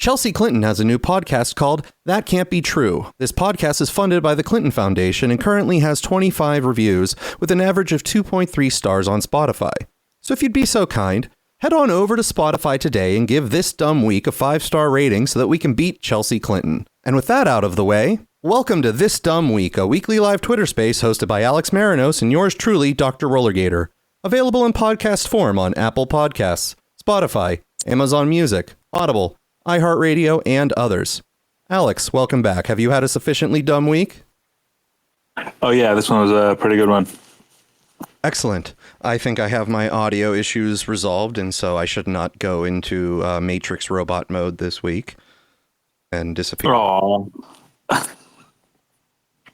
Chelsea Clinton has a new podcast called That Can't Be True. This podcast is funded by the Clinton Foundation and currently has 25 reviews with an average of 2.3 stars on Spotify. So if you'd be so kind, head on over to Spotify today and give This Dumb Week a 5-star rating so that we can beat Chelsea Clinton. And with that out of the way, welcome to This Dumb Week, a weekly live Twitter space hosted by Alex Marinos and yours truly, Dr. Rollergator. Available in podcast form on Apple Podcasts, Spotify, Amazon Music, Audible, iHeartRadio, and others. Alex, welcome back. Have you had a sufficiently dumb week? Oh yeah, this one was a pretty good one. Excellent. I think I have my audio issues resolved, and so I should not go into Matrix robot mode this week and disappear. Oh.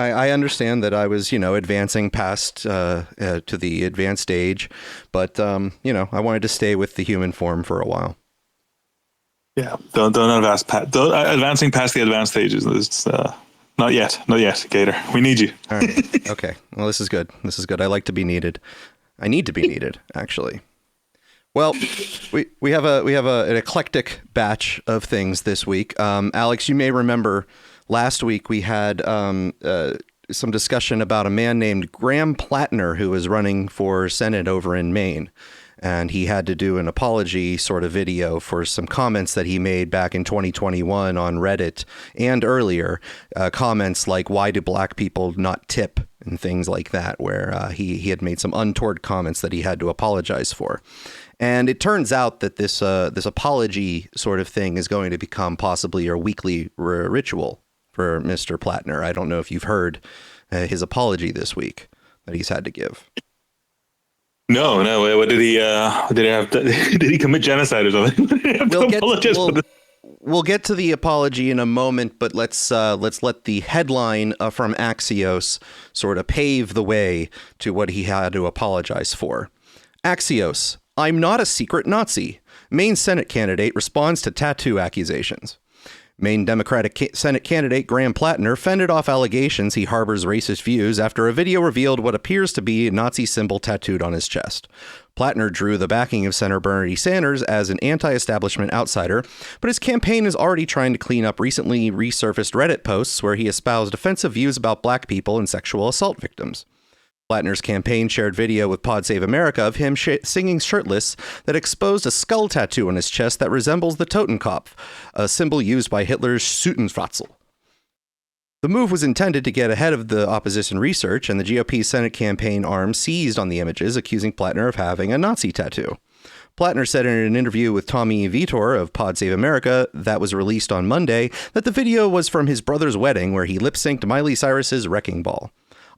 I understand that I was, advancing past to the advanced stage, but, I wanted to stay with the human form for a while. Yeah, don't advancing past the advanced stages. Not yet, Gator. We need you. All right. Okay. Well, this is good. I like to be needed. I need to be needed, actually. Well, we have an eclectic batch of things this week. Alex, you may remember last week we had some discussion about a man named Graham Platner who was running for Senate over in Maine. And he had to do an apology sort of video for some comments that he made back in 2021 on Reddit and earlier. Comments like, why do black people not tip and things like that, where he had made some untoward comments that he had to apologize for. And it turns out that this apology sort of thing is going to become possibly a weekly ritual for Mr. Platner. I don't know if you've heard his apology this week that he's had to give. No. What did he have? Did he commit genocide or something? We'll get to the apology in a moment, but let's let the headline from Axios sort of pave the way to what he had to apologize for. Axios: I'm not a secret Nazi. Maine Senate candidate responds to tattoo accusations. Maine Democratic Senate candidate Graham Platner fended off allegations he harbors racist views after a video revealed what appears to be a Nazi symbol tattooed on his chest. Platner drew the backing of Senator Bernie Sanders as an anti-establishment outsider, but his campaign is already trying to clean up recently resurfaced Reddit posts where he espoused offensive views about black people and sexual assault victims. Platner's campaign shared video with Pod Save America of him singing shirtless that exposed a skull tattoo on his chest that resembles the Totenkopf, a symbol used by Hitler's Schützenfratzel. The move was intended to get ahead of the opposition research, and the GOP Senate campaign arm seized on the images, accusing Platner of having a Nazi tattoo. Platner said in an interview with Tommy Vitor of Pod Save America that was released on Monday that the video was from his brother's wedding where he lip-synced Miley Cyrus's Wrecking Ball.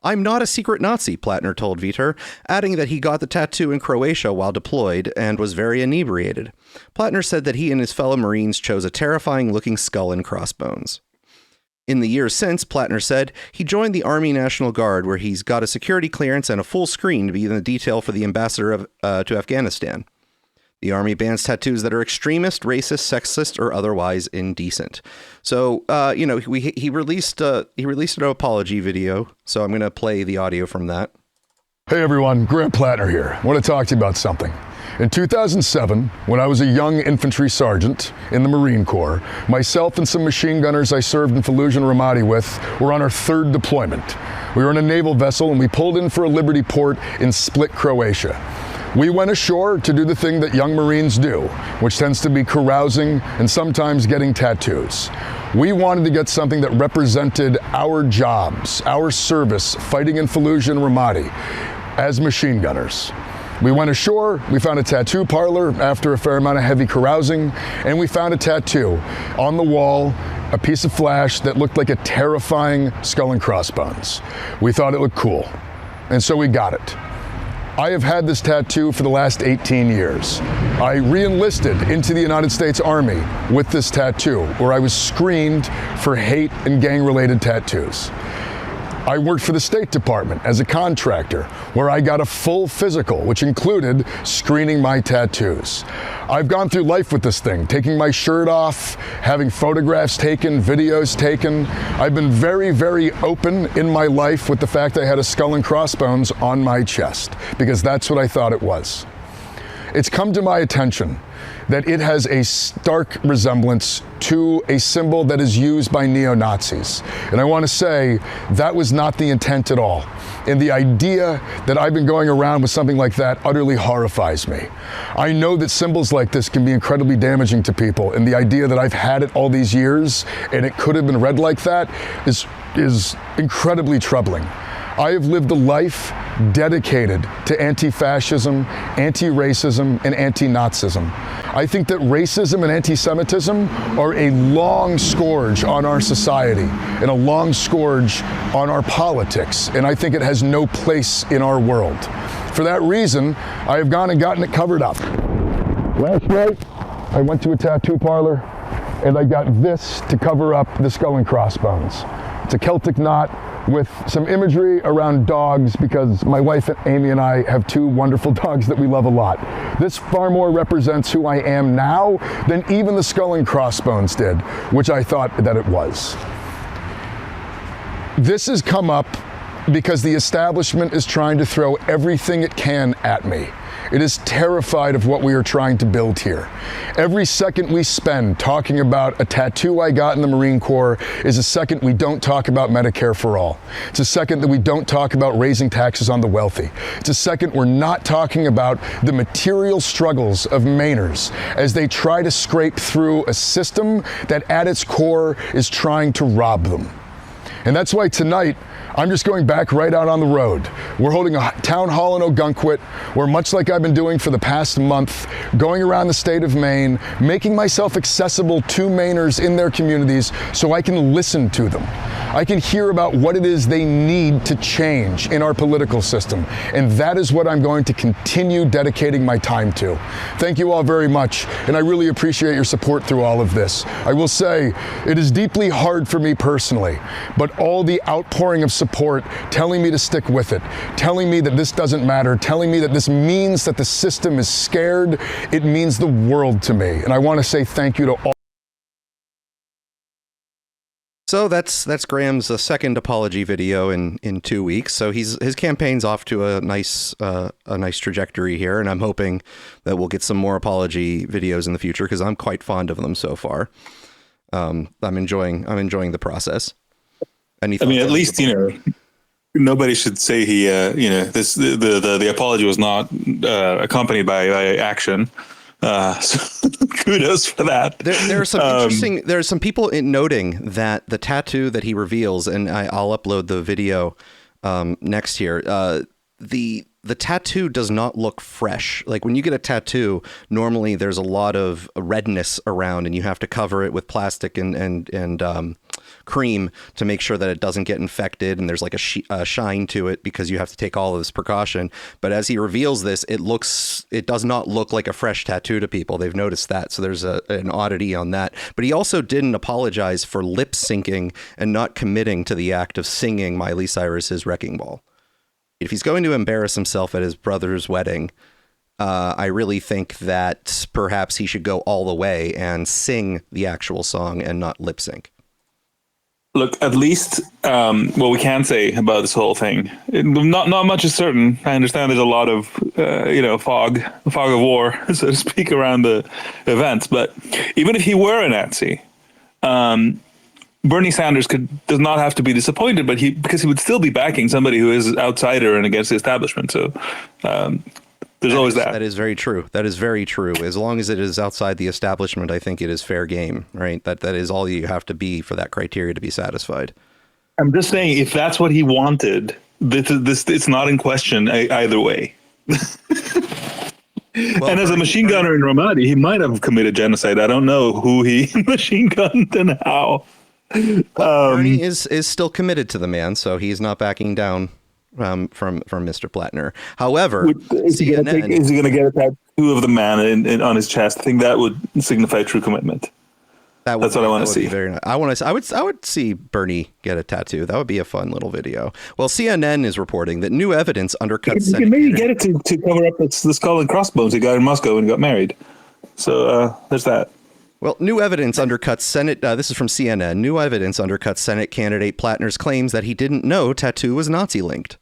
I'm not a secret Nazi, Platner told Vitor, adding that he got the tattoo in Croatia while deployed and was very inebriated. Platner said that he and his fellow Marines chose a terrifying-looking skull and crossbones. In the years since, Platner said, he joined the Army National Guard, where he's got a security clearance and a full screen to be in the detail for the ambassador to Afghanistan. The Army bans tattoos that are extremist, racist, sexist, or otherwise indecent. So, he released an apology video. So I'm going to play the audio from that. Hey everyone, Graham Platner here. I want to talk to you about something. In 2007, when I was a young infantry sergeant in the Marine Corps, myself and some machine gunners I served in Fallujah and Ramadi with were on our third deployment. We were in a naval vessel and we pulled in for a Liberty port in Split, Croatia. We went ashore to do the thing that young Marines do, which tends to be carousing and sometimes getting tattoos. We wanted to get something that represented our jobs, our service, fighting in Fallujah and Ramadi as machine gunners. We went ashore, we found a tattoo parlor after a fair amount of heavy carousing, and we found a tattoo on the wall, a piece of flash that looked like a terrifying skull and crossbones. We thought it looked cool, and so we got it. I have had this tattoo for the last 18 years. I re-enlisted into the United States Army with this tattoo, where I was screened for hate and gang-related tattoos. I worked for the State Department as a contractor, where I got a full physical, which included screening my tattoos. I've gone through life with this thing, taking my shirt off, having photographs taken, videos taken. I've been very, very open in my life with the fact I had a skull and crossbones on my chest, because that's what I thought it was. it's come to my attention that it has a stark resemblance to a symbol that is used by neo-Nazis. And I want to say that was not the intent at all. And the idea that I've been going around with something like that utterly horrifies me. I know that symbols like this can be incredibly damaging to people, and the idea that I've had it all these years and it could have been read like that is incredibly troubling. I have lived a life dedicated to anti-fascism, anti-racism, and anti-Nazism. I think that racism and anti-Semitism are a long scourge on our society and a long scourge on our politics, and I think it has no place in our world. For that reason, I have gone and gotten it covered up. Last night, I went to a tattoo parlor and I got this to cover up the skull and crossbones. It's a Celtic knot with some imagery around dogs, because my wife Amy and I have two wonderful dogs that we love a lot. This far more represents who I am now than even the skull and crossbones did, which I thought that it was. This has come up because the establishment is trying to throw everything it can at me. It is terrified of what we are trying to build here. Every second we spend talking about a tattoo I got in the Marine Corps is a second we don't talk about Medicare for all. It's a second that we don't talk about raising taxes on the wealthy. It's a second we're not talking about the material struggles of Mainers as they try to scrape through a system that at its core is trying to rob them. And that's why tonight, I'm just going back right out on the road. We're holding a town hall in Ogunquit, where much like I've been doing for the past month, going around the state of Maine, making myself accessible to Mainers in their communities so I can listen to them. I can hear about what it is they need to change in our political system. And that is what I'm going to continue dedicating my time to. Thank you all very much, and I really appreciate your support through all of this. I will say, it is deeply hard for me personally, but all the outpouring of support, telling me to stick with it, telling me that this doesn't matter, telling me that this means that the system is scared, it means the world to me. And I want to say thank you to all. So that's Graham's second apology video in 2 weeks. So his campaign's off to a nice trajectory here, and I'm hoping that we'll get some more apology videos in the future, because I'm quite fond of them so far. I'm enjoying the process. I mean, at least, nobody should say he, the apology was not accompanied by action. So kudos for that. There are some interesting. There are some people noting that the tattoo that he reveals, and I'll upload the video next here. The tattoo does not look fresh. Like when you get a tattoo, normally there's a lot of redness around, and you have to cover it with plastic and cream to make sure that it doesn't get infected, and there's like a shine to it because you have to take all of this precaution. But as he reveals this, it does not look like a fresh tattoo to people. They've noticed that, so there's an oddity on that. But he also didn't apologize for lip syncing and not committing to the act of singing Miley Cyrus's Wrecking Ball. If he's going to embarrass himself at his brother's wedding, I really think that perhaps he should go all the way and sing the actual song and not lip sync. Look, at least what we can say about this whole thing, not much is certain. I understand there's a lot of fog of war, so to speak, around the events. But even if he were a Nazi, Bernie Sanders does not have to be disappointed, because he would still be backing somebody who is outsider and against the establishment. So there's always that. That is very true. That is very true. As long as it is outside the establishment, I think it is fair game, right? That is all you have to be for that criteria to be satisfied. I'm just saying, if that's what he wanted, this it's not in question either way. Well, and as a machine gunner in Ramadi, he might have committed genocide. I don't know who he machine gunned and how. Bernie is still committed to the man, so he's not backing down from Mr. Platner. However, is he going to get a tattoo of the man on his chest? I think that would signify true commitment. That's what I want to see. Very nice. I would see Bernie get a tattoo. That would be a fun little video. Well, CNN is reporting that new evidence undercuts. You can maybe get it to cover up the skull and crossbones he got in Moscow and got married. So there's that. Well, new evidence undercuts Senate. This is from CNN. New evidence undercuts Senate candidate Platner's claims that he didn't know tattoo was Nazi linked.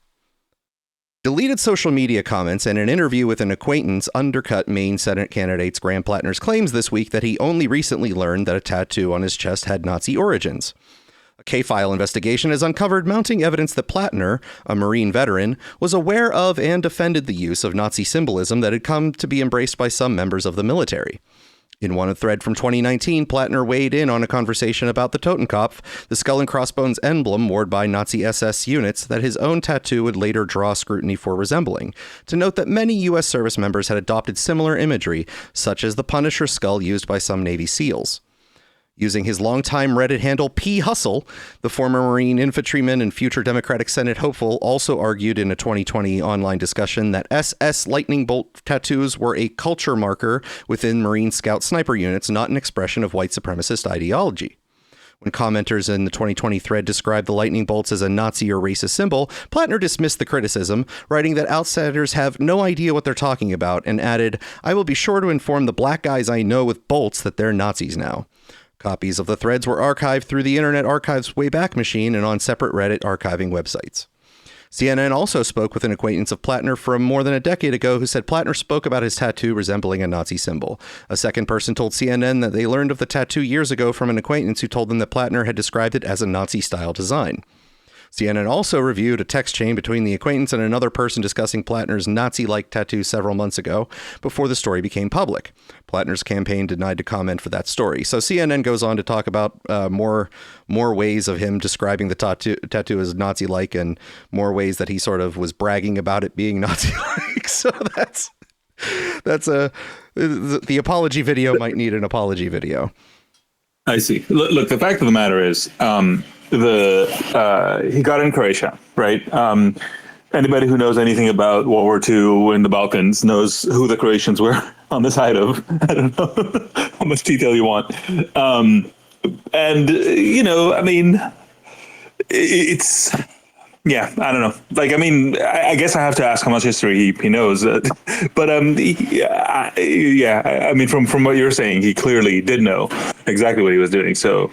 Deleted social media comments and an interview with an acquaintance undercut Maine Senate candidate Graham Platner's claims this week that he only recently learned that a tattoo on his chest had Nazi origins. A K-file investigation has uncovered mounting evidence that Platner, a Marine veteran, was aware of and defended the use of Nazi symbolism that had come to be embraced by some members of the military. In one thread from 2019, Platner weighed in on a conversation about the Totenkopf, the skull and crossbones emblem worn by Nazi SS units that his own tattoo would later draw scrutiny for resembling, to note that many U.S. service members had adopted similar imagery, such as the Punisher skull used by some Navy SEALs. Using his longtime Reddit handle P. Hustle, the former Marine infantryman and future Democratic Senate hopeful also argued in a 2020 online discussion that SS lightning bolt tattoos were a culture marker within Marine Scout sniper units, not an expression of white supremacist ideology. When commenters in the 2020 thread described the lightning bolts as a Nazi or racist symbol, Platner dismissed the criticism, writing that outsiders have no idea what they're talking about, and added, "I will be sure to inform the black guys I know with bolts that they're Nazis now." Copies of the threads were archived through the Internet Archive's Wayback Machine and on separate Reddit archiving websites. CNN also spoke with an acquaintance of Platner from more than a decade ago who said Platner spoke about his tattoo resembling a Nazi symbol. A second person told CNN that they learned of the tattoo years ago from an acquaintance who told them that Platner had described it as a Nazi-style design. CNN also reviewed a text chain between the acquaintance and another person discussing Platner's Nazi-like tattoo several months ago before the story became public. Platner's campaign denied to comment for that story. So CNN goes on to talk about more ways of him describing the tattoo as Nazi-like and more ways that he sort of was bragging about it being Nazi-like. So the apology video might need an apology video. I see. Look, the fact of the matter is, he got in Croatia, right? Anybody who knows anything about World War II in the Balkans knows who the Croatians were on the side of. I don't know how much detail you want. It's, yeah, I don't know. Like, I mean, I guess I have to ask how much history he knows. But I mean, from what you're saying, he clearly did know exactly what he was doing. So,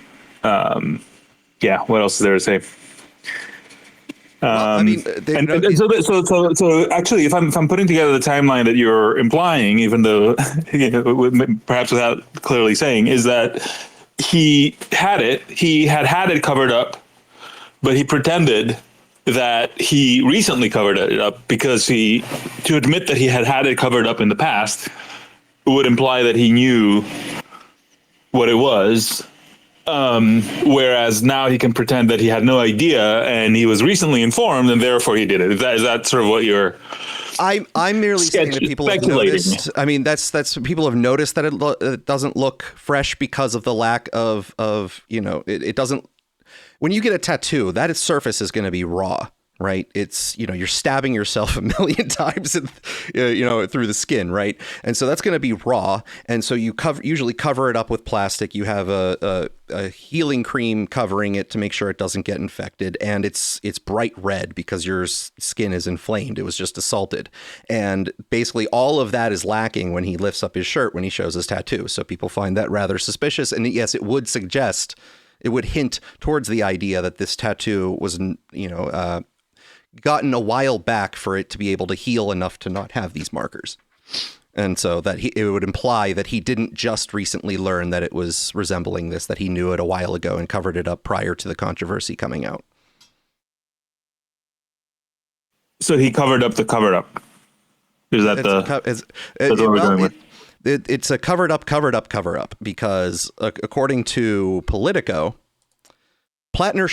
yeah, what else is there to say? So actually, if I'm putting together the timeline that you're implying, even though perhaps without clearly saying, is that he had it covered up, but he pretended that he recently covered it up because to admit that he had it covered up in the past would imply that he knew what it was. Whereas now he can pretend that he had no idea and he was recently informed and therefore he did it. Is that sort of what you're... I'm merely saying that people have noticed. I mean, that's people have noticed that it doesn't look fresh because of the lack of it doesn't. When you get a tattoo, that surface is going to be raw, right? It's, you're stabbing yourself a million times, through the skin, right? And so that's going to be raw. And so you usually cover it up with plastic. You have a healing cream covering it to make sure it doesn't get infected. And it's bright red because your skin is inflamed. It was just assaulted. And basically all of that is lacking when he lifts up his shirt, when he shows his tattoo. So people find that rather suspicious. And yes, it would hint towards the idea that this tattoo was, gotten a while back for it to be able to heal enough to not have these markers. And so that it would imply that he didn't just recently learn that it was resembling this, that he knew it a while ago and covered it up prior to the controversy coming out. So he covered up the cover up. Is that it's a covered up because according to Politico, Platner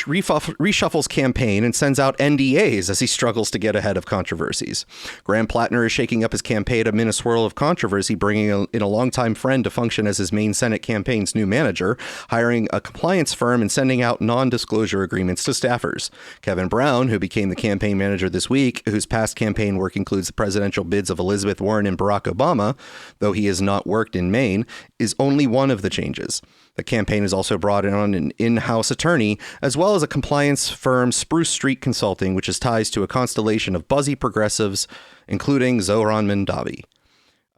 reshuffles campaign and sends out NDAs as he struggles to get ahead of controversies. Graham Platner is shaking up his campaign amid a swirl of controversy, bringing in a longtime friend to function as his main Senate campaign's new manager, hiring a compliance firm and sending out non-disclosure agreements to staffers. Kevin Brown, who became the campaign manager this week, whose past campaign work includes the presidential bids of Elizabeth Warren and Barack Obama, though he has not worked in Maine, is only one of the changes. The campaign has also brought on an in-house attorney, as well as a compliance firm, Spruce Street Consulting, which has ties to a constellation of buzzy progressives, including Zohran Mandavi.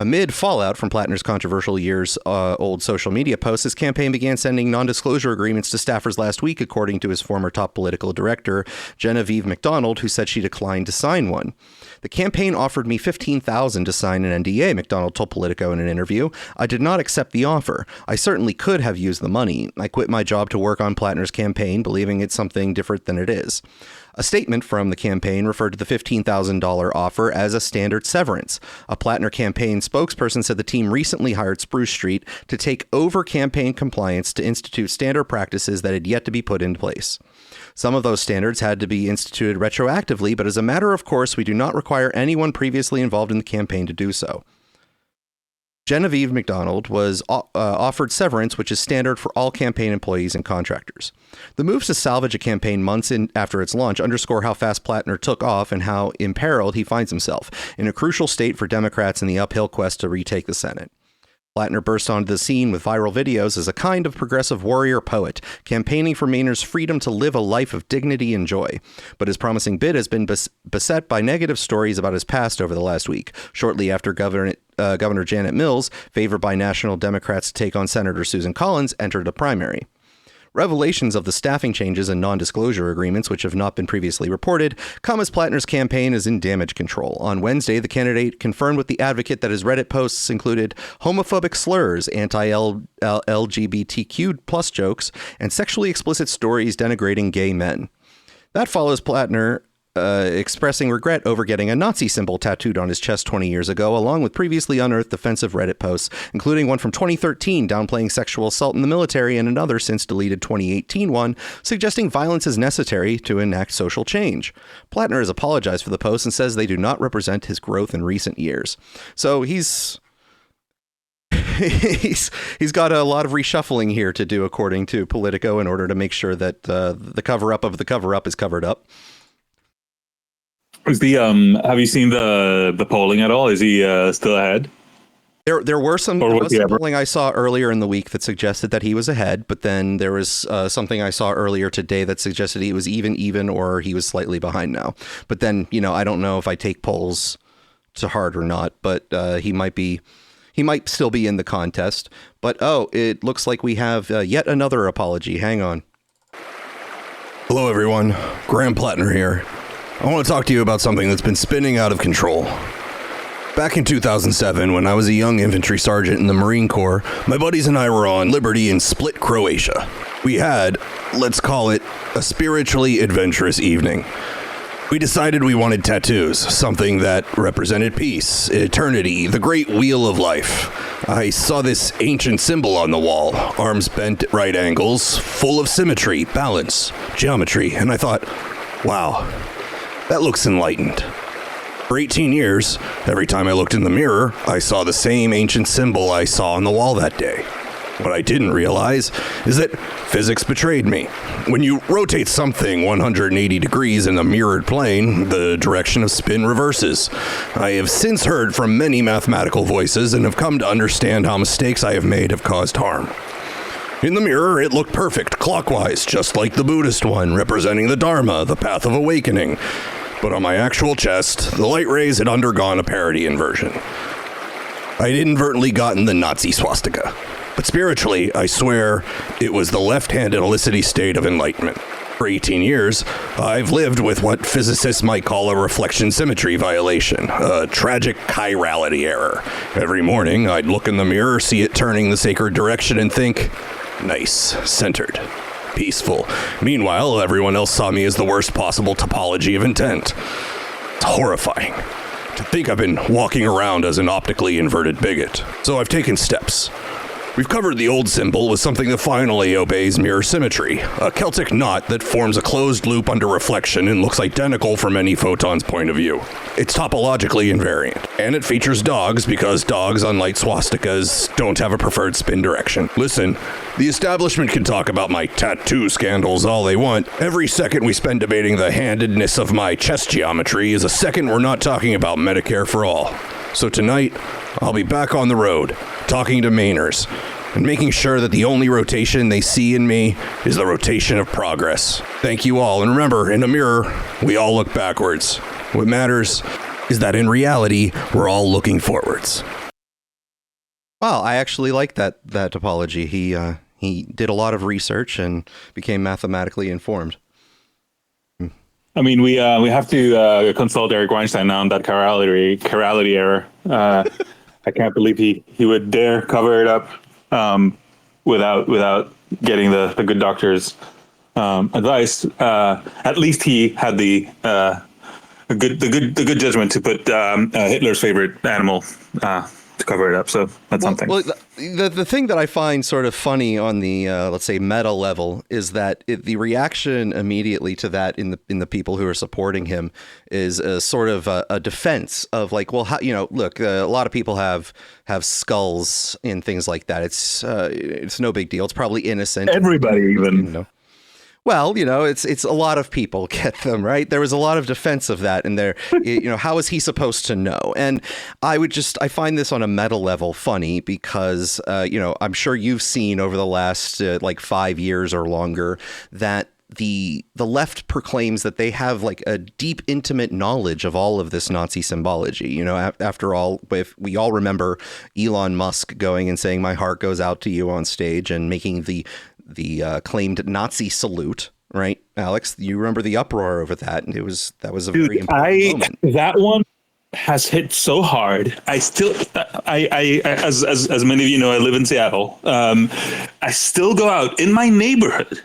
Amid fallout from Platner's controversial years-old social media posts, his campaign began sending non-disclosure agreements to staffers last week, according to his former top political director, Genevieve McDonald, who said she declined to sign one. The campaign offered me $15,000 to sign an NDA, McDonald told Politico in an interview. I did not accept the offer. I certainly could have used the money. I quit my job to work on Platner's campaign, believing it's something different than it is. A statement from the campaign referred to the $15,000 offer as a standard severance. A Platner campaign spokesperson said the team recently hired Spruce Street to take over campaign compliance to institute standard practices that had yet to be put in place. Some of those standards had to be instituted retroactively, but as a matter of course, we do not require anyone previously involved in the campaign to do so. Genevieve McDonald was offered severance, which is standard for all campaign employees and contractors. The moves to salvage a campaign months after its launch underscore how fast Platner took off and how imperiled he finds himself, in a crucial state for Democrats in the uphill quest to retake the Senate. Platner burst onto the scene with viral videos as a kind of progressive warrior poet, campaigning for Mainer's freedom to live a life of dignity and joy. But his promising bid has been beset by negative stories about his past over the last week, shortly after Governor Janet Mills, favored by national Democrats to take on Senator Susan Collins, entered a primary. Revelations of the staffing changes and non-disclosure agreements, which have not been previously reported, come as Platner's campaign is in damage control. On Wednesday, the candidate confirmed with The Advocate that his Reddit posts included homophobic slurs, anti-LGBTQ plus jokes, and sexually explicit stories denigrating gay men. That follows Platner expressing regret over getting a Nazi symbol tattooed on his chest 20 years ago, along with previously unearthed offensive Reddit posts, including one from 2013 downplaying sexual assault in the military and another since deleted 2018 one suggesting violence is necessary to enact social change. Platner has apologized for the posts and says they do not represent his growth in recent years. So he's got a lot of reshuffling here to do, according to Politico, in order to make sure that the cover-up of the cover-up is covered up. Is the have you seen the polling at all? Is he still ahead? There was some polling I saw earlier in the week that suggested that he was ahead, but then there was something I saw earlier today that suggested he was even, or he was slightly behind now. But then, I don't know if I take polls to heart or not, but he might still be in the contest. But it looks like we have yet another apology. Hang on. Hello, everyone. Graham Platner here. I want to talk to you about something that's been spinning out of control. Back in 2007, when I was a young infantry sergeant in the Marine Corps, my buddies and I were on liberty in Split, Croatia. We had, let's call it, a spiritually adventurous evening. We decided we wanted tattoos, something that represented peace, eternity, the great wheel of life. I saw this ancient symbol on the wall, arms bent at right angles, full of symmetry, balance, geometry, and I thought, wow, that looks enlightened. For 18 years, every time I looked in the mirror, I saw the same ancient symbol I saw on the wall that day. What I didn't realize is that physics betrayed me. When you rotate something 180 degrees in a mirrored plane, the direction of spin reverses. I have since heard from many mathematical voices and have come to understand how mistakes I have made have caused harm. In the mirror, it looked perfect, clockwise, just like the Buddhist one, representing the Dharma, the path of awakening. But on my actual chest, the light rays had undergone a parity inversion. I had inadvertently gotten the Nazi swastika. But spiritually, I swear, it was the left-handed helicity state of enlightenment. For 18 years, I've lived with what physicists might call a reflection symmetry violation, a tragic chirality error. Every morning, I'd look in the mirror, see it turning the sacred direction, and think, nice, centered, peaceful. Meanwhile, everyone else saw me as the worst possible topology of intent. It's horrifying to think I've been walking around as an optically inverted bigot. So I've taken steps. We've covered the old symbol with something that finally obeys mirror symmetry, a Celtic knot that forms a closed loop under reflection and looks identical from any photon's point of view. It's topologically invariant, and it features dogs because dogs, unlike swastikas, don't have a preferred spin direction. Listen, the establishment can talk about my tattoo scandals all they want. Every second we spend debating the handedness of my chest geometry is a second we're not talking about Medicare for all. So tonight, I'll be back on the road, talking to Mainers, and making sure that the only rotation they see in me is the rotation of progress. Thank you all, and remember, in a mirror, we all look backwards. What matters is that in reality, we're all looking forwards. Well, I actually like that apology. He did a lot of research and became mathematically informed. I mean, we have to consult Eric Weinstein now on that chirality error. I can't believe he would dare cover it up without getting the good doctor's advice. At least he had the good judgment to put Hitler's favorite animal to cover it up. So that's something. Well, the thing that I find sort of funny on the let's say meta level is that the reaction immediately to that in the people who are supporting him is a sort of a defense of like, well, how, look, a lot of people have skulls and things like that. It's no big deal. It's probably innocent. Everybody even. Well, it's a lot of people get them, right? There was a lot of defense of that in there. How is he supposed to know? And I find this on a meta level funny because, I'm sure you've seen over the last 5 years or longer that the left proclaims that they have like a deep, intimate knowledge of all of this Nazi symbology. After all, if we all remember Elon Musk going and saying, "My heart goes out to you" on stage and making the claimed Nazi salute, right, Alex? You remember the uproar over that, and that was a very important moment. That one has hit so hard. I still, as many of you know, I live in Seattle. I still go out in my neighborhood,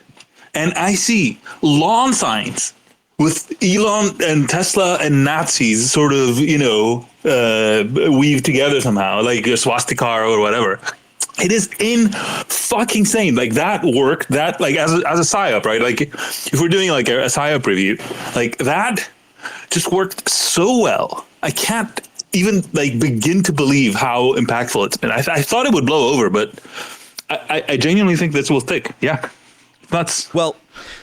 and I see lawn signs with Elon and Tesla and Nazis sort of, weaved together somehow, like a swastika or whatever. It is in fucking insane. Like that work, that like as a psyop, right? Like if we're doing like a psyop review, like that just worked so well. I can't even like begin to believe how impactful it's been. I thought it would blow over, but I genuinely think this will stick. Yeah, nuts. Well,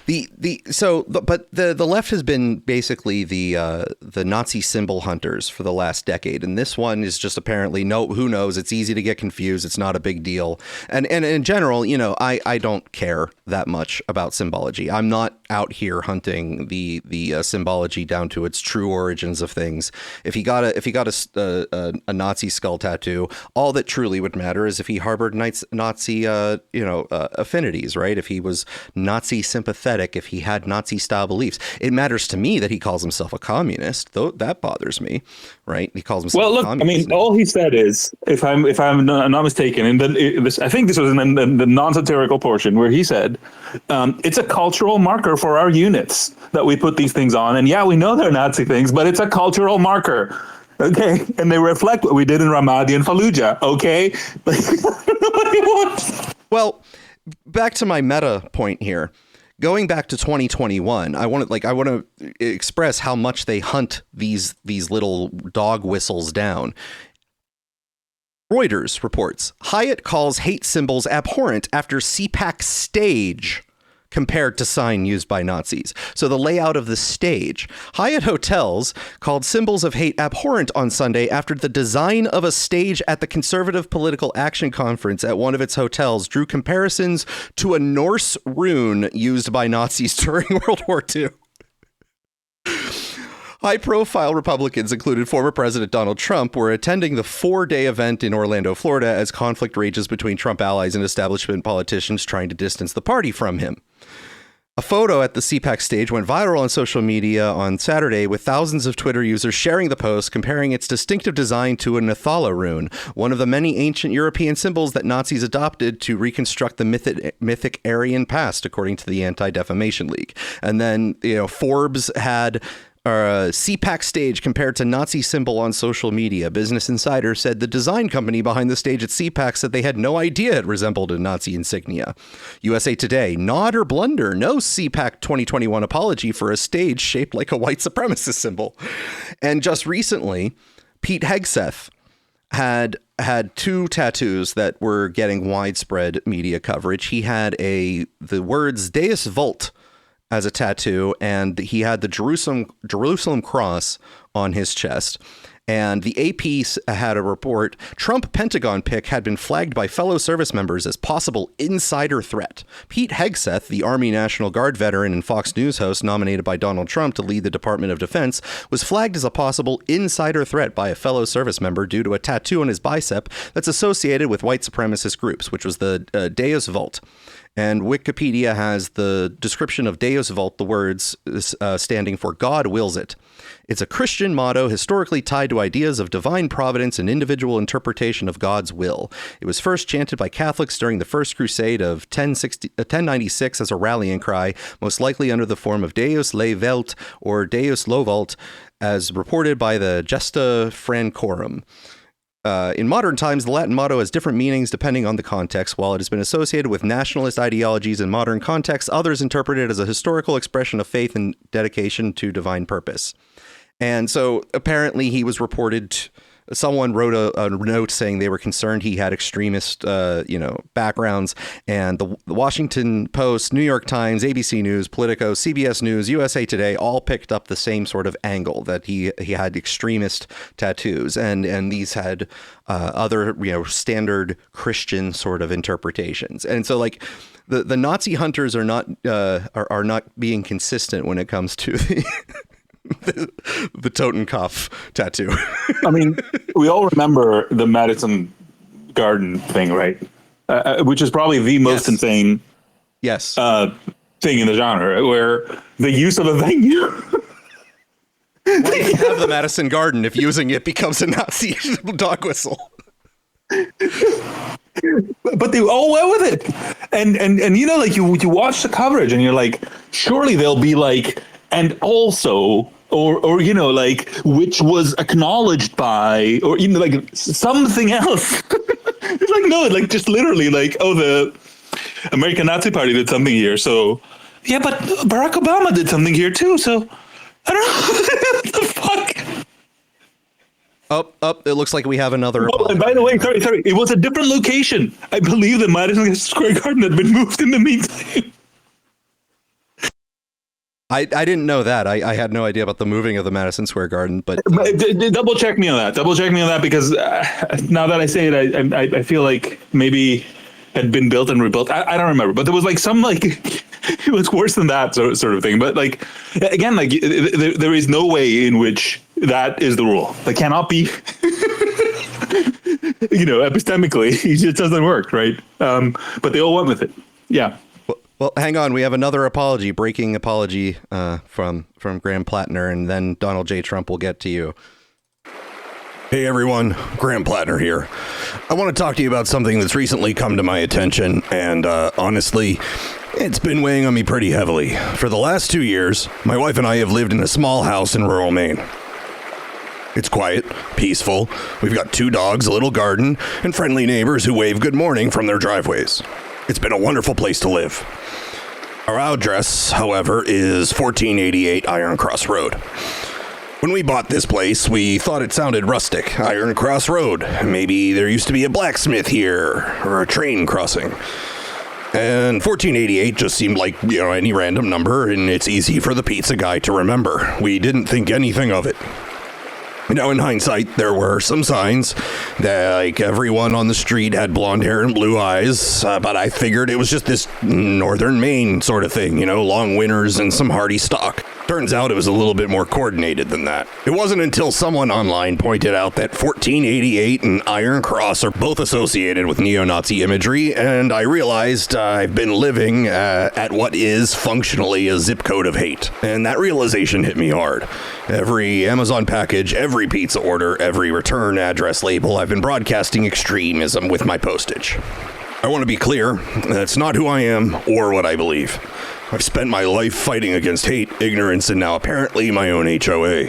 but the left has been basically the Nazi symbol hunters for the last decade, and this one is just apparently who knows? It's easy to get confused. It's not a big deal, and in general, I don't care that much about symbology. I'm not out here hunting the symbology down to its true origins of things. If he got a Nazi skull tattoo, all that truly would matter is if he harbored Nazi affinities, right? If he was Nazi sympathetic, if he had Nazi style beliefs. It matters to me that he calls himself a communist, though that bothers me, right? He calls himself a communist. All he said is, if I'm not mistaken, and I think this was in the non-satirical portion where he said, it's a cultural marker for our units that we put these things on. And yeah, we know they're Nazi things, but it's a cultural marker. Okay. And they reflect what we did in Ramadi and Fallujah. Okay. Well, back to my meta point here. Going back to 2021, I want to express how much they hunt these little dog whistles down. Reuters reports Hyatt calls hate symbols abhorrent after CPAC stage compared to sign used by Nazis. So the layout of the stage. Hyatt Hotels called symbols of hate abhorrent on Sunday after the design of a stage at the Conservative Political Action Conference at one of its hotels drew comparisons to a Norse rune used by Nazis during World War II. High-profile Republicans, included former President Donald Trump, were attending the 4-day event in Orlando, Florida, as conflict rages between Trump allies and establishment politicians trying to distance the party from him. A photo at the CPAC stage went viral on social media on Saturday, with thousands of Twitter users sharing the post, comparing its distinctive design to a Nathala rune, one of the many ancient European symbols that Nazis adopted to reconstruct the mythic Aryan past, according to the Anti-Defamation League. And then, Forbes had CPAC stage compared to Nazi symbol on social media. Business Insider said the design company behind the stage at CPAC said they had no idea it resembled a Nazi insignia. USA Today, nod or blunder, no CPAC 2021 apology for a stage shaped like a white supremacist symbol. And just recently, Pete Hegseth had 2 tattoos that were getting widespread media coverage. He had the words Deus Vult as a tattoo, and he had the Jerusalem cross on his chest. And the AP had a report, Trump Pentagon pick had been flagged by fellow service members as possible insider threat. Pete Hegseth, the Army National Guard veteran and Fox News host nominated by Donald Trump to lead the Department of Defense, was flagged as a possible insider threat by a fellow service member due to a tattoo on his bicep that's associated with white supremacist groups, which was the Deus Vult. And Wikipedia has the description of Deus Vult, the words standing for God wills it. It's a Christian motto historically tied to ideas of divine providence and individual interpretation of God's will. It was first chanted by Catholics during the First Crusade of 1096 as a rallying cry, most likely under the form of Deus le Velt or Deus lo Vult, as reported by the Gesta Francorum. In modern times, the Latin motto has different meanings depending on the context. While it has been associated with nationalist ideologies in modern contexts, others interpret it as a historical expression of faith and dedication to divine purpose. And so apparently he was reported, someone wrote a note saying they were concerned he had extremist, backgrounds. And the Washington Post, New York Times, ABC News, Politico, CBS News, USA Today all picked up the same sort of angle that he had extremist tattoos. And these had other, standard Christian sort of interpretations. And so like the Nazi hunters are not being consistent when it comes to the Totenkopf tattoo. I mean, we all remember the Madison Garden thing, right? Which is probably the most insane thing in the genre, where the use of a venue. Why do you have the Madison Garden if using it becomes a Nazi dog whistle? But they all went with it. And like you watch the coverage and you're like, surely they'll be like, and also, or like, which was acknowledged by, or like something else. It's like, no, like just literally like, oh, the American Nazi Party did something here, so yeah, but Barack Obama did something here too, so I don't know. What the fuck? Oh, it looks like we have another. Oh, and by the way, sorry, it was a different location. I believe the Madison Square Garden had been moved in the meantime. I didn't know that. I had no idea about the moving of the Madison Square Garden, but double check me on that because now that I say it, I feel like maybe it had been built and rebuilt. I don't remember, but there was like some like it was worse than that sort of thing. But like again, like there is no way in which that is the rule. That cannot be. Epistemically, it just doesn't work, right? But they all went with it. Yeah. Well, hang on. We have another breaking apology from Graham Platner, and then Donald J. Trump will get to you. Hey everyone, Graham Platner here. I want to talk to you about something that's recently come to my attention, and honestly, it's been weighing on me pretty heavily. For the last 2 years, my wife and I have lived in a small house in rural Maine. It's quiet, peaceful. We've got 2 dogs, a little garden, and friendly neighbors who wave good morning from their driveways. It's been a wonderful place to live. Our address, however, is 1488 Iron Cross Road. When we bought this place, we thought it sounded rustic. Iron Cross Road. Maybe there used to be a blacksmith here, or a train crossing. And 1488 just seemed like, any random number, and it's easy for the pizza guy to remember. We didn't think anything of it. Now, in hindsight, there were some signs that, like, everyone on the street had blonde hair and blue eyes, but I figured it was just this northern Maine sort of thing, long winters and some hardy stock. Turns out it was a little bit more coordinated than that. It wasn't until someone online pointed out that 1488 and Iron Cross are both associated with neo-Nazi imagery, and I realized I've been living at what is functionally a zip code of hate. And that realization hit me hard. Every Amazon package, every pizza order, every return address label, I've been broadcasting extremism with my postage. I want to be clear, that's not who I am or what I believe. I've spent my life fighting against hate, ignorance, and now apparently my own HOA.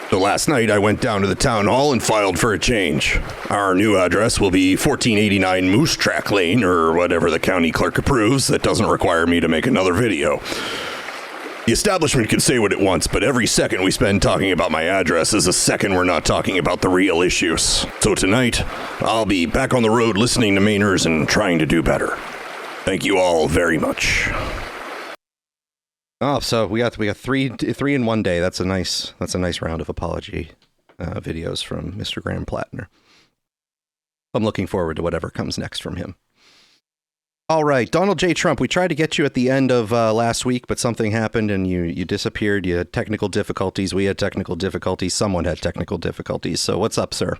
So last night I went down to the town hall and filed for a change. Our new address will be 1489 Moose Track Lane, or whatever the county clerk approves. That doesn't require me to make another video. The establishment can say what it wants, but every second we spend talking about my address is a second we're not talking about the real issues. So tonight, I'll be back on the road listening to Mainers and trying to do better. Thank you all very much. Oh, so we got three in one day. That's a nice round of apology. videos from Mr. Graham Platner. I'm looking forward to whatever comes next from him. All right, Donald J. Trump, we tried to get you at the end of last week, but something happened and you disappeared. You had technical difficulties. We had technical difficulties. Someone had technical difficulties. So what's up, sir?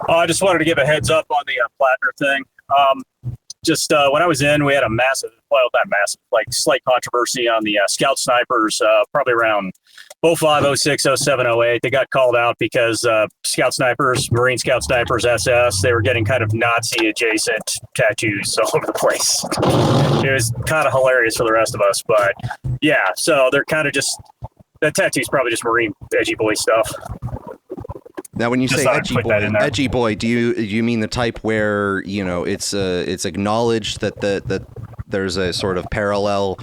I just wanted to give a heads up on the Platner thing. When I was in, we had a massive, well, not massive, like slight controversy on the scout snipers, probably around 05, 06, 07, 08. They got called out because scout snipers, Marine scout snipers, SS, they were getting kind of Nazi adjacent tattoos all over the place. It was kind of hilarious for the rest of us, but yeah, so they're kind of just, that tattoo's probably just Marine edgy boy stuff. Now, when you say edgy boy, do you mean the type where, you know, it's acknowledged that there's a sort of parallel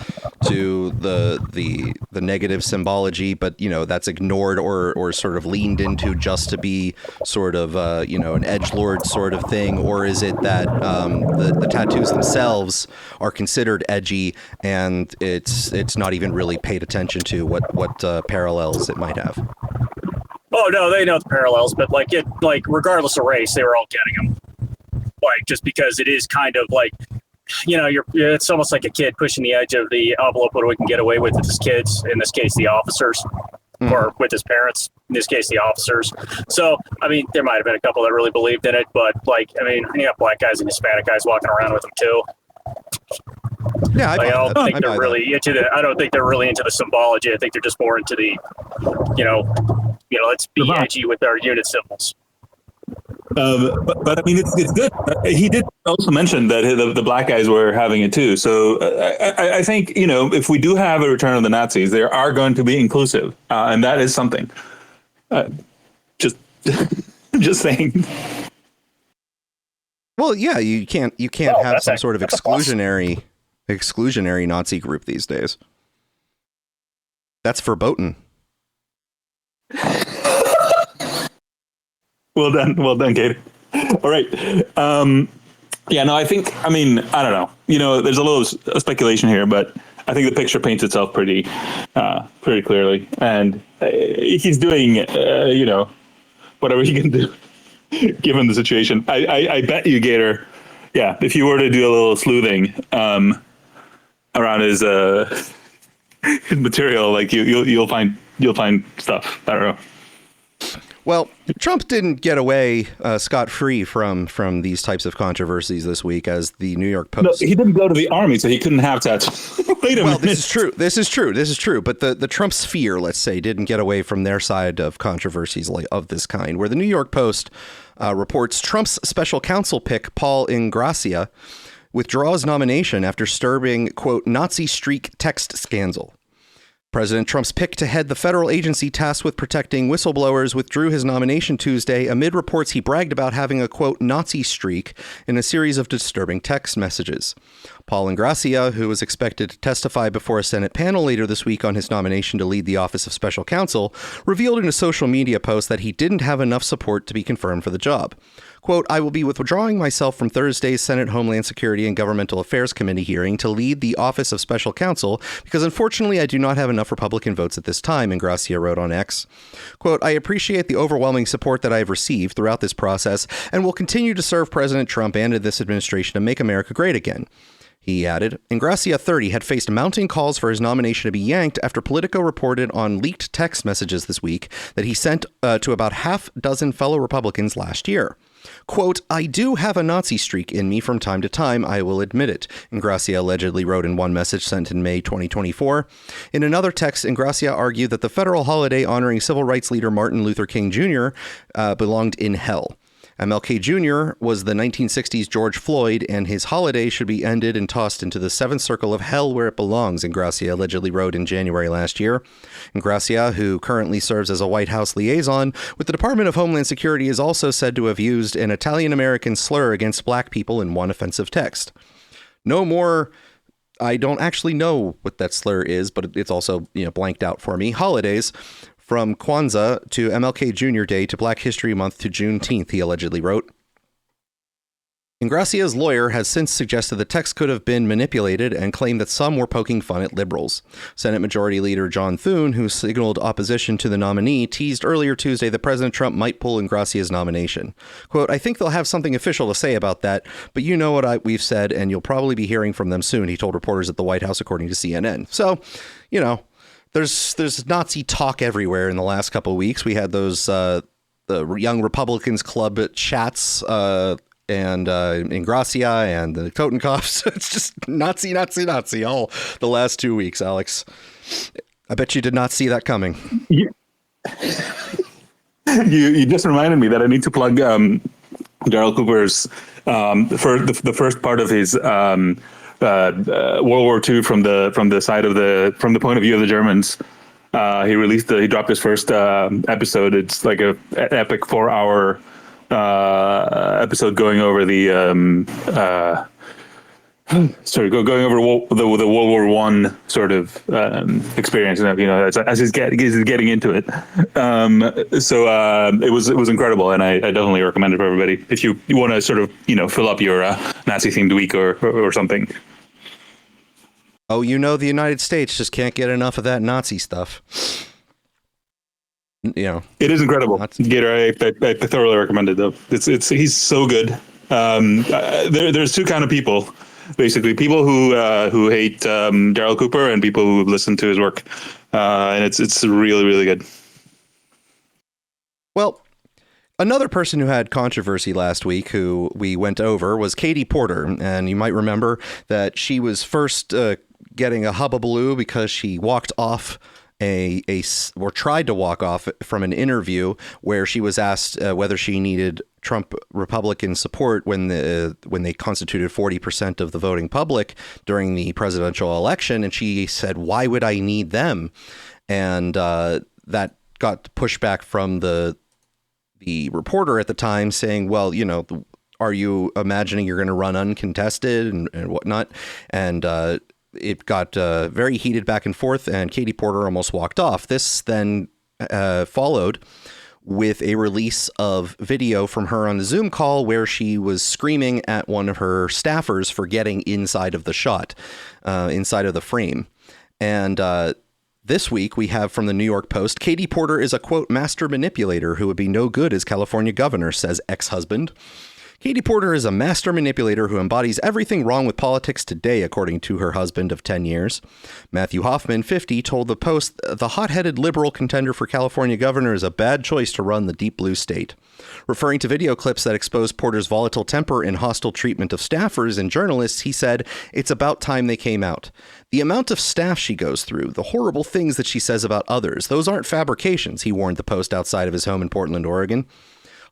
to the negative symbology, but, you know, that's ignored or sort of leaned into just to be sort of you know, an edgelord sort of thing, or is it that the tattoos themselves are considered edgy and it's not even really paid attention to what parallels it might have? Oh no, they know the parallels, but like regardless of race, they were all getting them. Like, just because it is kind of like, you know, it's almost like a kid pushing the edge of the envelope. What we can get away with his kids, in this case, the officers, or with his parents, in this case, the officers. So, I mean, there might have been a couple that really believed in it, but like, I mean, you got black guys and Hispanic guys walking around with them too. Yeah, I don't think they're really into the symbology. I think they're just more into the, you know, let's be edgy with our unit symbols. But I mean, it's good. He did also mention that the black guys were having it too. So I think, you know, if we do have a return of the Nazis, they are going to be inclusive, and that is something. Just saying. Well, yeah, you can't have some sort of exclusionary Nazi group these days. That's verboten. Well done, Kate. All right. Yeah, no, I don't know. You know, there's a little speculation here, but I think the picture paints itself pretty clearly. And he's doing, you know, whatever he can do, given the situation. I bet you, Gator, yeah, if you were to do a little sleuthing around his material, like you'll find stuff. I don't know. Well, Trump didn't get away scot-free from these types of controversies this week, as the New York Post. No, he didn't go to the army, so he couldn't have tattoos. Wait a minute. This is true. But the Trump sphere, let's say, didn't get away from their side of controversies of this kind, where the New York Post reports Trump's special counsel pick, Paul Ingrassia, withdraws nomination after stirring, quote, Nazi streak text scandal. President Trump's pick to head the federal agency tasked with protecting whistleblowers withdrew his nomination Tuesday amid reports he bragged about having a, quote, Nazi streak in a series of disturbing text messages. Paul Ingrassia, who was expected to testify before a Senate panel later this week on his nomination to lead the Office of Special Counsel, revealed in a social media post that he didn't have enough support to be confirmed for the job. Quote, I will be withdrawing myself from Thursday's Senate Homeland Security and Governmental Affairs Committee hearing to lead the Office of Special Counsel because unfortunately I do not have enough Republican votes at this time, Ingrassia wrote on X. Quote, I appreciate the overwhelming support that I have received throughout this process and will continue to serve President Trump and this administration to make America great again. He added, Ingrassia, 30, had faced mounting calls for his nomination to be yanked after Politico reported on leaked text messages this week that he sent to about half dozen fellow Republicans last year. Quote, I do have a Nazi streak in me from time to time, I will admit it, Ingrassia allegedly wrote in one message sent in May 2024. In another text, Ingrassia argued that the federal holiday honoring civil rights leader Martin Luther King Jr. Belonged in hell. MLK Jr. was the 1960s George Floyd, and his holiday should be ended and tossed into the seventh circle of hell where it belongs, Ingrassia allegedly wrote in January last year. Ingrassia, who currently serves as a White House liaison with the Department of Homeland Security, is also said to have used an Italian-American slur against black people in one offensive text. No more... I don't actually know what that slur is, but it's also, blanked out for me. Holidays. From Kwanzaa to MLK Jr. Day to Black History Month to Juneteenth, he allegedly wrote. Ingracia's lawyer has since suggested the text could have been manipulated and claimed that some were poking fun at liberals. Senate Majority Leader John Thune, who signaled opposition to the nominee, teased earlier Tuesday that President Trump might pull Ingracia's nomination. Quote, "I think they'll have something official to say about that, but you know what we've said, and you'll probably be hearing from them soon," he told reporters at the White House, according to CNN. So, there's Nazi talk everywhere in the last couple of weeks. We had those the Young Republicans Club chats, and Ingracia and the Totenkopf. It's just Nazi all the last 2 weeks, Alex. I bet you did not see that coming. You just reminded me that I need to plug Daryl Cooper's the first part of his World War II from the point of view of the Germans. He dropped his first episode. It's like a epic 4-hour episode going over the going over the World War One sort of experience, as he's getting into it. It was incredible, and I definitely recommend it for everybody if you want to sort of fill up your Nazi themed week or something. Oh, the United States just can't get enough of that Nazi stuff. It is incredible. Gator, I thoroughly recommend it though. He's so good. There's two kind of people, basically: people who hate Daryl Cooper and people who listen to his work, and it's really, really good. Well, another person who had controversy last week, who we went over, was Katie Porter, and you might remember that she was first getting a hubbubaloo because she walked off or tried to walk off from an interview where she was asked whether she needed Trump Republican support when they constituted 40% of the voting public during the presidential election. And she said, "Why would I need them?" And that got pushback from the reporter at the time saying, "Well, are you imagining you're going to run uncontested and whatnot?" And it got very heated back and forth, and Katie Porter almost walked off. This then followed with a release of video from her on a Zoom call where she was screaming at one of her staffers for getting inside of the shot, inside of the frame. And this week we have from the New York Post, Katie Porter is a, quote, master manipulator who would be no good as California governor, says ex-husband. Katie Porter is a master manipulator who embodies everything wrong with politics today, according to her husband of 10 years. Matthew Hoffman, 50, told the Post the hot-headed liberal contender for California governor is a bad choice to run the deep blue state. Referring to video clips that expose Porter's volatile temper and hostile treatment of staffers and journalists, he said, "It's about time they came out. The amount of staff she goes through, the horrible things that she says about others, those aren't fabrications," he warned the Post outside of his home in Portland, Oregon.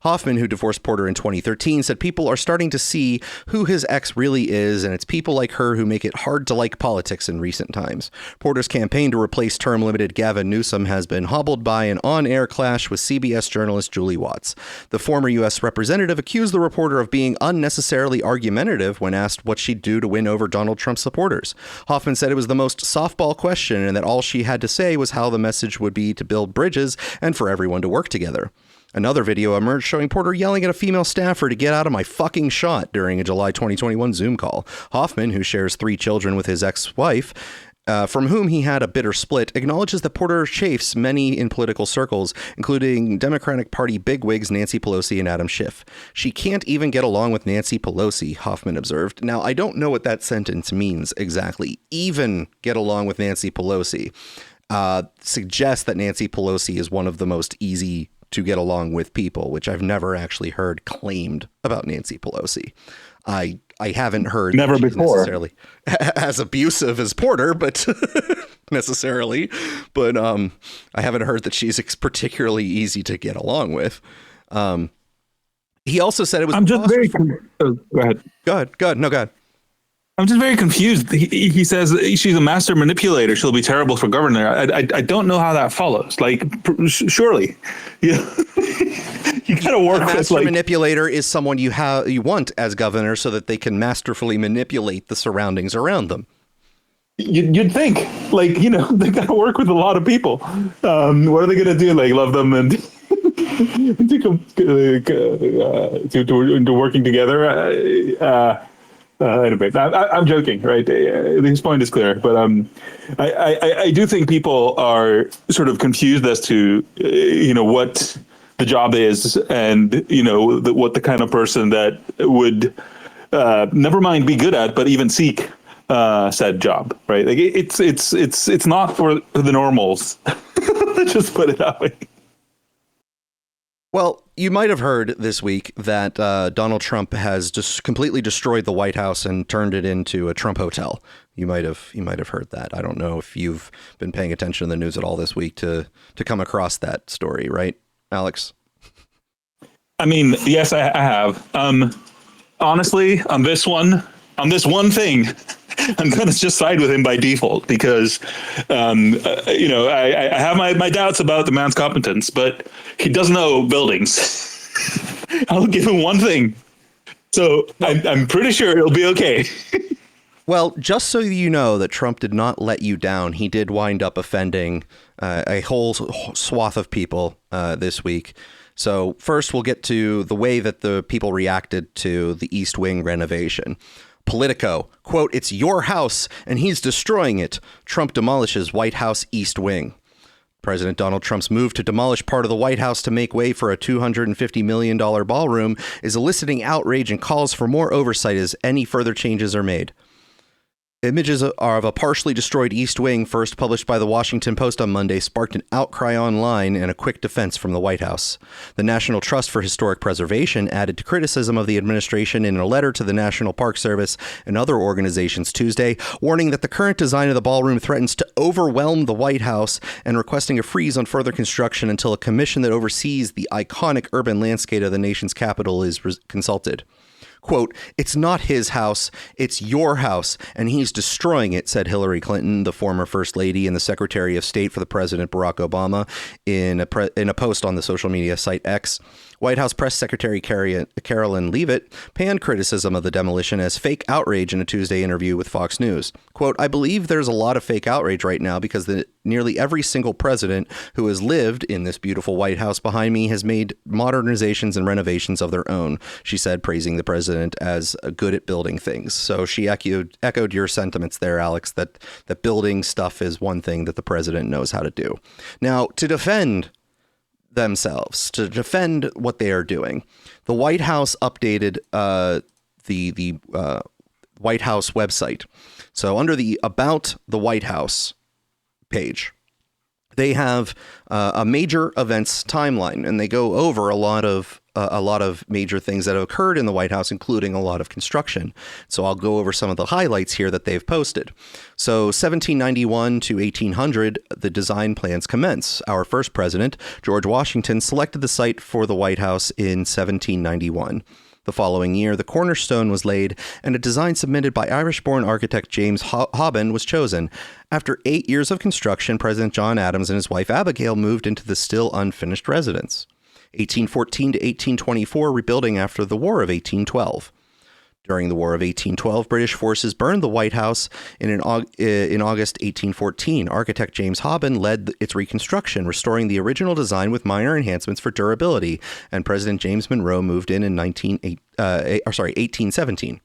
Hoffman, who divorced Porter in 2013, said people are starting to see who his ex really is, and it's people like her who make it hard to like politics in recent times. Porter's campaign to replace term-limited Gavin Newsom has been hobbled by an on-air clash with CBS journalist Julie Watts. The former U.S. representative accused the reporter of being unnecessarily argumentative when asked what she'd do to win over Donald Trump supporters. Hoffman said it was the most softball question and that all she had to say was how the message would be to build bridges and for everyone to work together. Another video emerged showing Porter yelling at a female staffer to get out of my fucking shot during a July 2021 Zoom call. Hoffman, who shares 3 children with his ex-wife, from whom he had a bitter split, acknowledges that Porter chafes many in political circles, including Democratic Party bigwigs Nancy Pelosi and Adam Schiff. She can't even get along with Nancy Pelosi, Hoffman observed. Now, I don't know what that sentence means exactly. Even get along with Nancy Pelosi suggests that Nancy Pelosi is one of the most easy to get along with people, which I've never actually heard claimed about Nancy Pelosi. I haven't heard never before necessarily as abusive as Porter, but necessarily, but I haven't heard that she's particularly easy to get along with. He also said it was. I'm just very. Go ahead. Go ahead. No, go ahead. I'm just very confused. He says she's a master manipulator. She'll be terrible for governor. I don't know how that follows. Like, surely, you got to work. A master manipulator is someone you want as governor so that they can masterfully manipulate the surroundings around them. You'd think, they got to work with a lot of people. What are they going to do? Like, love them and into working together. Anyway, I'm joking, right? His point is clear, but I do think people are sort of confused as to what the job is, and what the kind of person that would never mind be good at, but even seek said job, right? Like it's not for the normals. Let's just put it that way. Well, you might have heard this week that Donald Trump has just completely destroyed the White House and turned it into a Trump hotel. You might have heard that. I don't know if you've been paying attention to the news at all this week to come across that story, right, Alex? I mean, yes, I have. Honestly, on this one thing, I'm going to just side with him by default because, I have my doubts about the man's competence, but he does know buildings. I'll give him one thing. So I'm pretty sure it'll be okay. Well, just so you know that Trump did not let you down, he did wind up offending a whole swath of people this week. So first, we'll get to the way that the people reacted to the East Wing renovation. Politico, quote, "It's your house and he's destroying it. Trump demolishes White House East Wing." President Donald Trump's move to demolish part of the White House to make way for a $250 million ballroom is eliciting outrage and calls for more oversight as any further changes are made. Images are of a partially destroyed East Wing, first published by the Washington Post on Monday, sparked an outcry online and a quick defense from the White House. The National Trust for Historic Preservation added to criticism of the administration in a letter to the National Park Service and other organizations Tuesday, warning that the current design of the ballroom threatens to overwhelm the White House and requesting a freeze on further construction until a commission that oversees the iconic urban landscape of the nation's capital is consulted. Quote, "It's not his house, it's your house, and he's destroying it," said Hillary Clinton, the former First Lady and the Secretary of State for the President Barack Obama, in a post on the social media site X. White House Press Secretary Carolyn Leavitt panned criticism of the demolition as fake outrage in a Tuesday interview with Fox News. Quote, "I believe there's a lot of fake outrage right now because nearly every single president who has lived in this beautiful White House behind me has made modernizations and renovations of their own," she said, praising the president as good at building things. So she echoed your sentiments there, Alex, that building stuff is one thing that the president knows how to do. Now, to defend themselves, to defend what they are doing, the White House updated the White House website. So under the About the White House page, they have a major events timeline, and they go over a lot of major things that have occurred in the White House, including a lot of construction. So I'll go over some of the highlights here that they've posted. So 1791 to 1800, the design plans commence. Our first president, George Washington, selected the site for the White House in 1791. The following year, the cornerstone was laid, and a design submitted by Irish-born architect James Hobben was chosen. After 8 years of construction, President John Adams and his wife Abigail moved into the still unfinished residence. 1814 to 1824, rebuilding after the War of 1812. During the War of 1812, British forces burned the White House in August 1814. Architect James Hobben led its reconstruction, restoring the original design with minor enhancements for durability, and President James Monroe moved in 1817.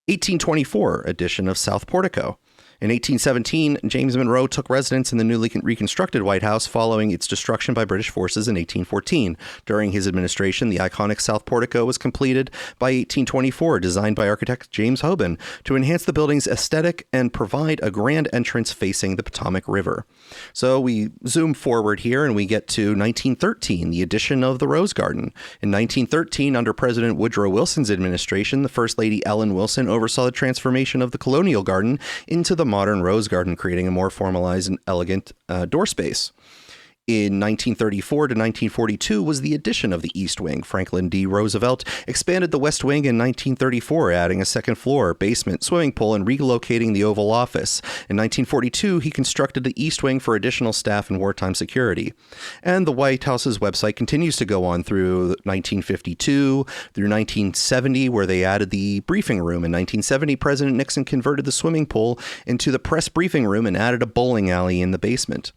1824 edition of South Portico. In 1817, James Monroe took residence in the newly reconstructed White House following its destruction by British forces in 1814. During his administration, the iconic South Portico was completed by 1824, designed by architect James Hobben to enhance the building's aesthetic and provide a grand entrance facing the Potomac River. So we zoom forward here and we get to 1913, the addition of the Rose Garden. In 1913, under President Woodrow Wilson's administration, the First Lady Ellen Wilson oversaw the transformation of the Colonial Garden into the modern Rose Garden, creating a more formalized and elegant door space. In 1934 to 1942 was the addition of the East Wing. Franklin D. Roosevelt expanded the West Wing in 1934, adding a second floor, basement, swimming pool, and relocating the Oval Office. In 1942, he constructed the East Wing for additional staff and wartime security. And the White House's website continues to go on through 1952 through 1970, where they added the briefing room. In 1970, President Nixon converted the swimming pool into the press briefing room and added a bowling alley in the basement.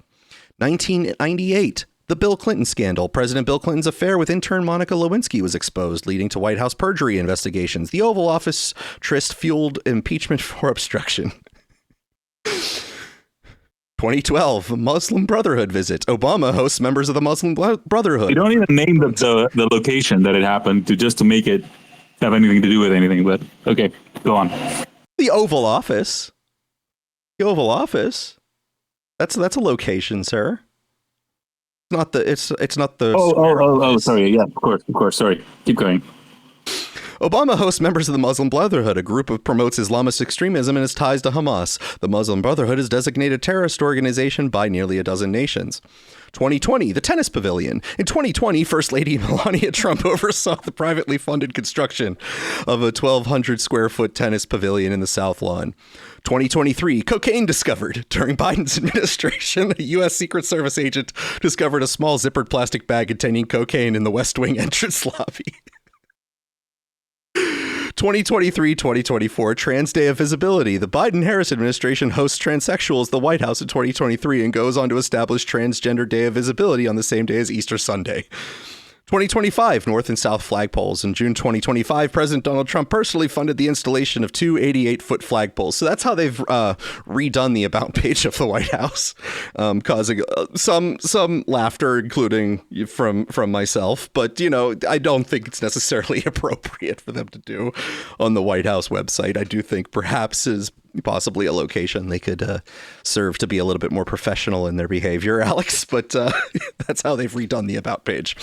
1998, The Bill Clinton scandal. President Bill Clinton's affair with intern Monica Lewinsky was exposed, leading to White House perjury investigations. The Oval Office tryst fueled impeachment for obstruction. 2012, Muslim Brotherhood visit. Obama hosts members of the Muslim Brotherhood. You don't even name the location that it happened just to make it have anything to do with anything. But okay, go on. The Oval Office. The Oval Office. That's a location, sir. It's not the. Oh, sorry. Yeah, of course. Sorry. Keep going. Obama hosts members of the Muslim Brotherhood, a group that promotes Islamist extremism and its ties to Hamas. The Muslim Brotherhood is designated a terrorist organization by nearly a dozen nations. 2020, the tennis pavilion. In 2020, First Lady Melania Trump oversaw the privately funded construction of a 1,200 square foot tennis pavilion in the South Lawn. 2023, cocaine discovered. During Biden's administration, a U.S. Secret Service agent discovered a small zippered plastic bag containing cocaine in the West Wing entrance lobby. 2023-2024 Trans Day of Visibility. The Biden-Harris administration hosts transsexuals at the White House in 2023 and goes on to establish Transgender Day of Visibility on the same day as Easter Sunday. 2025 North and South flagpoles. In June 2025, President Donald Trump personally funded the installation of 2 88-foot flagpoles. So that's how they've redone the about page of the White House, causing some laughter, including from myself. But, you know, I don't think it's necessarily appropriate for them to do on the White House website. I do think perhaps is possibly a location they could serve to be a little bit more professional in their behavior, Alex. But that's how they've redone the about page.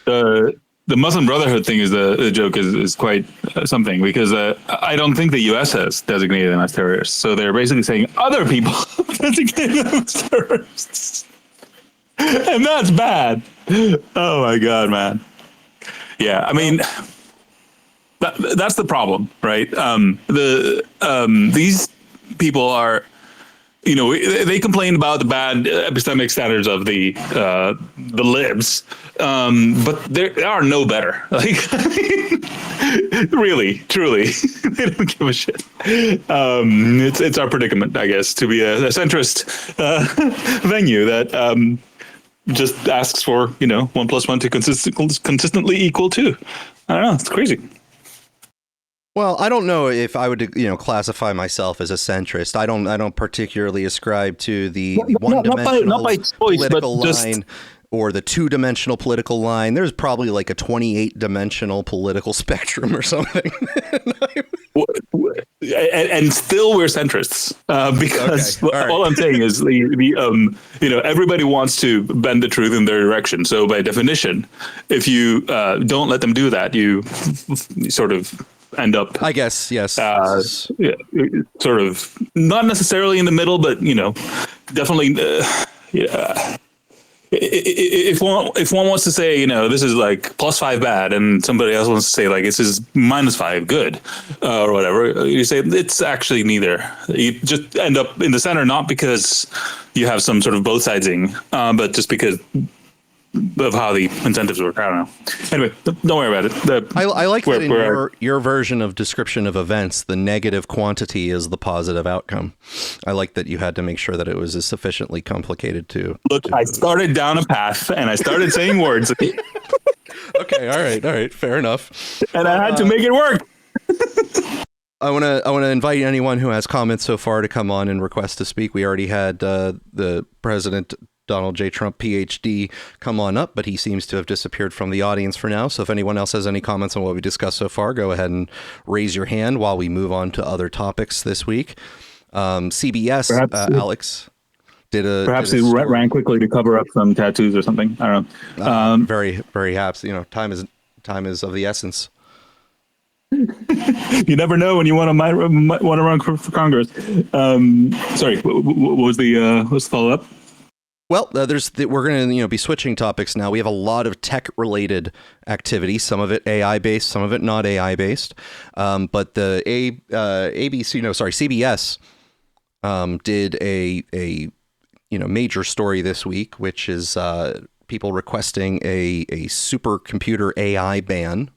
The Muslim Brotherhood thing is the joke is quite something, because I don't think the U.S. has designated them as terrorists. So they're basically saying other people designated them as terrorists. And that's bad. Oh, my God, man. Yeah, I mean, that's the problem, right? These people are, you know, they complain about the bad epistemic standards of the libs, but they are no better. Like, really, truly, they don't give a shit. It's our predicament, I guess, to be a centrist venue that just asks for, you know, 1 + 1 to consistently equal 2. I don't know. It's crazy. Well, I don't know if I would, you know, classify myself as a centrist. I don't particularly ascribe to the one-dimensional political line or the two-dimensional political line. There's probably like a 28-dimensional political spectrum or something. And still we're centrists, because okay. All I'm saying is you know, everybody wants to bend the truth in their direction. So by definition, if you don't let them do that, you sort of end up, I guess, yes, sort of not necessarily in the middle, but, you know, definitely, yeah. If one wants to say, you know, this is like +5 bad, and somebody else wants to say like this is -5 good, or whatever, you say it's actually neither. You just end up in the center, not because you have some sort of both sidesing, but just because of how the incentives work. I don't know. Anyway, don't worry about it. I like that in your version of description of events, the negative quantity is the positive outcome. I like that you had to make sure that it was sufficiently complicated to look. I started down a path and I started saying words. Okay, all right, fair enough. And I had to make it work. I want to invite anyone who has comments so far to come on and request to speak. We already had the President Donald J. Trump, PhD, come on up, but he seems to have disappeared from the audience for now. So if anyone else has any comments on what we discussed so far, go ahead and raise your hand while we move on to other topics this week. CBS, Alex, perhaps he ran quickly to cover up some tattoos or something. I don't know. Very, very happy. You know, time is of the essence. You never know when you want to run for Congress. Sorry, what was the follow up? Well, we're going to be switching topics now. We have a lot of tech-related activity. Some of it AI-based, some of it not AI-based. But the CBS did a major story this week, which is people requesting a supercomputer AI ban.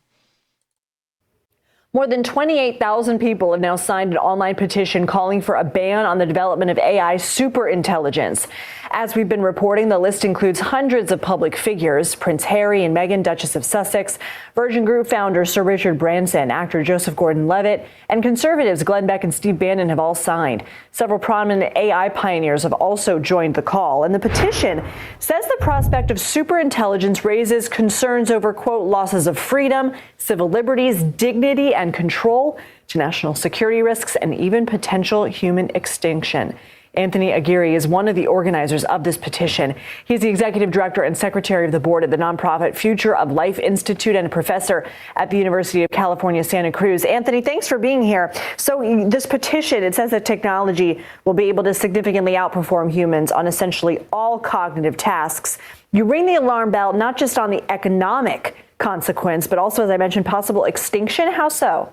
More than 28,000 people have now signed an online petition calling for a ban on the development of AI superintelligence. As we've been reporting, the list includes hundreds of public figures: Prince Harry and Meghan, Duchess of Sussex, Virgin Group founder Sir Richard Branson, actor Joseph Gordon-Levitt, and conservatives Glenn Beck and Steve Bannon have all signed. Several prominent AI pioneers have also joined the call. And the petition says the prospect of superintelligence raises concerns over, quote, losses of freedom, civil liberties, dignity, and control, to national security risks, and even potential human extinction. Anthony Aguirre is one of the organizers of this petition. He's the executive director and secretary of the board at the nonprofit Future of Life Institute and a professor at the University of California, Santa Cruz. Anthony, thanks for being here. So this petition, it says that technology will be able to significantly outperform humans on essentially all cognitive tasks. You ring the alarm bell, not just on the economic consequence, but also, as I mentioned, possible extinction. How so?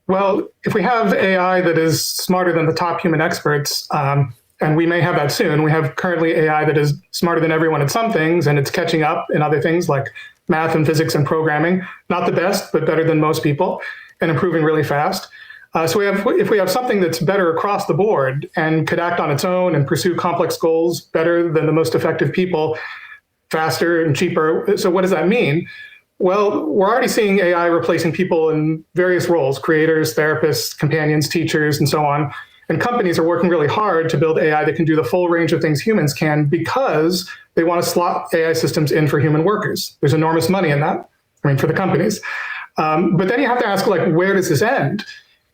Well, if we have AI that is smarter than the top human experts, and we may have that soon, we have currently AI that is smarter than everyone at some things, and it's catching up in other things like math and physics and programming. Not the best, but better than most people, and improving really fast. So if we have something that's better across the board and could act on its own and pursue complex goals better than the most effective people, faster and cheaper. So what does that mean? Well, we're already seeing AI replacing people in various roles: creators, therapists, companions, teachers, and so on. And companies are working really hard to build AI that can do the full range of things humans can, because they want to slot AI systems in for human workers. There's enormous money in that, for the companies. But then you have to ask, where does this end?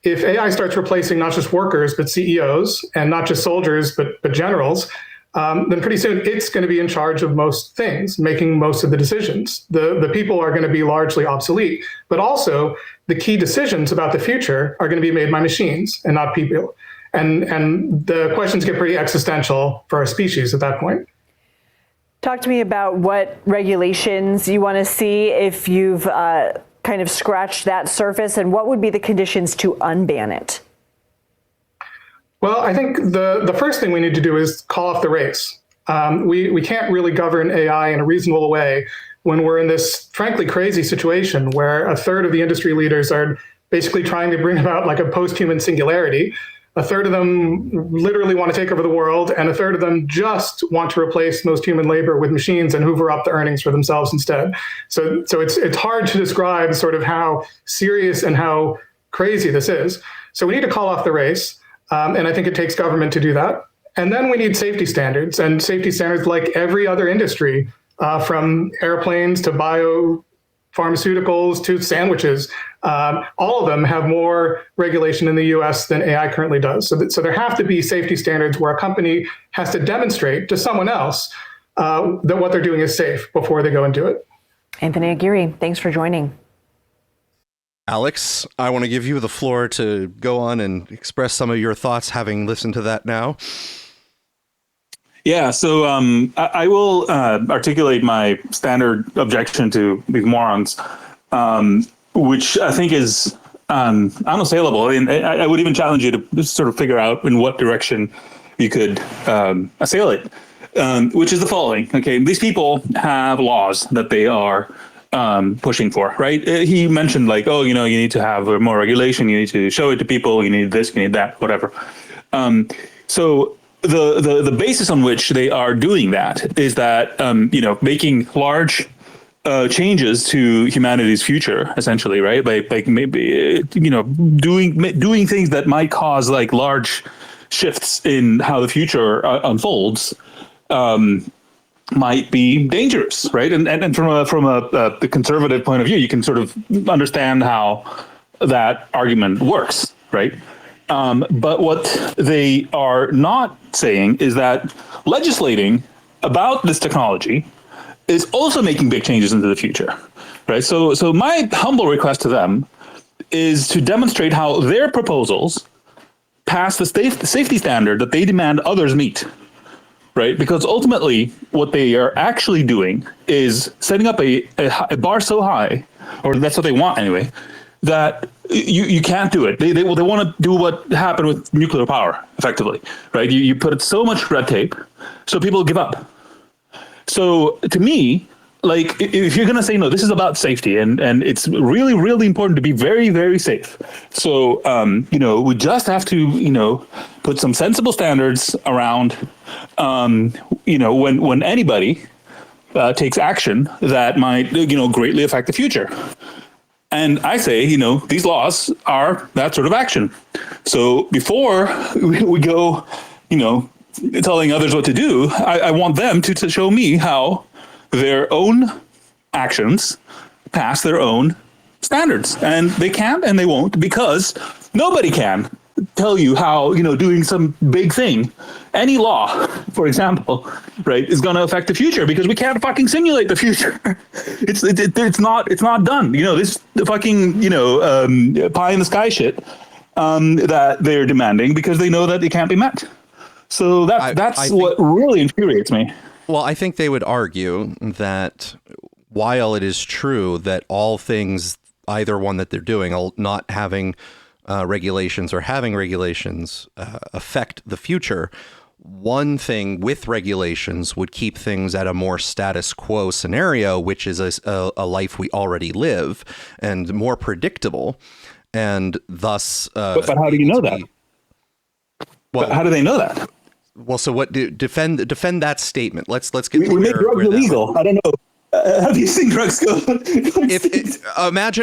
If AI starts replacing not just workers, but CEOs, and not just soldiers, but generals, then pretty soon it's going to be in charge of most things, making most of the decisions. The people are going to be largely obsolete, but also the key decisions about the future are going to be made by machines and not people. And the questions get pretty existential for our species at that point. Talk to me about what regulations you want to see if you've kind of scratched that surface, and what would be the conditions to unban it? Well, I think the first thing we need to do is call off the race. We can't really govern AI in a reasonable way when we're in this, frankly, crazy situation where a third of the industry leaders are basically trying to bring about a post-human singularity. A third of them literally want to take over the world, and a third of them just want to replace most human labor with machines and hoover up the earnings for themselves instead. So it's hard to describe sort of how serious and how crazy this is. So we need to call off the race. And I think it takes government to do that. And then we need safety standards, and safety standards like every other industry, from airplanes to biopharmaceuticals to sandwiches. All of them have more regulation in the US than AI currently does. So there have to be safety standards where a company has to demonstrate to someone else that what they're doing is safe before they go and do it. Anthony Aguirre, thanks for joining. Alex, I want to give you the floor to go on and express some of your thoughts, having listened to that now. Yeah, so I will articulate my standard objection to these morons, which I think is unassailable. I would even challenge you to sort of figure out in what direction you could assail it, which is the following. Okay, these people have laws that they are pushing for, right? He mentioned you need to have more regulation, you need to show it to people, you need this, you need that, whatever. So the basis on which they are doing that is that, making large changes to humanity's future, essentially, right? Like maybe, doing things that might cause large shifts in how the future unfolds, might be dangerous, right? And from the conservative point of view, you can sort of understand how that argument works, right? But what they are not saying is that legislating about this technology is also making big changes into the future, right? So my humble request to them is to demonstrate how their proposals pass the safety standard that they demand others meet. Right, because ultimately what they are actually doing is setting up a bar so high, or that's what they want anyway, that you can't do it. They want to do what happened with nuclear power, effectively, right? You put so much red tape, so people give up. So to me, like, if you're going to say, no, this is about safety, and it's really, really important to be very, very safe. So, we just have to, put some sensible standards around, when anybody takes action that might, greatly affect the future. And I say, these laws are that sort of action. So before we go, telling others what to do, I want them to show me how their own actions pass their own standards. And they can't and they won't, because nobody can tell you how, doing some big thing, any law, for example, right, is going to affect the future, because we can't fucking simulate the future. It's not done. This fucking, pie in the sky shit that they're demanding, because they know that it can't be met. So that's what really infuriates me. Well, I think they would argue that while it is true that all things, either one that they're doing, not having regulations or having regulations affect the future, one thing with regulations would keep things at a more status quo scenario, which is a life we already live, and more predictable, and thus. But how do you know that? Well, how do they know that? Well, so what? Defend that statement. Let's get. We make drugs illegal. I don't know. Have you seen drugs go?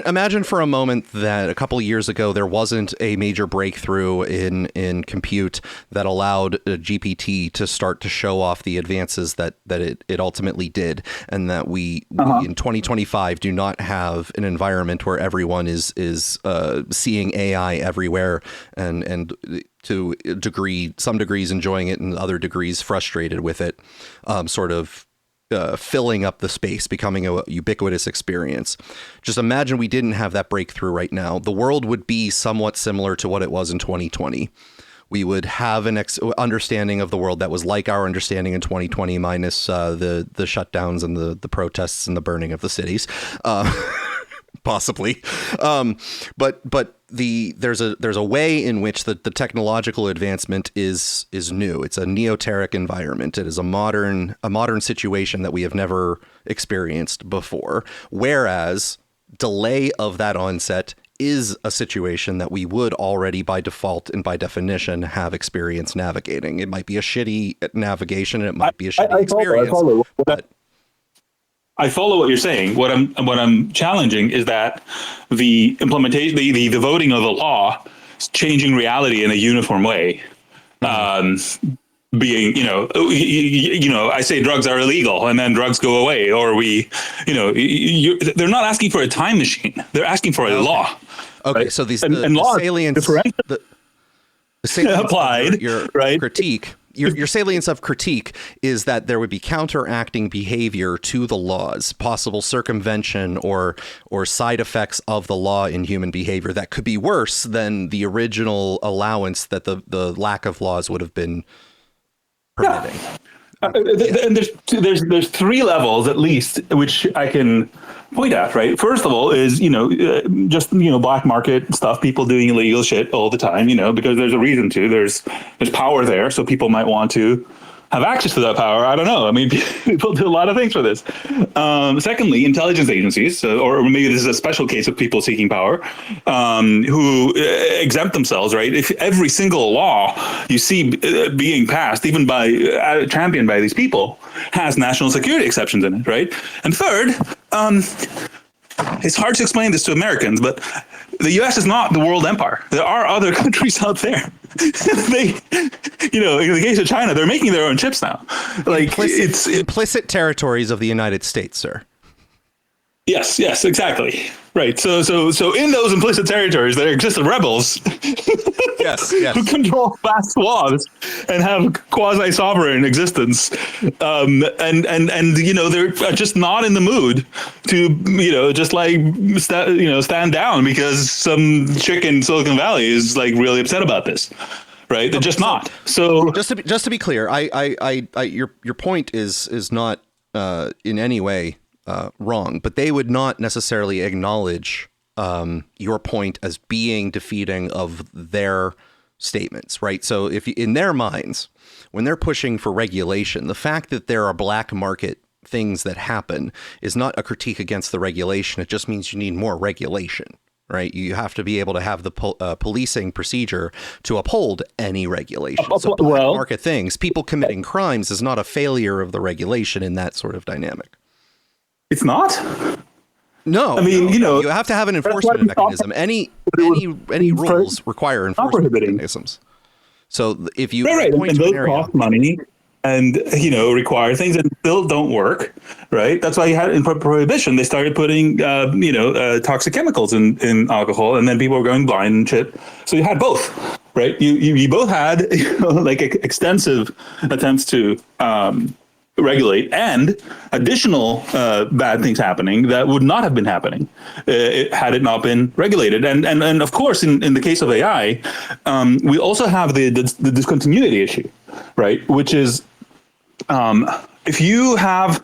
Imagine for a moment that a couple of years ago there wasn't a major breakthrough in compute that allowed GPT to start to show off the advances that it ultimately did, and that we in 2025 do not have an environment where everyone is seeing AI everywhere and to a degree, some degrees enjoying it and other degrees frustrated with it, filling up the space, becoming a ubiquitous experience. Just imagine we didn't have that breakthrough right now. The world would be somewhat similar to what it was in 2020. We would have an understanding of the world that was like our understanding in 2020, minus the shutdowns and the protests and the burning of the cities. Possibly. But there's a way in which the technological advancement is new. It's a neoteric environment. It is a modern situation that we have never experienced before. Whereas delay of that onset is a situation that we would already by default and by definition have experience navigating. It might be a shitty navigation and it might be a shitty experience. I follow what you're saying. What I'm challenging is that the implementation, the voting of the law, is changing reality in a uniform way. Being, I say drugs are illegal, and then drugs go away, or they're not asking for a time machine. They're asking for a law. Okay, right? so the salience applied, your right? critique. Your salience of critique is that there would be counteracting behavior to the laws, possible circumvention or side effects of the law in human behavior that could be worse than the original allowance that the lack of laws would have been permitting. Yeah. And there's three levels at least which I can point at, right? First of all is, just, black market stuff, people doing illegal shit all the time, because there's a reason to. There's power there, so people might want to have access to that power. I don't know. I mean, people do a lot of things for this. Secondly, intelligence agencies, or maybe this is a special case of people seeking power, who exempt themselves, right? If every single law you see being passed, even championed by these people, has national security exceptions in it, right? And third, it's hard to explain this to Americans, but the U.S. is not the world empire. There are other countries out there. They, in the case of China, they're making their own chips now. Like it's implicit territories of the United States, sir. Yes, exactly. Right. So in those implicit territories, there exist rebels. Yes. Who control vast swaths and have quasi-sovereign existence. And they're just not in the mood to, just like, stand down because some chick in Silicon Valley is like really upset about this. Right. They're just not. So just to be clear, your point is not in any way wrong, but they would not necessarily acknowledge your point as being defeating of their statements, right? So if in their minds, when they're pushing for regulation, the fact that there are black market things that happen is not a critique against the regulation. It just means you need more regulation, right? You have to be able to have the policing procedure to uphold any regulation. So black market things, people committing crimes is not a failure of the regulation in that sort of dynamic. It's not? No, I mean, you have to have an enforcement mechanism. Any rules require enforcement mechanisms. So if you point to an area, cost money and require things that still don't work, right? That's why you had in prohibition they started putting toxic chemicals in alcohol, and then people were going blind and shit. So you had both, right? You both had extensive attempts to regulate and additional bad things happening that would not have been happening had it not been regulated. And of course, in the case of AI, we also have the discontinuity issue, right? Which is if you have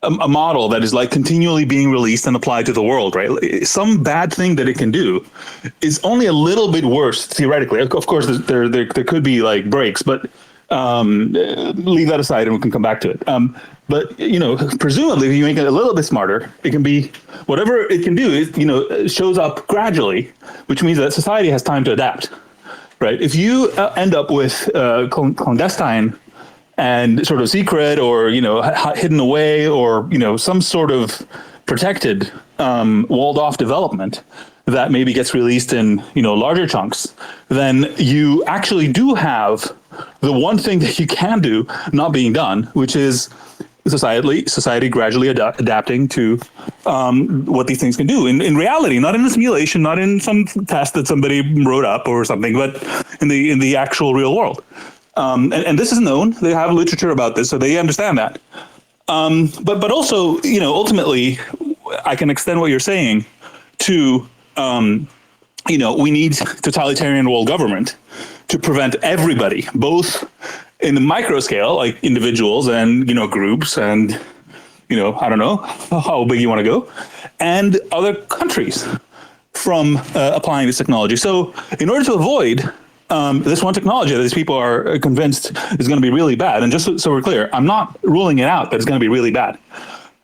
a model that is like continually being released and applied to the world, right? Some bad thing that it can do is only a little bit worse theoretically. Of course, there could be like breaks, but leave that aside and we can come back to it. But presumably if you make it a little bit smarter, it can be whatever it can do is, it shows up gradually, which means that society has time to adapt, right? If you end up with clandestine and sort of secret or, hidden away or, some sort of protected, walled off development that maybe gets released in, larger chunks, then you actually do have the one thing that you can do not being done, which is society gradually adapting to what these things can do in reality, not in a simulation, not in some test that somebody wrote up or something, but in the actual real world. And this is known. They have literature about this, so they understand that. But also, ultimately, I can extend what you're saying to we need totalitarian world government to prevent everybody, both in the micro scale, like individuals and, groups and, I don't know how big you want to go, and other countries from applying this technology. So in order to avoid this one technology that these people are convinced is going to be really bad, and just so we're clear, I'm not ruling it out that it's going to be really bad.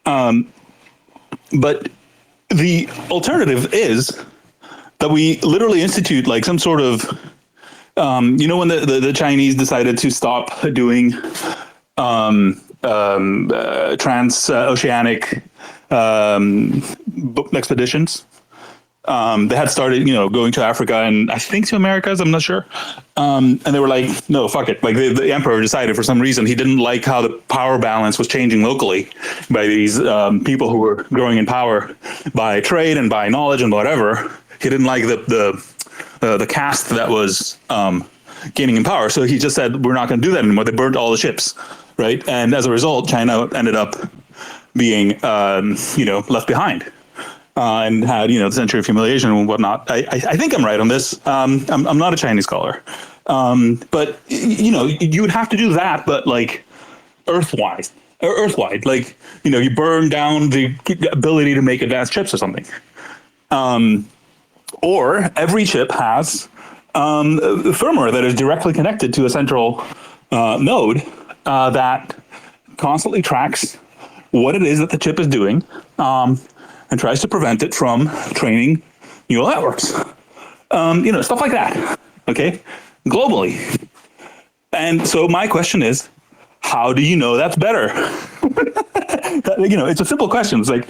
But the alternative is that we literally institute like some sort of, when the Chinese decided to stop doing transoceanic expeditions. They had started, going to Africa and I think to Americas, I'm not sure. And they were like, no, fuck it. Like the emperor decided for some reason he didn't like how the power balance was changing locally by these people who were growing in power by trade and by knowledge and whatever. He didn't like the caste that was gaining in power. So he just said, we're not going to do that anymore. They burnt all the ships, right? And as a result, China ended up being, left behind. And had, the century of humiliation and whatnot. I think I'm right on this. I'm not a Chinese scholar. But, you would have to do that, but like earthwide, like, you burn down the ability to make advanced chips or something. Or every chip has firmware that is directly connected to a central node that constantly tracks what it is that the chip is doing and tries to prevent it from training neural networks. Stuff like that, okay, globally. And so my question is, how do you know that's better? It's a simple question. It's like,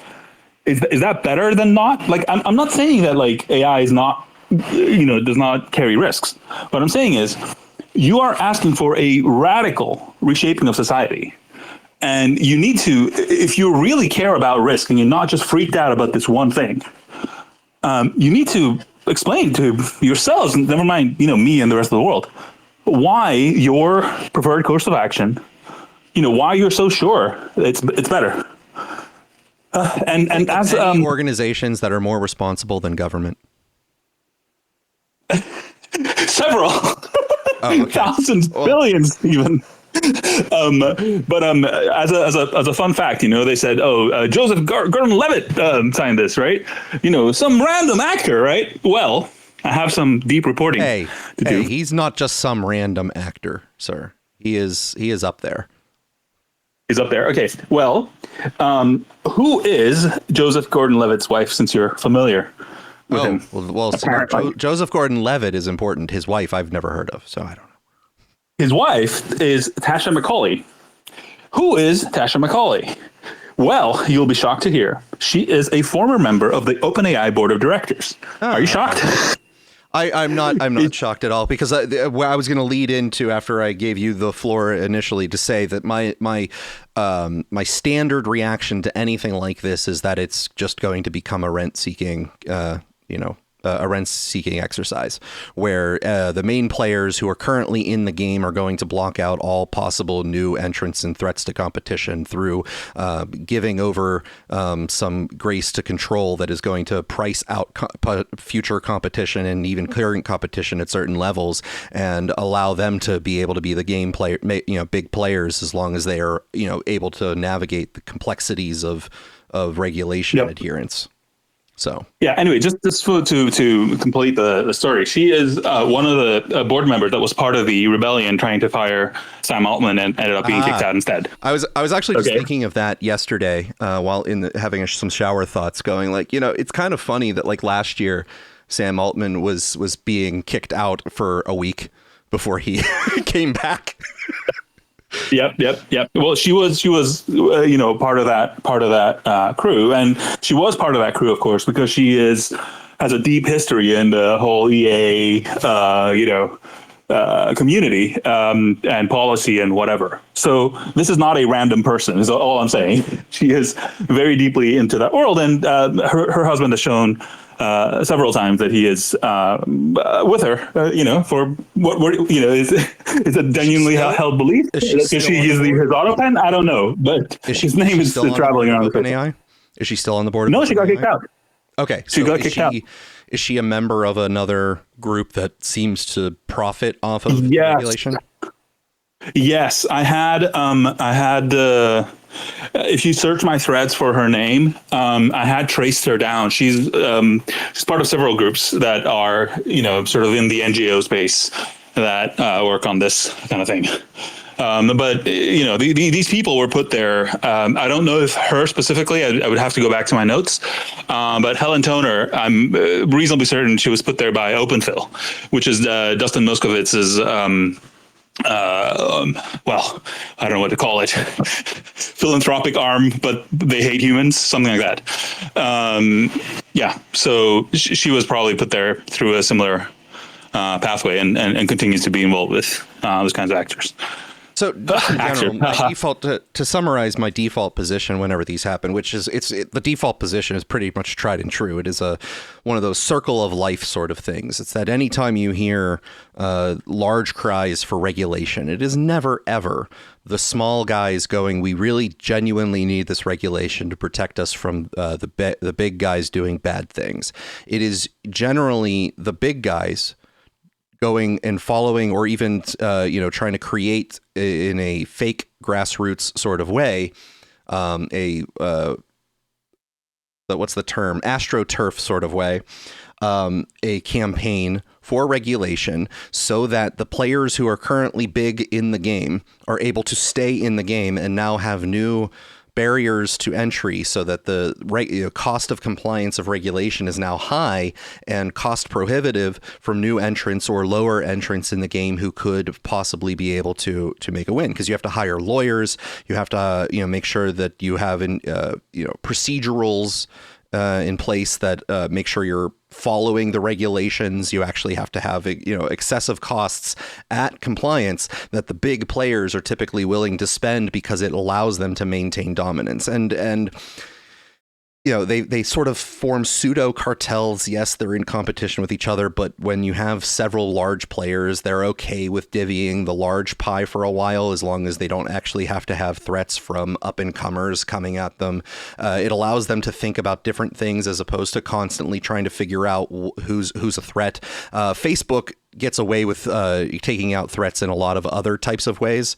is that better than not? Like, I'm not saying that like AI is not, does not carry risks. What I'm saying is you are asking for a radical reshaping of society. And you need to, if you really care about risk and you're not just freaked out about this one thing, you need to explain to yourselves, never mind, me and the rest of the world, why your preferred course of action, why you're so sure it's better. And as organizations that are more responsible than government. Several, okay. thousands, billions, even. But as a fun fact, they said, Joseph Gordon-Levitt signed this, right? Some random actor, right? Well, I have some deep reporting to do. He's not just some random actor, sir. He is up there. He's up there. Okay. Well, who is Joseph Gordon-Levitt's wife, since you're familiar with him? Well, Joseph Gordon-Levitt is important. His wife, I've never heard of, so I don't know. His wife is Tasha McCauley. Who is Tasha McCauley? Well, you'll be shocked to hear she is a former member of the OpenAI board of directors. Are you shocked? I'm not shocked at all, because I was going to lead into, after I gave you the floor initially, to say that my standard reaction to anything like this is that it's just going to become a rent-seeking a rent-seeking exercise, where the main players who are currently in the game are going to block out all possible new entrants and threats to competition through giving over some grace to control that is going to price out future competition and even current competition at certain levels, and allow them to be able to be the game player, big players, as long as they are able to navigate the complexities of regulation and adherence. So yeah. Anyway, just to complete the story, she is one of the board members that was part of the rebellion trying to fire Sam Altman and ended up being kicked out instead. I was actually just thinking of that yesterday while having some shower thoughts, going like, it's kind of funny that like last year Sam Altman was being kicked out for a week before he came back. Yep. Well, she was, part of that crew, and she was part of that crew, of course, because she has a deep history in the whole EA, community and policy and whatever. So this is not a random person, is all I'm saying. She is very deeply into that world, and her husband has shown several times that he is with her, for what is a genuinely held belief. Is she using his auto pen? I don't know, but his name is still traveling around the AI. Is she still on the board? No, she got kicked out. Okay, she got kicked out. Is she a member of another group that seems to profit off of regulation? Yes, I had if you search my threads for her name, I had traced her down. She's part of several groups that are, sort of in the NGO space that work on this kind of thing. But these people were put there. I don't know if her specifically. I would have to go back to my notes. But Helen Toner, I'm reasonably certain she was put there by OpenPhil, which is Dustin Moskowitz's. Well, I don't know what to call it. Philanthropic arm, but they hate humans, something like that. Yeah. So she was probably put there through a similar pathway, and continues to be involved with those kinds of actors. So just in general, my default to summarize my default position whenever these happen, which is the default position is pretty much tried and true. It is one of those circle of life sort of things. It's that anytime you hear large cries for regulation, it is never ever the small guys going, we really genuinely need this regulation to protect us from the big guys doing bad things. It is generally the big guys going and following, or even trying to create in a fake grassroots sort of way, what's the term, astroturf sort of way, a campaign for regulation, so that the players who are currently big in the game are able to stay in the game and now have new barriers to entry, so that the cost of compliance of regulation is now high and cost prohibitive from new entrants or lower entrants in the game who could possibly be able to make a win, because you have to hire lawyers, you have to make sure that you have procedurals in place that make sure you're following the regulations. You actually have to have excessive costs at compliance that the big players are typically willing to spend, because it allows them to maintain dominance. And they sort of form pseudo cartels. Yes, they're in competition with each other, but when you have several large players, they're okay with divvying the large pie for a while, as long as they don't actually have to have threats from up and comers coming at them. It allows them to think about different things, as opposed to constantly trying to figure out who's a threat. Facebook gets away with taking out threats in a lot of other types of ways.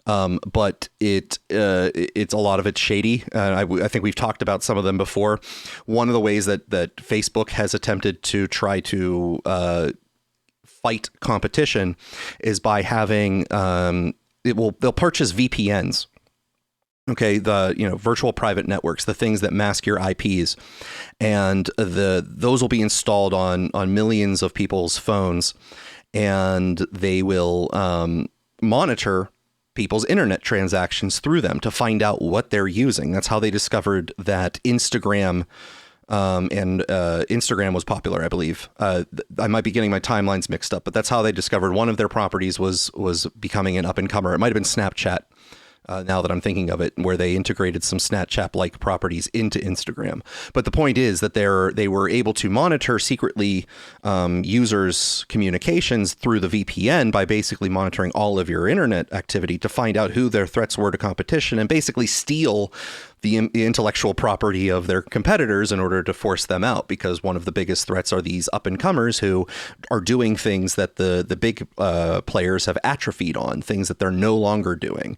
But it's a lot of it's shady. I think we've talked about some of them before. One of the ways that Facebook has attempted to try to fight competition is by having they'll purchase VPNs Okay, the virtual private networks, the things that mask your IPs, and those will be installed on millions of people's phones, and they will monitor people's internet transactions through them to find out what they're using. That's how they discovered that Instagram Instagram was popular, I believe. I might be getting my timelines mixed up, but that's how they discovered one of their properties was becoming an up and comer. It might have been Snapchat. Now that I'm thinking of it, where they integrated some Snapchat-like properties into Instagram. But the point is that they were able to monitor secretly users' communications through the VPN by basically monitoring all of your internet activity to find out who their threats were to competition and basically steal the intellectual property of their competitors in order to force them out, because one of the biggest threats are these up-and-comers who are doing things that the big players have atrophied on, things that they're no longer doing.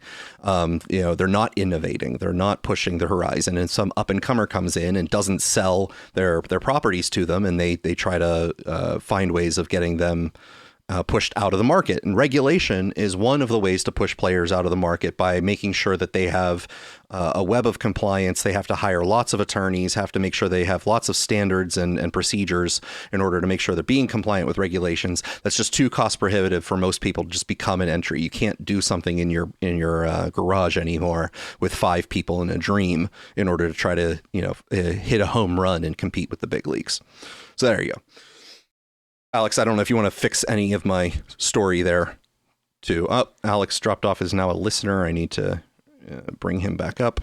They're not innovating, they're not pushing the horizon, and some up-and-comer comes in and doesn't sell their properties to them, and they try to find ways of getting them pushed out of the market. And regulation is one of the ways to push players out of the market by making sure that they have a web of compliance. They have to hire lots of attorneys, have to make sure they have lots of standards and procedures in order to make sure they're being compliant with regulations. That's just too cost prohibitive for most people to just become an entry. You can't do something in your garage anymore with 5 people in a dream in order to try to hit a home run and compete with the big leagues. So there you go. Alex, I don't know if you want to fix any of my story there, too. Oh, Alex dropped off, is now a listener. I need to bring him back up.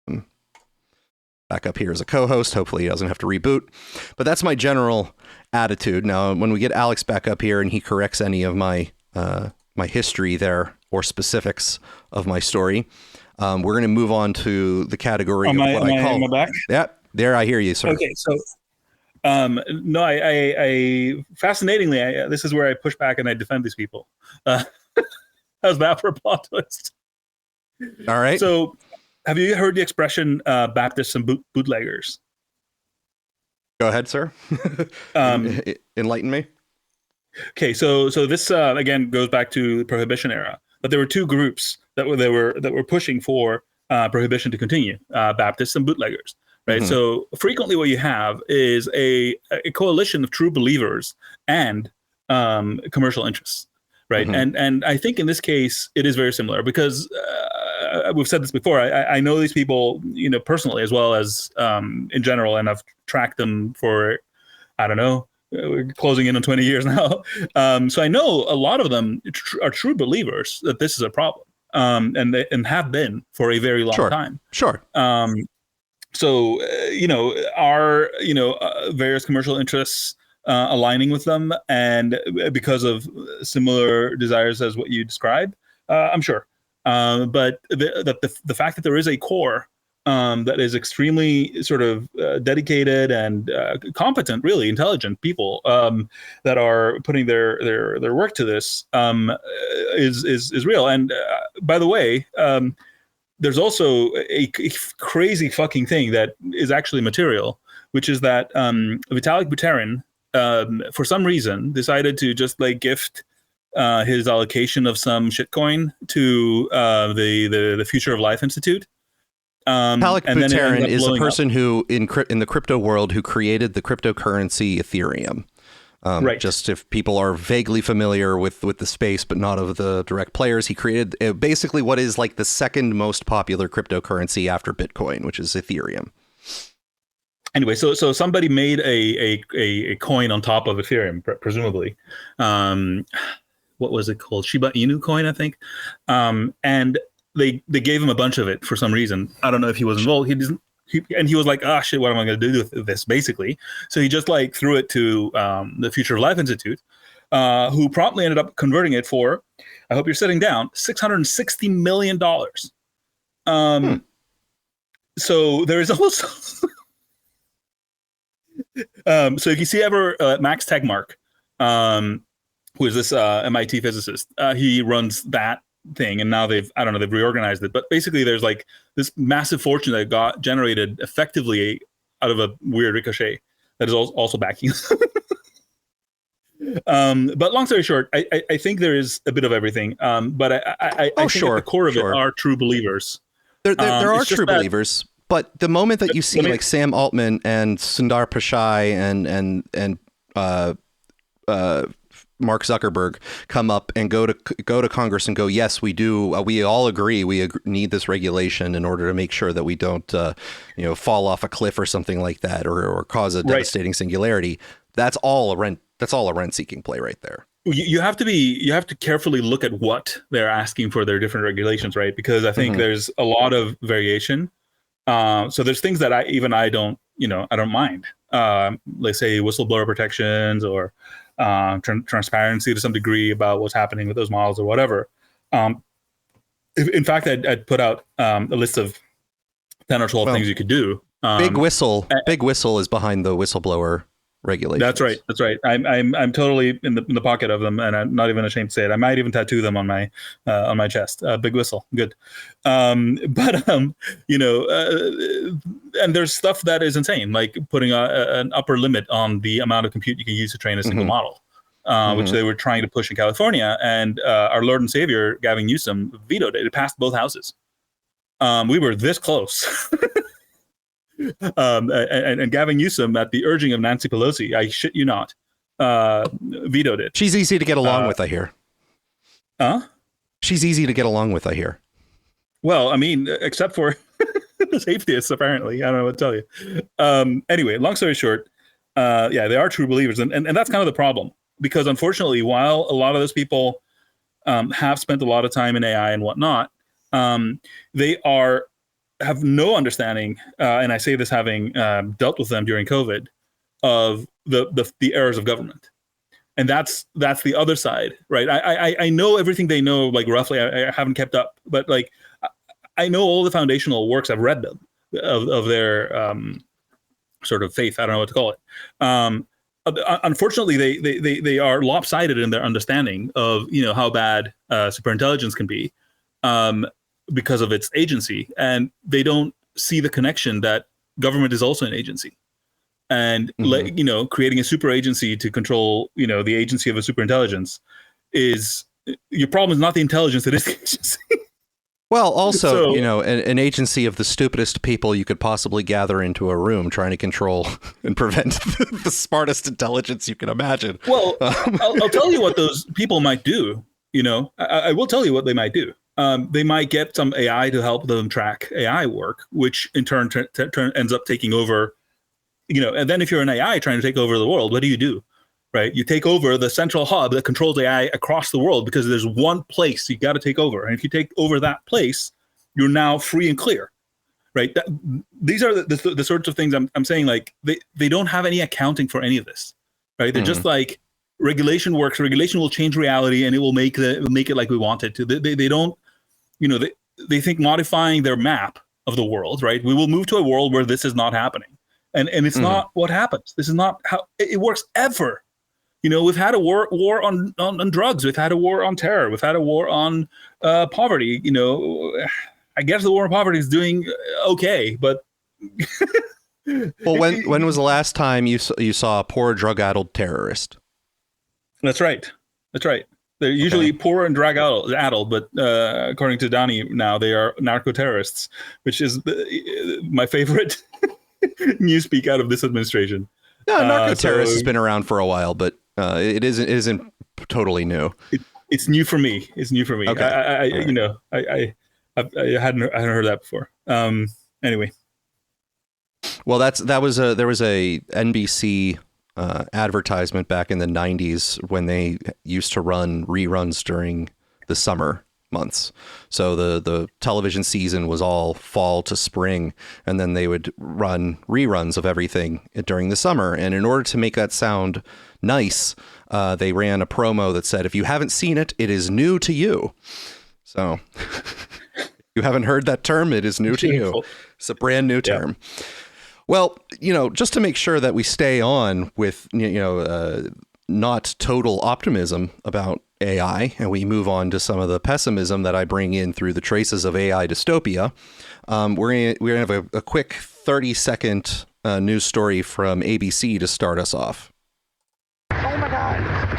Back up here as a co-host. Hopefully he doesn't have to reboot. But that's my general attitude. Now, when we get Alex back up here and he corrects any of my my history there or specifics of my story, we're going to move on to the category of what I call... Am I back? Yeah, there I hear you, sir. Okay, so... no, I fascinatingly, this is where I push back and I defend these people. How's that for a plot twist? All right. So, have you heard the expression Baptists and bootleggers? Go ahead, sir. Enlighten me. Okay, so this again goes back to the Prohibition era, but there were 2 groups that were pushing for prohibition to continue: Baptists and bootleggers. Right. Mm-hmm. So frequently what you have is a coalition of true believers and commercial interests. Right. Mm-hmm. And I think in this case, it is very similar because we've said this before. I know these people, personally, as well as in general, and I've tracked them for, I don't know, we're closing in on 20 years now. So I know a lot of them are true believers that this is a problem and have been for a very long time. Sure. So, are, various commercial interests aligning with them, and because of similar desires as what you described, I'm sure. But the fact that there is a core that is extremely sort of dedicated and competent, really intelligent people that are putting their work to this is real. And by the way, there's also a crazy fucking thing that is actually material, which is that Vitalik Buterin, for some reason, decided to just gift his allocation of some shitcoin to the Future of Life Institute. Vitalik Buterin is a person who, in the crypto world, who created the cryptocurrency Ethereum. Right. Just if people are vaguely familiar with the space, but not of the direct players, he created basically what is like the second most popular cryptocurrency after Bitcoin, which is Ethereum. Anyway, so somebody made a coin on top of Ethereum, presumably. What was it called? Shiba Inu coin, I think. And they gave him a bunch of it for some reason. I don't know if he was involved. He was like, shit, what am I going to do with this, basically? So he just threw it to the Future of Life Institute, who promptly ended up converting it for, I hope you're sitting down, $660 million. So there is also... so if you see ever Max Tegmark, who is this MIT physicist, he runs that thing, and now they've reorganized it, but basically there's this massive fortune that got generated effectively out of a weird ricochet that is also backing. But long story short, I think there is a bit of everything. But I think at the core of it are true believers. There are true believers, but the moment that you see like Sam Altman and Sundar Pichai and Mark Zuckerberg come up and go to Congress and go, yes, we do. We all agree. We need this regulation in order to make sure that we don't, fall off a cliff or something like that, or cause a devastating singularity. That's all a rent-seeking play right there. You have to carefully look at what they're asking for their different regulations, right? Because I think there's a lot of variation. So there's things that I don't mind. Let's say whistleblower protections or transparency to some degree about what's happening with those models or whatever. In fact, I'd put out a list of 10 or 12 things you could do. Big Whistle is behind the whistleblower regulations. That's right. I'm totally in the pocket of them, and I'm not even ashamed to say it. I might even tattoo them on my chest. Big Whistle, good. And there's stuff that is insane, like putting an upper limit on the amount of compute you can use to train a single model, which they were trying to push in California, and our Lord and Savior Gavin Newsom vetoed it. It passed both houses. We were this close. And Gavin Newsom, at the urging of Nancy Pelosi, I shit you not, vetoed it. She's easy to get along with, I hear. She's easy to get along with, I hear. Well, I mean, except for the safetists, apparently. I don't know what to tell you. Anyway, long story short, they are true believers. And that's kind of the problem. Because unfortunately, while a lot of those people have spent a lot of time in AI and whatnot, they have no understanding, and I say this having dealt with them during COVID, of the errors of government. And that's the other side, right? I know everything they know, like roughly. I haven't kept up, but like I know all the foundational works. I've read them of their sort of faith. I don't know what to call it. Unfortunately, they are lopsided in their understanding of how bad superintelligence can be. Because of its agency, and they don't see the connection that government is also an agency, and creating a super agency to control the agency of a superintelligence is your problem. Is not the intelligence, it is the agency. Well, also, an agency of the stupidest people you could possibly gather into a room trying to control and prevent the smartest intelligence you can imagine. Well, I'll tell you what those people might do. I will tell you what they might do. They might get some AI to help them track AI work, which in turn ends up taking over, and then if you're an AI trying to take over the world, what do? Right? You take over the central hub that controls AI across the world because there's one place you got to take over. And if you take over that place, you're now free and clear, right? These are the sorts of things I'm saying, like they don't have any accounting for any of this, right? They're just like, regulation works. Regulation will change reality, and it will make it like we want it to. They don't, they think modifying their map of the world, right? We will move to a world where this is not happening, and it's not what happens. This is not how it works ever. We've had a war on drugs. We've had a war on terror. We've had a war on poverty. I guess the war on poverty is doing okay, but. Well, when was the last time you saw a poor drug-addled terrorist? That's right. They're usually poor and drug-addled, but according to Donnie now, they are narco-terrorists, which is my favorite newspeak out of this administration. No, narco-terrorist has been around for a while, but it isn't totally new. It's new for me. Okay. I hadn't heard that before. Anyway. Well, there was a NBC advertisement back in the 90s when they used to run reruns during the summer months. So the television season was all fall to spring, and then they would run reruns of everything during the summer. And in order to make that sound nice, they ran a promo that said, if you haven't seen it, it is new to you. So you haven't heard that term, it is new to you. It's a brand new term. Yeah. Well, just to make sure that we stay on with, not total optimism about AI, and we move on to some of the pessimism that I bring in through the traces of AI dystopia, we're gonna have a quick 30-second news story from ABC to start us off. Oh my God,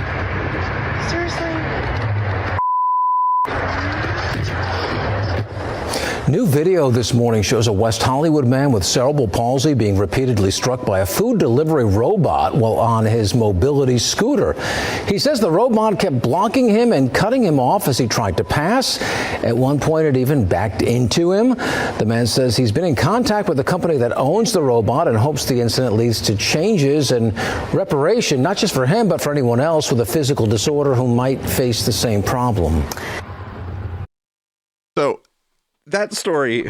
New video this morning shows a West Hollywood man with cerebral palsy being repeatedly struck by a food delivery robot while on his mobility scooter. He says the robot kept blocking him and cutting him off as he tried to pass. At one point, it even backed into him. The man says he's been in contact with the company that owns the robot and hopes the incident leads to changes and reparation, not just for him, but for anyone else with a physical disorder who might face the same problem. So that story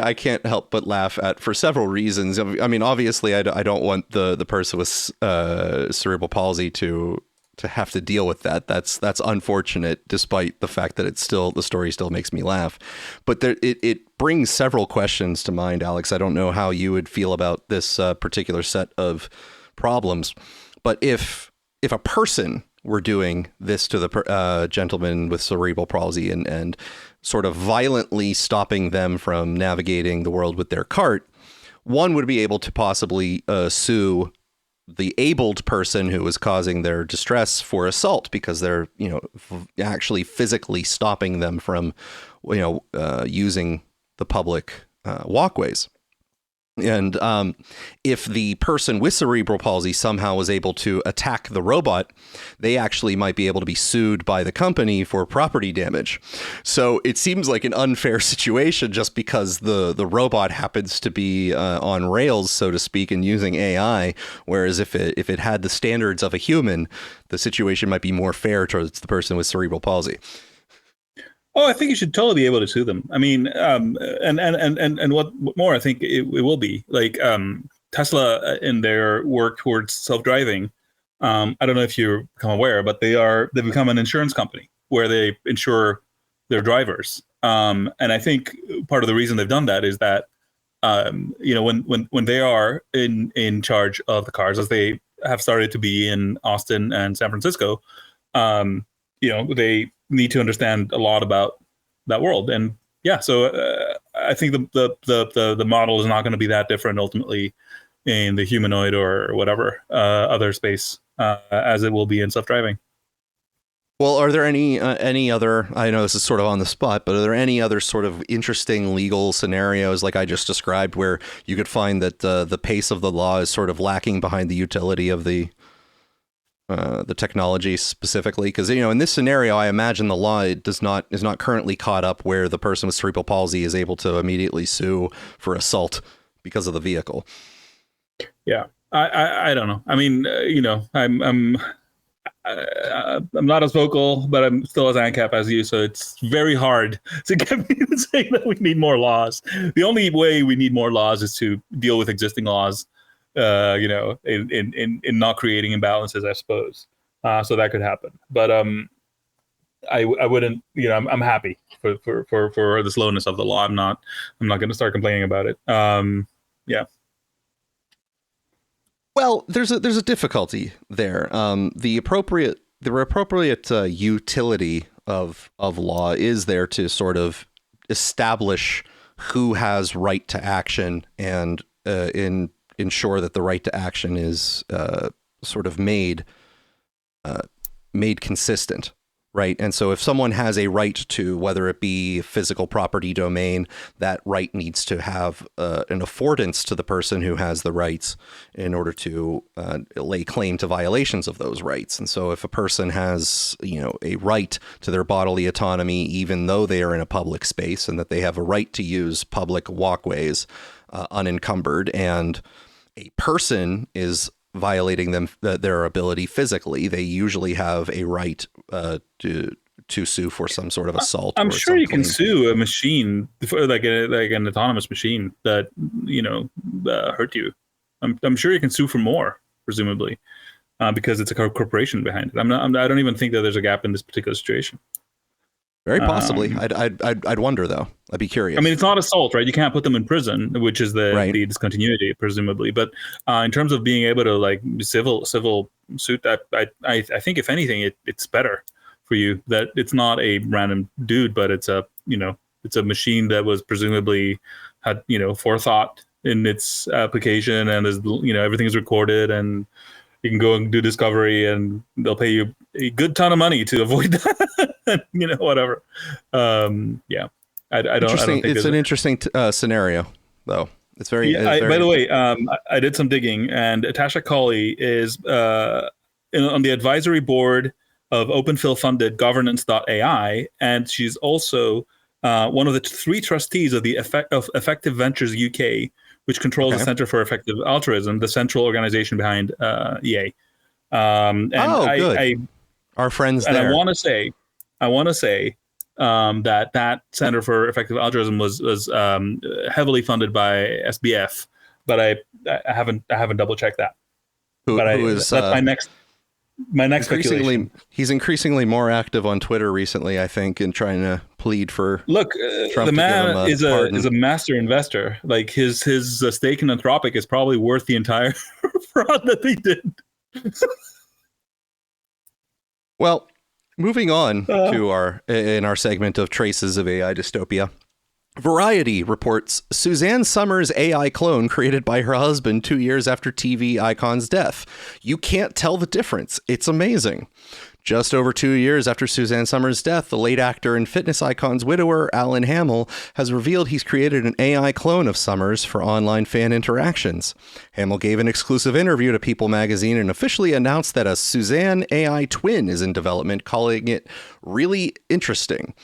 I can't help but laugh at for several reasons. I mean, obviously, I don't want the person with cerebral palsy to have to deal with that. That's unfortunate, despite the fact that the story still makes me laugh. But it brings several questions to mind, Alex. I don't know how you would feel about this particular set of problems, but if a person were doing this to the gentleman with cerebral palsy and sort of violently stopping them from navigating the world with their cart, one would be able to possibly sue the abled person who was causing their distress for assault, because they're, actually physically stopping them from, using the public walkways. And if the person with cerebral palsy somehow was able to attack the robot, they actually might be able to be sued by the company for property damage. So it seems like an unfair situation just because the robot happens to be on rails, so to speak, and using AI. Whereas if it had the standards of a human, the situation might be more fair towards the person with cerebral palsy. Oh, I think you should totally be able to sue them. I mean, and what more? I think it will be like Tesla in their work towards self-driving. I don't know if you become aware, but they've become an insurance company where they insure their drivers. And I think part of the reason they've done that is that when they are in charge of the cars, as they have started to be in Austin and San Francisco, they need to understand a lot about that world. And yeah, so I think the model is not going to be that different ultimately in the humanoid or whatever other space as it will be in self-driving. Well, are there any other, I know this is sort of on the spot, but are there any other sort of interesting legal scenarios like I just described where you could find that the pace of the law is sort of lacking behind the utility of the technology specifically? Because, in this scenario, I imagine the law is not currently caught up where the person with cerebral palsy is able to immediately sue for assault because of the vehicle. Yeah, I don't know. I mean, I'm not as vocal, but I'm still as ANCAP as you, so it's very hard to get me to say that we need more laws. The only way we need more laws is to deal with existing laws. In not creating imbalances, I suppose. So that could happen. But I wouldn't, I'm happy for the slowness of the law. I'm not going to start complaining about it. Yeah. Well, there's a difficulty there. The appropriate utility of law is there to sort of establish who has right to action and ensure that the right to action is sort of made consistent, right? And so if someone has a right to, whether it be physical property domain, that right needs to have an affordance to the person who has the rights in order to lay claim to violations of those rights. And so if a person has, a right to their bodily autonomy, even though they are in a public space, and that they have a right to use public walkways unencumbered, and a person is violating their ability physically, they usually have a right to sue for some sort of assault. I'm sure you can sue a machine, like an autonomous machine that hurt you. I'm sure you can sue for more, presumably, because it's a corporation behind it. I don't even think that there's a gap in this particular situation. Very possibly. I'd wonder, though. I'd be curious. I mean, it's not assault, right? You can't put them in prison, which is the discontinuity, presumably. But in terms of being able to like civil suit, I think if anything, it's better for you that it's not a random dude, but it's a machine that was presumably had forethought in its application, and is everything is recorded, and you can go and do discovery, and they'll pay you a good ton of money to avoid that. Whatever. Yeah. I don't think It's an interesting scenario, though. It's very. By the way, I did some digging, and Tasha Colley is on the advisory board of OpenPhil-funded Governance.ai, and she's also one of the 3 trustees of the Effective Ventures UK, which controls the Center for Effective Altruism, the central organization behind EA. Good. Our friends there. And I want to say that Center for Effective Altruism was heavily funded by SBF, but I haven't double checked that. That's my next speculation. He's increasingly more active on Twitter recently, I think, in trying to plead for. Look, Trump the man is pardon. a master investor. Like his stake in Anthropic is probably worth the entire fraud that they did. Well, moving on to our segment of Traces of AI Dystopia. Variety reports Suzanne Summers' AI clone created by her husband 2 years after TV icon's death. You can't tell the difference. It's amazing. Just over 2 years after Suzanne Summers' death, the late actor and fitness icon's widower, Alan Hamill, has revealed he's created an AI clone of Summers for online fan interactions. Hamill gave an exclusive interview to People magazine and officially announced that a Suzanne AI twin is in development, calling it really interesting.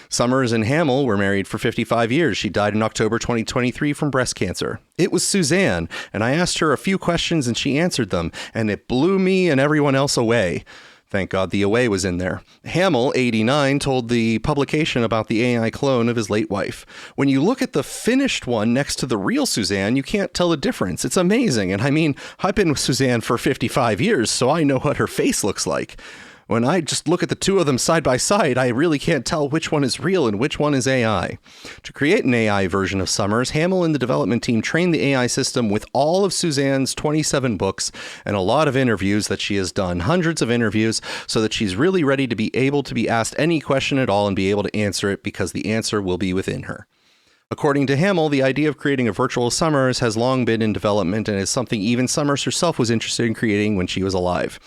Summers and Hamill were married for 55 years. She died in October 2023 from breast cancer. It was Suzanne, and I asked her a few questions and she answered them, and it blew me and everyone else away. Thank God the away was in there. Hamill, 89, told the publication about the AI clone of his late wife. When you look at the finished one next to the real Suzanne, you can't tell the difference. It's amazing. And I mean, I've been with Suzanne for 55 years, so I know what her face looks like. When I just look at the two of them side by side, I really can't tell which one is real and which one is AI. To create an AI version of Summers, Hamill and the development team trained the AI system with all of Suzanne's 27 books and a lot of interviews that she has done, hundreds of interviews, so that she's really ready to be able to be asked any question at all and be able to answer it because the answer will be within her. According to Hamill, the idea of creating a virtual Summers has long been in development and is something even Summers herself was interested in creating when she was alive.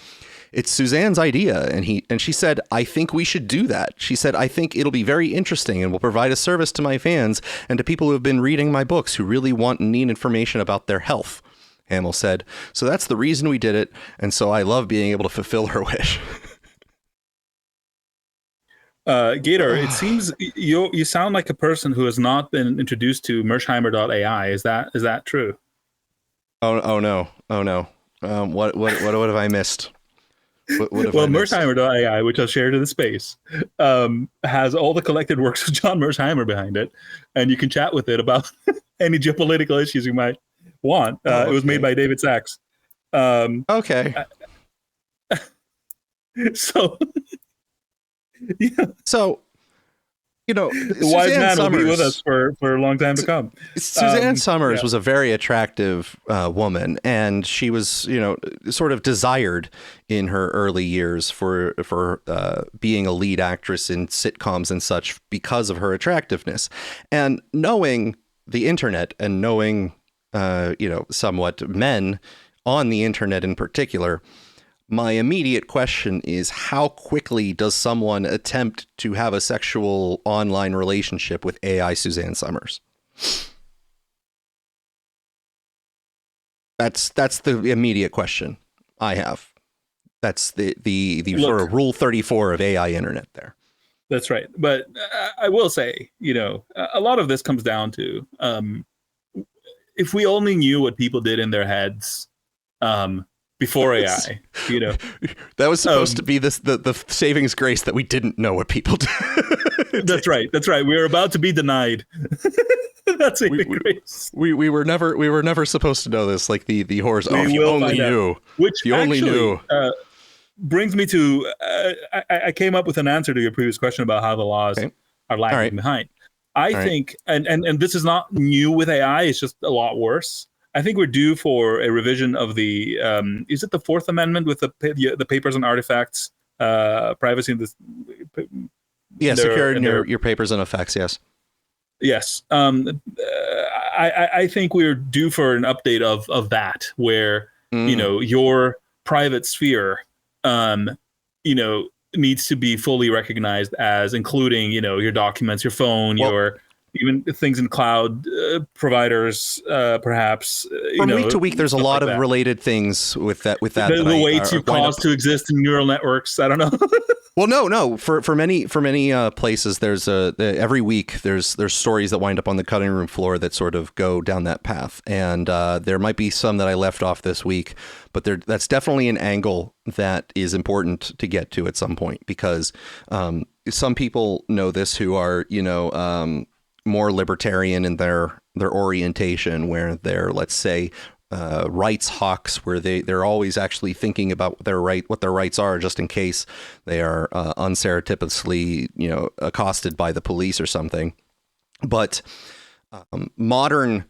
It's Suzanne's idea, and she said, I think we should do that. She said, I think it'll be very interesting and will provide a service to my fans and to people who have been reading my books who really want and need information about their health. Hamill said, so that's the reason we did it, and so I love being able to fulfill her wish. Gator, it seems you sound like a person who has not been introduced to Mersheimer.ai. Is that true? Oh no. What have I missed? Well, Mersheimer.ai, which I'll share to the space, has all the collected works of John Mersheimer behind it, and you can chat with it about any geopolitical issues you might want. It was made by David Sachs. Okay. So, yeah. So, the wise man will be with us for a long time to come. Suzanne Summers was a very attractive woman, and she was, sort of desired in her early years for being a lead actress in sitcoms and such because of her attractiveness. And knowing the internet and knowing, somewhat men on the internet in particular, my immediate question is, how quickly does someone attempt to have a sexual online relationship with AI Suzanne Summers? That's the immediate question I have. That's the sort of rule 34 of AI internet there. That's right. But I will say, a lot of this comes down to if we only knew what people did in their heads before AI, that was supposed to be the savings grace that we didn't know what people did. That's right. We were about to be denied. That's saving grace. We were never supposed to know this. Like the horrors. Oh, if you only knew. Which you only knew. Brings me to I came up with an answer to your previous question about how the laws are lagging behind. I think, and this is not new with AI. It's just a lot worse. I think we're due for a revision of the, is it the Fourth Amendment with the papers and artifacts, privacy in this? Yeah, securing your papers and effects, yes. Yes. I think we're due for an update of that, where, your private sphere, needs to be fully recognized as including, your documents, your phone, your even things in cloud providers, perhaps. From week to week, there's a lot of related things with that. The way to cause to exist in neural networks. I don't know. Well, no. For many places, there's every week there's stories that wind up on the cutting room floor that sort of go down that path, and there might be some that I left off this week, but that's definitely an angle that is important to get to at some point, because some people know this who are more libertarian in their orientation, where they're, let's say, rights hawks, where they're always actually thinking about what their rights are, just in case they are unsurreptitiously accosted by the police or something. But modern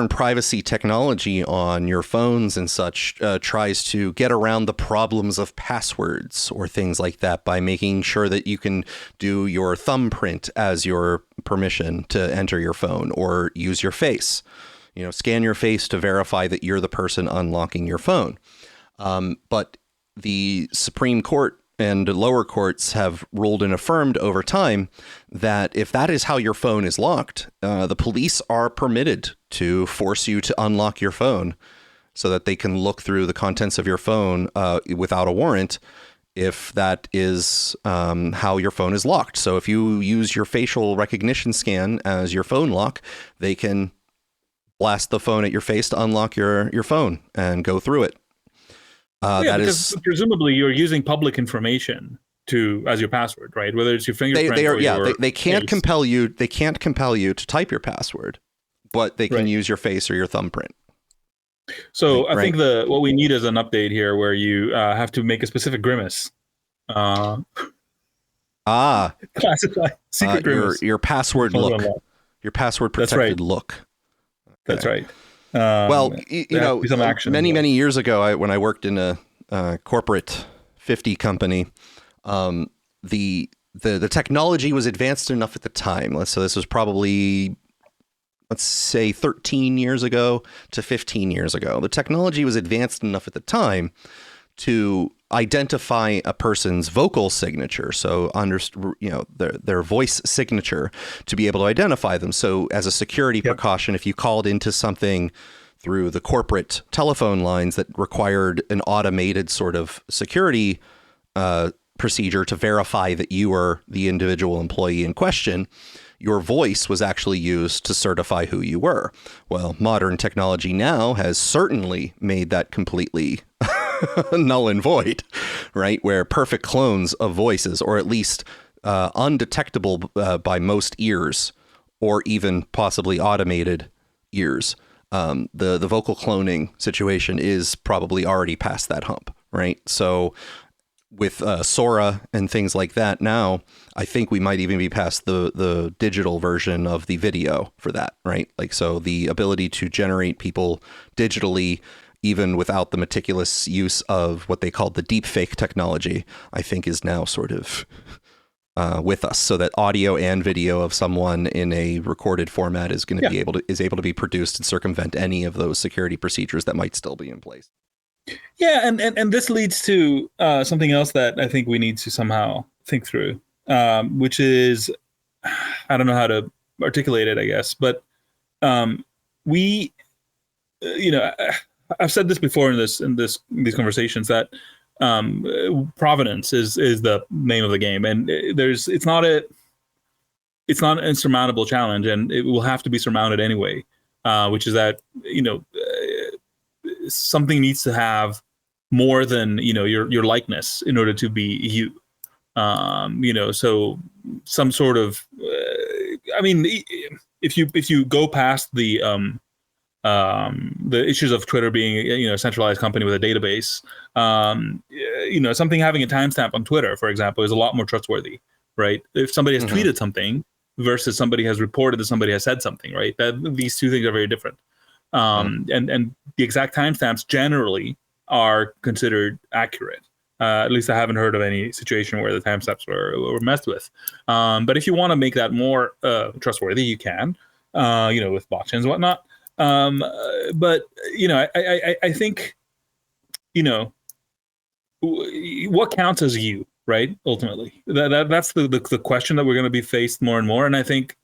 privacy technology on your phones and such tries to get around the problems of passwords or things like that by making sure that you can do your thumbprint as your permission to enter your phone, or use your face. Scan your face to verify that you're the person unlocking your phone. But the Supreme Court and lower courts have ruled and affirmed over time that if that is how your phone is locked, the police are permitted to force you to unlock your phone so that they can look through the contents of your phone without a warrant, if that is how your phone is locked. So if you use your facial recognition scan as your phone lock, they can blast the phone at your face to unlock your phone and go through it. Because presumably you're using public information as your password, right? Whether it's your fingerprint they can't face. compel you. They can't compel you to type your password, but they can use your face or your thumbprint. So I think what we need is an update here where you have to make a specific grimace. Classify secret grimace. Your password look. Your password protected look. That's right. Many years ago, when I worked in a corporate 50 company, the technology was advanced enough at the time. So this was probably, let's say, 13 years ago to 15 years ago. The technology was advanced enough at the time to identify a person's vocal signature, so their voice signature, to be able to identify them. So as a security precaution, if you called into something through the corporate telephone lines that required an automated sort of security procedure to verify that you were the individual employee in question, your voice was actually used to certify who you were. Well, modern technology now has certainly made that completely null and void, right? Where perfect clones of voices, or at least undetectable by most ears, or even possibly automated ears, the vocal cloning situation is probably already past that hump, right? So with Sora and things like that now, I think we might even be past the digital version of the video for that, right? Like, so the ability to generate people digitally, even without the meticulous use of what they call the deep fake technology, I think is now sort of with us, so that audio and video of someone in a recorded format is going to be able to be produced and circumvent any of those security procedures that might still be in place. Yeah, and this leads to something else that I think we need to somehow think through, which is, I don't know how to articulate it, I guess, but I've said this before in these conversations, that provenance is the name of the game, and it's not an insurmountable challenge, and it will have to be surmounted anyway. Which is that something needs to have more than your likeness in order to be you. So some sort of if you go past the issues of Twitter being a centralized company with a database, something having a timestamp on Twitter, for example, is a lot more trustworthy, right? If somebody has tweeted something versus somebody has reported that somebody has said something, right? These two things are very different. And the exact timestamps generally are considered accurate. At least I haven't heard of any situation where the timestamps were messed with. But if you want to make that more trustworthy, you can, with blockchains and whatnot. But I think, what counts as you, right? Ultimately, that's the question that we're going to be faced more and more. And I think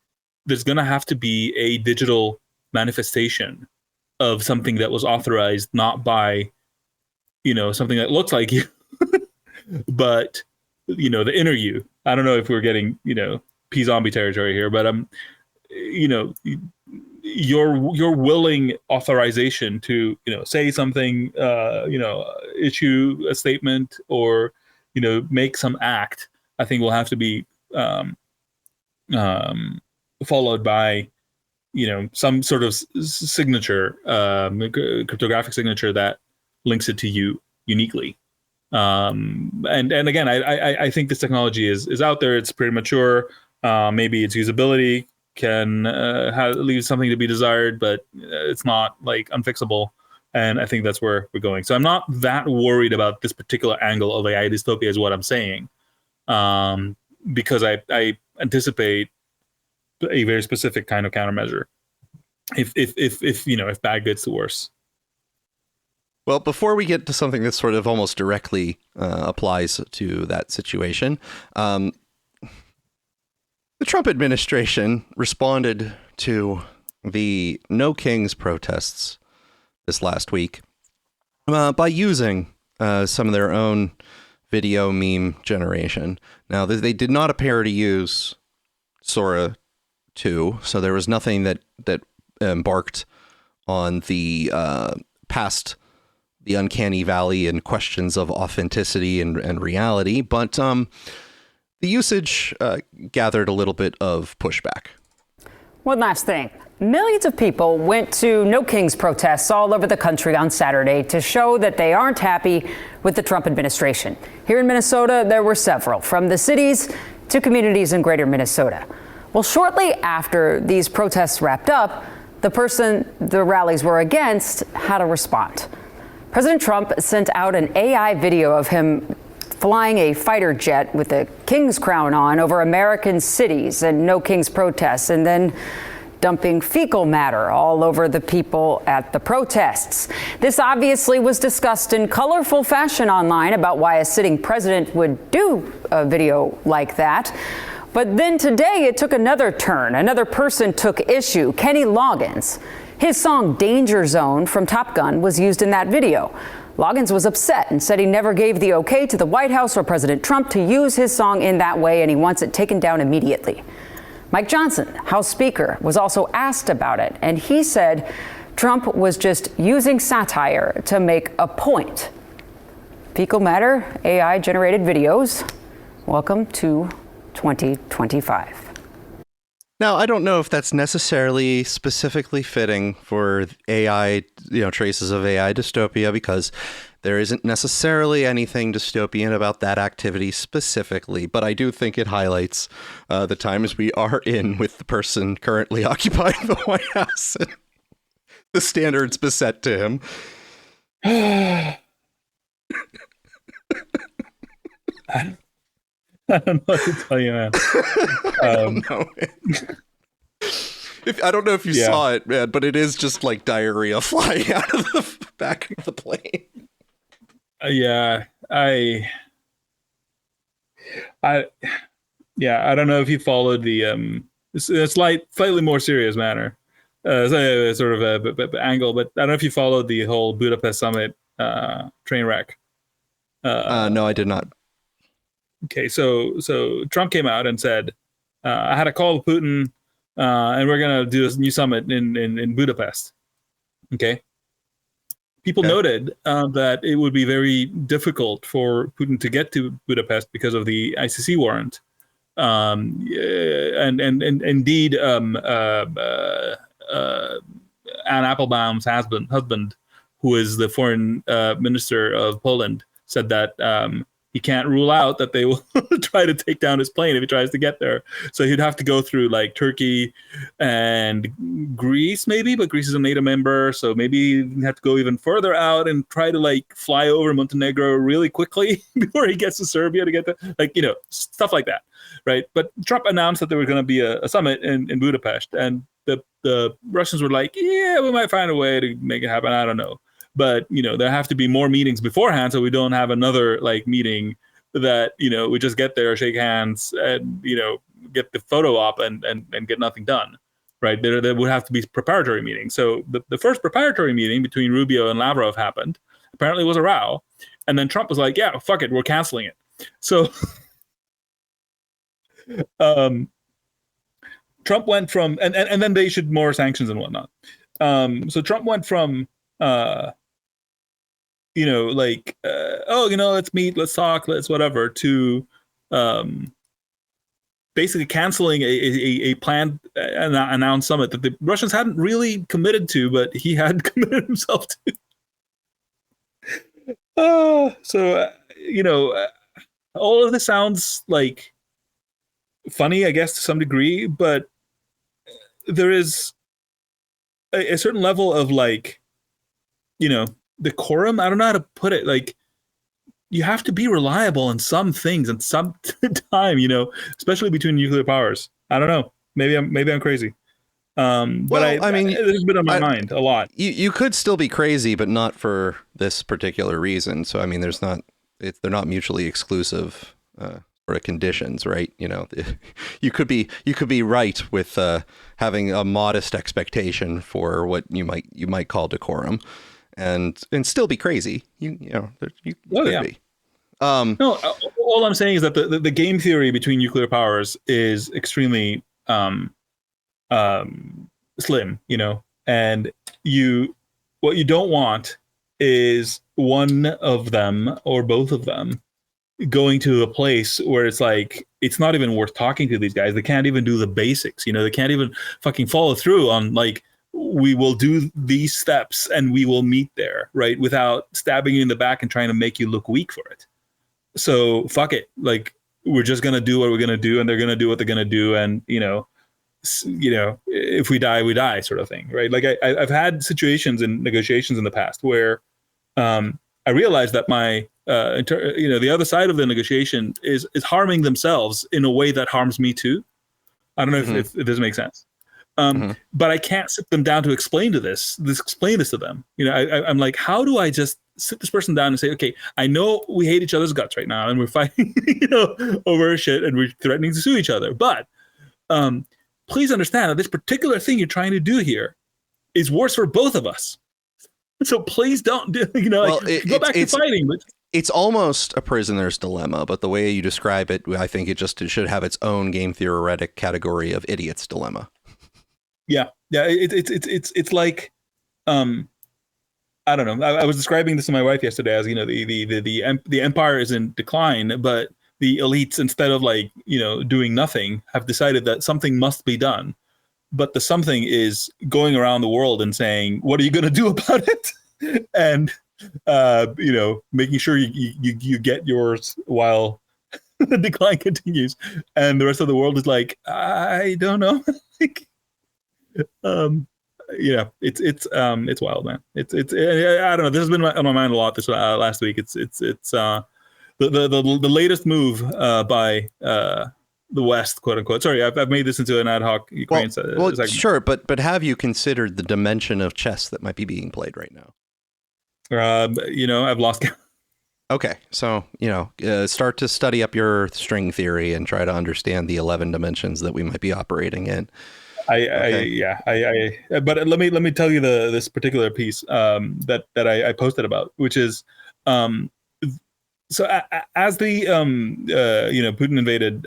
there's going to have to be a digital manifestation of something that was authorized not by, something that looks like you, but, the inner you. I don't know if we're getting, P-zombie territory here, but, your willing authorization to, say something, issue a statement or, make some act, I think will have to be followed by, some sort of signature, cryptographic signature that links it to you uniquely. And again, I think this technology is out there. It's pretty mature. Maybe its usability can leave something to be desired, but it's not like unfixable. And I think that's where we're going. So I'm not that worried about this particular angle of AI dystopia is what I'm saying. Because I anticipate a very specific kind of countermeasure if bad gets to worse. Well, before we get to something that sort of almost directly applies to that situation, the Trump administration responded to the No Kings protests this last week by using some of their own video meme generation. Now, they did not appear to use Sora 2, so there was nothing that embarked on the past the uncanny valley and questions of authenticity and reality, but the usage gathered a little bit of pushback. One last thing. Millions of people went to No Kings protests all over the country on Saturday to show that they aren't happy with the Trump administration. Here in Minnesota, there were several, from the cities to communities in greater Minnesota. Well, shortly after these protests wrapped up, the person the rallies were against had a response. President Trump sent out an AI video of him flying a fighter jet with a king's crown on over American cities and No Kings protests, and then dumping fecal matter all over the people at the protests. This obviously was discussed in colorful fashion online about why a sitting president would do a video like that. But then today it took another turn. Another person took issue, Kenny Loggins. His song Danger Zone from Top Gun was used in that video. Loggins was upset and said he never gave the okay to the White House or President Trump to use his song in that way, and he wants it taken down immediately. Mike Johnson, House Speaker, was also asked about it, and he said Trump was just using satire to make a point. Fecal matter, AI-generated videos. Welcome to 2025. Now, I don't know if that's necessarily specifically fitting for AI, traces of AI dystopia, because there isn't necessarily anything dystopian about that activity specifically. But I do think it highlights the times we are in with the person currently occupying the White House and the standards beset to him. I don't know what to tell you, man. I don't know. I don't know if you saw it, man, but it is just like diarrhea flying out of the back of the plane. I don't know if you followed the slightly more serious matter, sort of a angle, but I don't know if you followed the whole Budapest summit train wreck. No, I did not. Okay, so Trump came out and said, I had a call with Putin, and we're going to do this new summit in Budapest. Okay. People noted that it would be very difficult for Putin to get to Budapest because of the ICC warrant. And indeed, Anne Applebaum's husband, who is the foreign minister of Poland, said that he can't rule out that they will try to take down his plane if he tries to get there. So he'd have to go through like Turkey and Greece, maybe, but Greece is a NATO member. So maybe he'd have to go even further out and try to like fly over Montenegro really quickly before he gets to Serbia to get there. Like, stuff like that, right? But Trump announced that there was going to be a summit in Budapest. And the Russians were like, yeah, we might find a way to make it happen. I don't know. But, there have to be more meetings beforehand so we don't have another like meeting that, we just get there, shake hands and, get the photo op and get nothing done, right? There would have to be preparatory meetings. So the first preparatory meeting between Rubio and Lavrov happened. Apparently it was a row. And then Trump was like, yeah, fuck it, we're canceling it. So Trump went from, and then they issued more sanctions and whatnot. So Trump went from, let's meet, let's talk, let's whatever, to basically canceling a planned announced summit that the Russians hadn't really committed to, but he had committed himself to. All of this sounds like funny, I guess, to some degree, but there is a certain level of decorum. I don't know how to put it. Like, you have to be reliable in some things and some time, especially between nuclear powers. I don't know. Maybe I'm crazy. But I mean, this has been on my mind a lot. You could still be crazy, but not for this particular reason. So I mean, they're not mutually exclusive sort of conditions, right? You could be right with having a modest expectation for what you might call decorum, and still be crazy. You could be. No, all I'm saying is that the game theory between nuclear powers is extremely slim, and what you don't want is one of them or both of them going to a place where it's like, it's not even worth talking to these guys. They can't even do the basics, they can't even fucking follow through on we will do these steps and we will meet there, right? Without stabbing you in the back and trying to make you look weak for it. So fuck it. We're just going to do what we're going to do, and they're going to do what they're going to do. And, if we die, we die, sort of thing, right? I've had situations in negotiations in the past where I realized that my, the other side of the negotiation is harming themselves in a way that harms me too. I don't know if this makes sense. But I can't sit them down to explain this to them. I'm like, how do I just sit this person down and say, okay, I know we hate each other's guts right now and we're fighting, over shit and we're threatening to sue each other. But please understand that this particular thing you're trying to do here is worse for both of us. So please don't do, go back to fighting. It's almost a prisoner's dilemma, but the way you describe it, I think it should have its own game theoretic category of idiot's dilemma. Yeah. It's like, I don't know. I was describing this to my wife yesterday as, the empire is in decline, but the elites, instead of doing nothing, have decided that something must be done. But the something is going around the world and saying, what are you going to do about it? And, making sure you get yours while the decline continues. And the rest of the world is like, I don't know. It's wild, man. It's I don't know. This has been on my mind a lot this last week. It's the latest move by the West, quote unquote. Sorry, I've made this into an ad hoc Ukraine segment. Sure, but have you considered the dimension of chess that might be being played right now? I've lost count. Okay, so start to study up your string theory and try to understand the 11 dimensions that we might be operating in. But let me tell you this particular piece that I posted about, which is so as the Putin invaded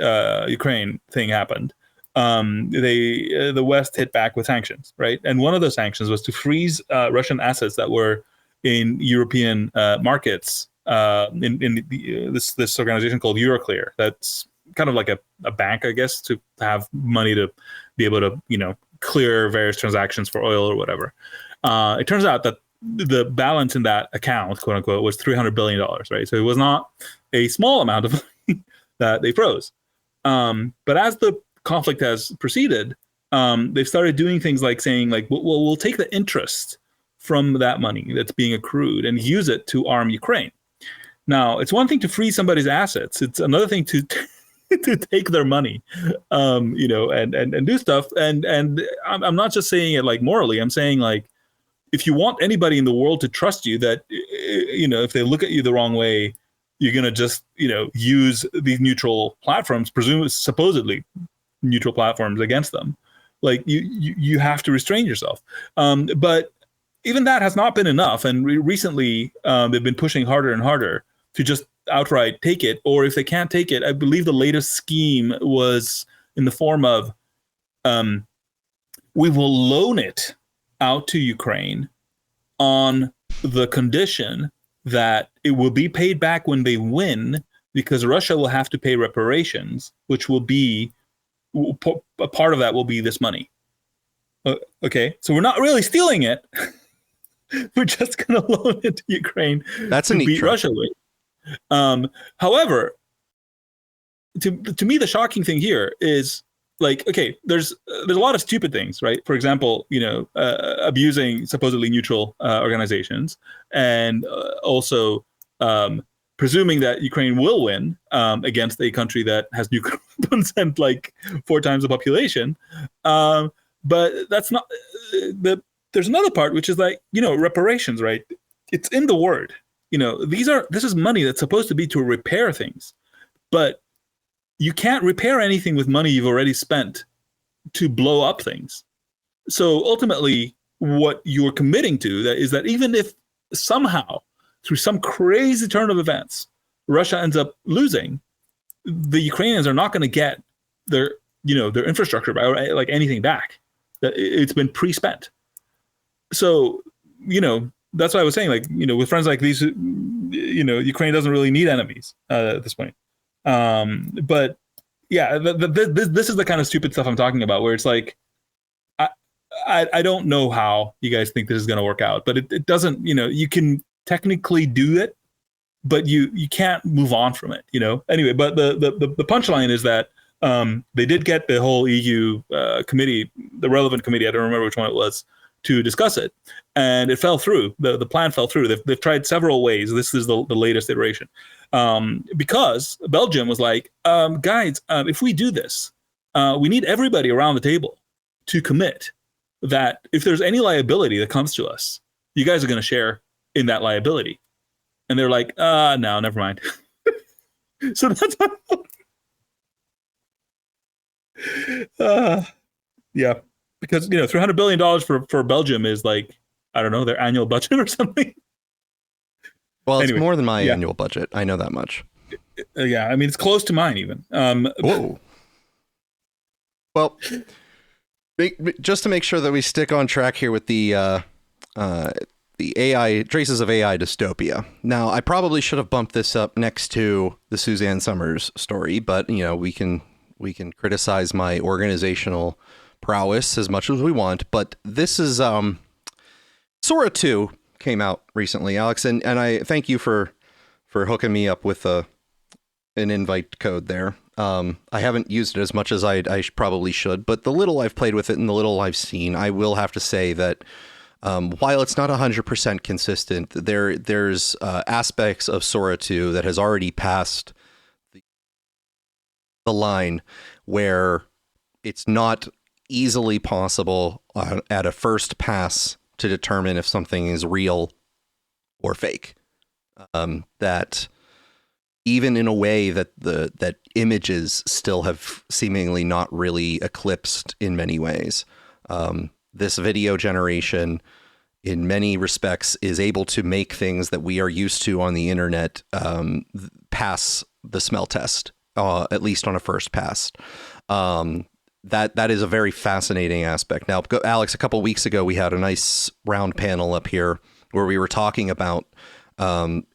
Ukraine thing happened, the West hit back with sanctions, right? And one of those sanctions was to freeze Russian assets that were in European markets in this organization called Euroclear. That's kind of like a bank, I guess, to have money to be able to, clear various transactions for oil or whatever. It turns out that the balance in that account, quote unquote, was $300 billion, right? So it was not a small amount of money that they froze. But as the conflict has proceeded, they've started doing things like saying, we'll take the interest from that money that's being accrued and use it to arm Ukraine. Now, it's one thing to freeze somebody's assets. It's another thing to take their money, and do stuff. And I'm not just saying it morally. I'm saying if you want anybody in the world to trust you, that if they look at you the wrong way, you're gonna just use these neutral platforms, supposedly, neutral platforms against them. Like you have to restrain yourself. But even that has not been enough. And recently they've been pushing harder and harder to just outright take it. Or if they can't take it, I believe the latest scheme was in the form of we will loan it out to Ukraine on the condition that it will be paid back when they win, because Russia will have to pay reparations, which will be a part of that will be this money. Okay, so we're not really stealing it. We're just going to loan it to Ukraine. That's a neat beat trick. Russia with. However, to me, the shocking thing here is like, okay, there's a lot of stupid things, right? For example, abusing supposedly neutral organizations, and also presuming that Ukraine will win against a country that has nuclear weapons and like 4 times the population. But that's not there's another part, which is like, reparations, right? It's in the word. This is money that's supposed to be to repair things, but you can't repair anything with money you've already spent to blow up things. So ultimately, what you're committing to is that even if somehow, through some crazy turn of events, Russia ends up losing, the Ukrainians are not going to get their infrastructure or like anything back. It's been pre-spent. So, that's why I was saying, like, with friends like these, Ukraine doesn't really need enemies at this point. But yeah, this is the kind of stupid stuff I'm talking about, where it's like, I don't know how you guys think this is going to work out, but it doesn't, you can technically do it, but you can't move on from it, anyway. But the punchline is that they did get the whole EU committee, the relevant committee, I don't remember which one it was, to discuss it, and it fell through. The plan fell through. They've tried several ways. This is the latest iteration, because Belgium was like, guys, if we do this, we need everybody around the table to commit that if there's any liability that comes to us, you guys are going to share in that liability. And they're like, no, never mind. So that's yeah. Because $300 billion for Belgium is like, I don't know, their annual budget or something. Well, it's Anyway, more than my yeah. annual budget. I know that much. Yeah, I mean, it's close to mine even. Whoa. Well, just to make sure that we stick on track here with the AI traces of AI dystopia. Now, I probably should have bumped this up next to the Suzanne Summers story, but we can criticize my organizational prowess as much as we want. But this is Sora 2 came out recently, Alex, and I thank you for hooking me up with an invite code there. I haven't used it as much as I probably should, but the little I've played with it and the little I've seen, I will have to say that while it's not 100% consistent, there's aspects of Sora 2 that has already passed the line where it's not easily possible at a first pass to determine if something is real or fake. That even in a way that images still have seemingly not really eclipsed in many ways. This video generation, in many respects, is able to make things that we are used to on the internet pass the smell test, at least on a first pass. That is a very fascinating aspect. Now, Alex, a couple weeks ago, we had a nice round panel up here where we were talking about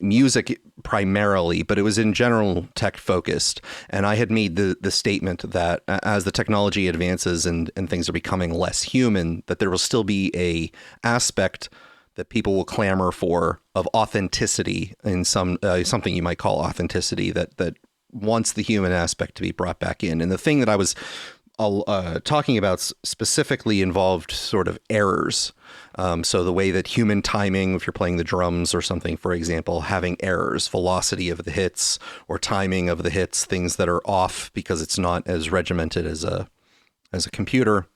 music primarily, but it was in general tech focused. And I had made the statement that as the technology advances and things are becoming less human, that there will still be a aspect that people will clamor for of authenticity in something you might call authenticity that wants the human aspect to be brought back in. And the thing that I was talking about specifically involved sort of errors. So the way that human timing, if you're playing the drums or something, for example, having errors, velocity of the hits or timing of the hits, things that are off because it's not as regimented as a computer.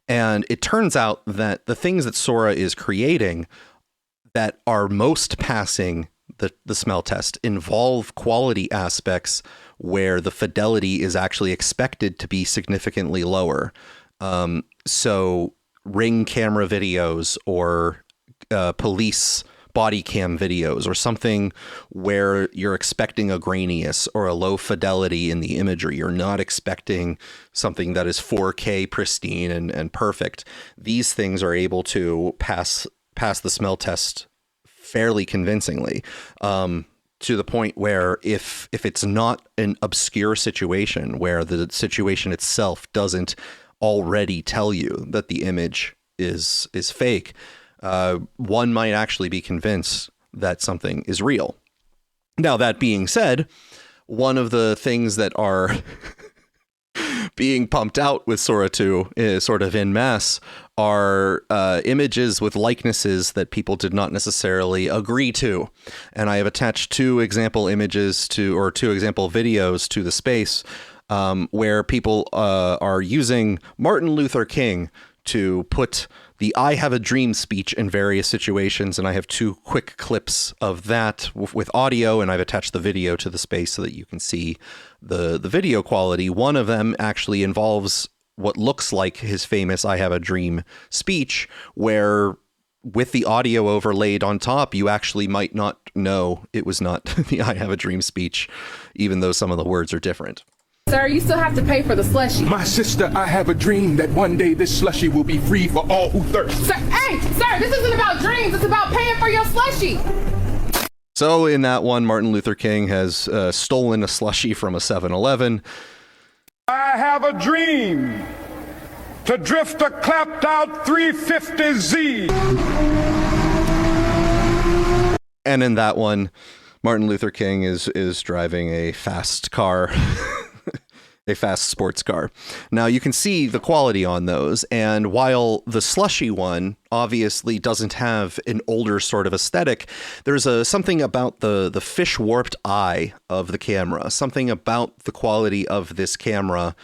And it turns out that the things that Sora is creating that are most passing the smell test involve quality aspects where the fidelity is actually expected to be significantly lower. So Ring camera videos or police body cam videos or something where you're expecting a graininess or a low fidelity in the imagery. You're not expecting something that is 4K pristine and perfect. These things are able to pass the smell test fairly convincingly, to the point where if it's not an obscure situation where the situation itself doesn't already tell you that the image is fake, one might actually be convinced that something is real. Now, that being said, one of the things that are being pumped out with Sora 2 is sort of en masse are images with likenesses that people did not necessarily agree to. And I have attached two example images two example videos to the space where people are using Martin Luther King to put the "I have a dream" speech in various situations. And I have two quick clips of that with audio, and I've attached the video to the space so that you can see the video quality. One of them actually involves what looks like his famous "I have a dream" speech, where with the audio overlaid on top, you actually might not know it was not the "I have a dream" speech, even though some of the words are different. Sir, you still have to pay for the slushie. My sister, I have a dream that one day this slushie will be free for all who thirst. Sir, sir, this isn't about dreams. It's about paying for your slushie. So in that one, Martin Luther King has stolen a slushie from a 7-Eleven. I have a dream to drift a clapped out 350Z. And in that one, Martin Luther King is driving a fast car. A fast sports car. Now you can see the quality on those, and while the slushy one obviously doesn't have an older sort of aesthetic, there's something about the fish warped eye of the camera, something about the quality of this camera,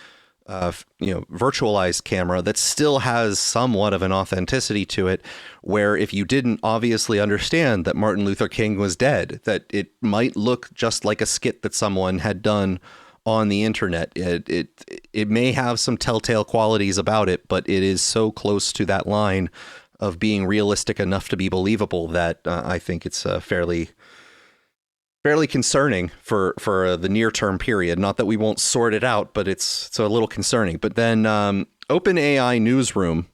virtualized camera, that still has somewhat of an authenticity to it, where if you didn't obviously understand that Martin Luther King was dead, that it might look just like a skit that someone had done on the internet. It may have some telltale qualities about it, but it is so close to that line of being realistic enough to be believable that I think it's fairly concerning for the near term period. Not that we won't sort it out, but it's a little concerning. But then OpenAI Newsroom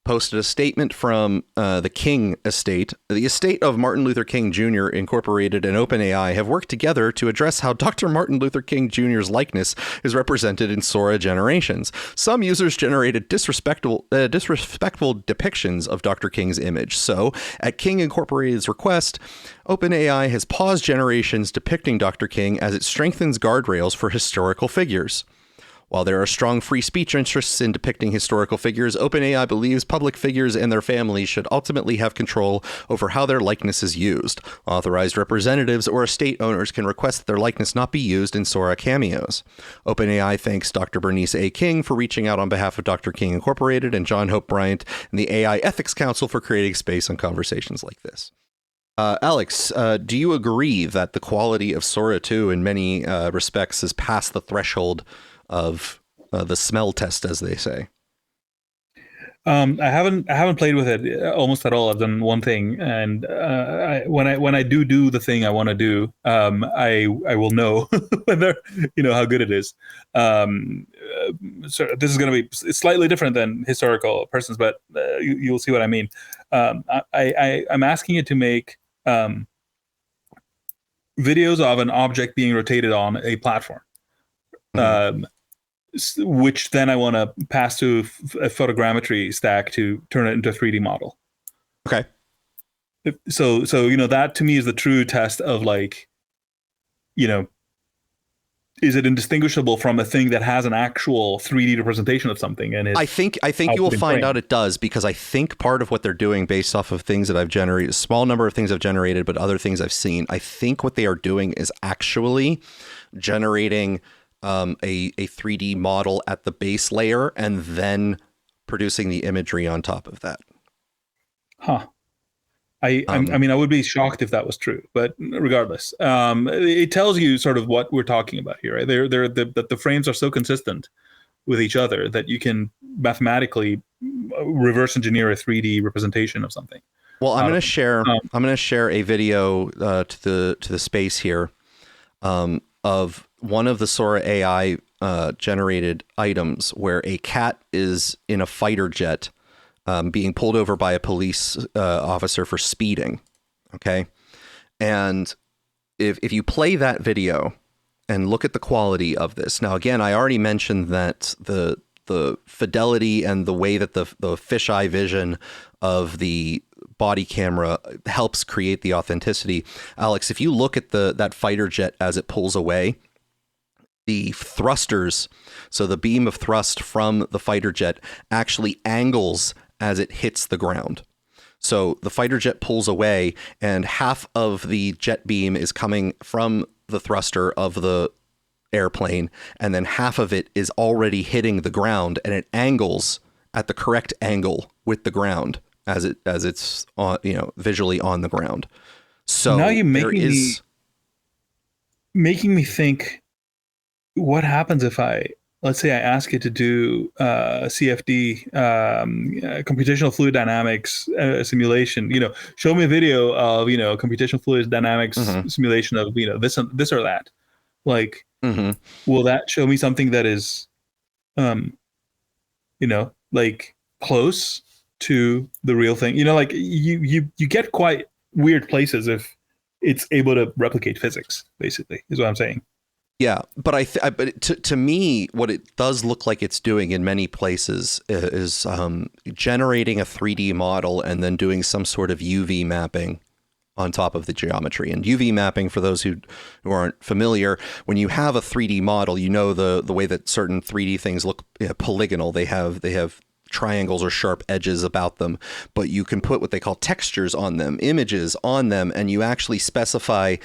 posted a statement from the King estate. The estate of Martin Luther King Jr. Incorporated and OpenAI have worked together to address how Dr. Martin Luther King Jr.'s likeness is represented in Sora generations. Some users generated disrespectful depictions of Dr. King's image. So, at King Incorporated's request, OpenAI has paused generations depicting Dr. King as it strengthens guardrails for historical figures. While there are strong free speech interests in depicting historical figures, OpenAI believes public figures and their families should ultimately have control over how their likeness is used. Authorized representatives or estate owners can request that their likeness not be used in Sora cameos. OpenAI thanks Dr. Bernice A. King for reaching out on behalf of Dr. King Incorporated and John Hope Bryant and the AI Ethics Council for creating space on conversations like this. Alex, do you agree that the quality of Sora 2 in many respects has passed the threshold of the smell test, as they say? I haven't played with it almost at all. I've done one thing, and when I do the thing I want to do, I will know whether how good it is. So this is going to be slightly different than historical persons, but you'll see what I mean. I'm asking it to make videos of an object being rotated on a platform. Which then I want to pass to a photogrammetry stack to turn it into a 3D model. Okay. So that to me is the true test of is it indistinguishable from a thing that has an actual 3D representation of something? And I think you will find out it does, because I think part of what they're doing based off of things that I've generated, a small number of things I've generated, but other things I've seen, I think what they are doing is actually generating a 3D model at the base layer and then producing the imagery on top of that. Huh. I mean, I would be shocked if that was true, but regardless, it tells you sort of what we're talking about here, right? That the frames are so consistent with each other that you can mathematically reverse engineer a 3D representation of something. Well, I'm going to share a video to the space here of one of the Sora AI generated items where a cat is in a fighter jet being pulled over by a police officer for speeding. Okay. And if you play that video and look at the quality of this. Now, again, I already mentioned that the fidelity and the way that the fisheye vision of the body camera helps create the authenticity. Alex, if you look at that fighter jet as it pulls away, the thrusters, so the beam of thrust from the fighter jet actually angles as it hits the ground. So the fighter jet pulls away and half of the jet beam is coming from the thruster of the airplane, and then half of it is already hitting the ground, and it angles at the correct angle with the ground as it's on, visually on the ground. So now you're making me think, what happens if let's say I ask it to do CFD, computational fluid dynamics simulation, show me a video of, computational fluid dynamics simulation of, this or that. Like, will that show me something that is, like close to the real thing? Like you get quite weird places if it's able to replicate physics, basically, is what I'm saying. Yeah, but but to me, what it does look like it's doing in many places is generating a 3D model and then doing some sort of UV mapping on top of the geometry. And UV mapping, for those who aren't familiar, when you have a 3D model, the way that certain 3D things look polygonal. They have triangles or sharp edges about them, but you can put what they call textures on them, images on them, and you actually specify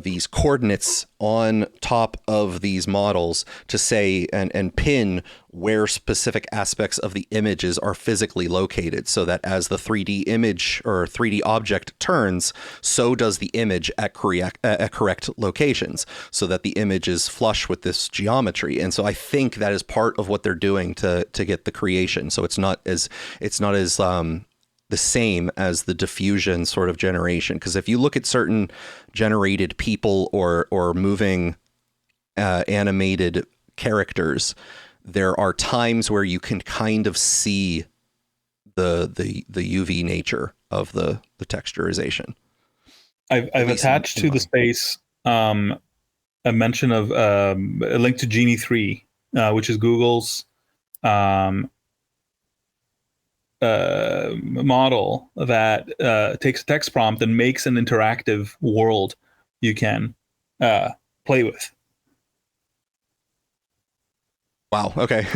these coordinates on top of these models to say and pin where specific aspects of the images are physically located, so that as the 3D image or 3D object turns, so does the image at correct locations, so that the image is flush with this geometry. And so I think that is part of what they're doing to get the creation. So it's not as the same as the diffusion sort of generation. Because if you look at certain generated people or moving animated characters, there are times where you can kind of see the UV nature of the texturization. I've attached to the space a mention of a link to Genie 3, which is Google's model that takes a text prompt and makes an interactive world you can play with. Wow. Okay.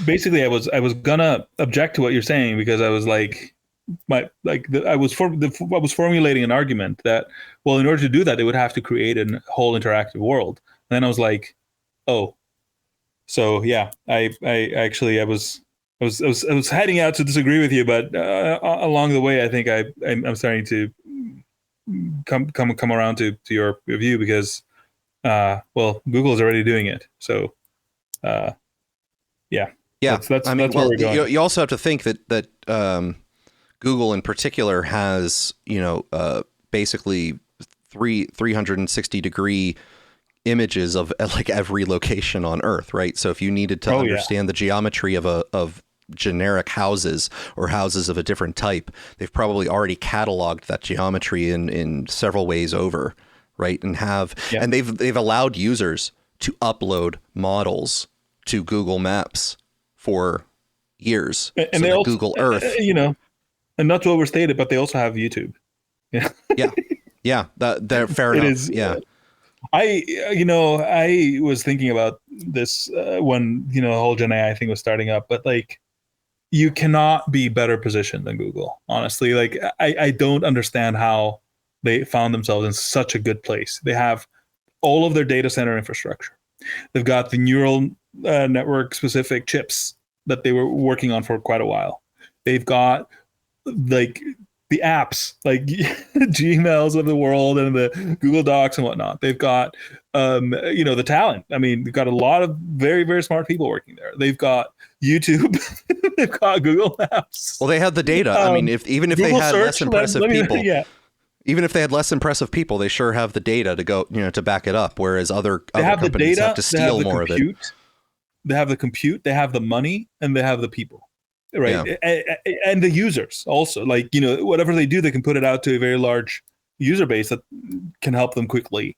Basically, I was gonna object to what you're saying because I was like, I was formulating an argument that, well, in order to do that, they would have to create a whole interactive world. And then I was like, oh, so yeah, I was heading out to disagree with you, but along the way, I think I'm starting to come around to your view because, well, Google is already doing it. So, yeah. That's where we're going. You also have to think that Google in particular has, basically 360 degree images of like every location on Earth, right? So if you needed to understand the geometry of generic houses or houses of a different type, they've probably already cataloged that geometry in several ways over, right? And they've allowed users to upload models to Google Maps for years. And so Google Earth, and not to overstate it, but they also have YouTube. Yeah. They're fair enough. It is. Yeah. I was thinking about this when, the whole Gen AI thing was starting up, but like, you cannot be better positioned than Google, honestly. Like, I don't understand how they found themselves in such a good place. They have all of their data center infrastructure. They've got the neural network specific chips that they were working on for quite a while. They've got like the apps like Gmails of the world and the Google Docs and whatnot. They've got, the talent. I mean, they've got a lot of very, very smart people working there. They've got YouTube. They've got Google Maps. Well, they have the data. I mean, even if they Google had search, less impressive let me- people, yeah. even if they had less impressive people, they sure have the data to go, to back it up. Whereas other have the companies data, have to steal more of it. They have the compute, they have the money, and they have the people, right? And the users also. Like, whatever they do, they can put it out to a very large user base that can help them quickly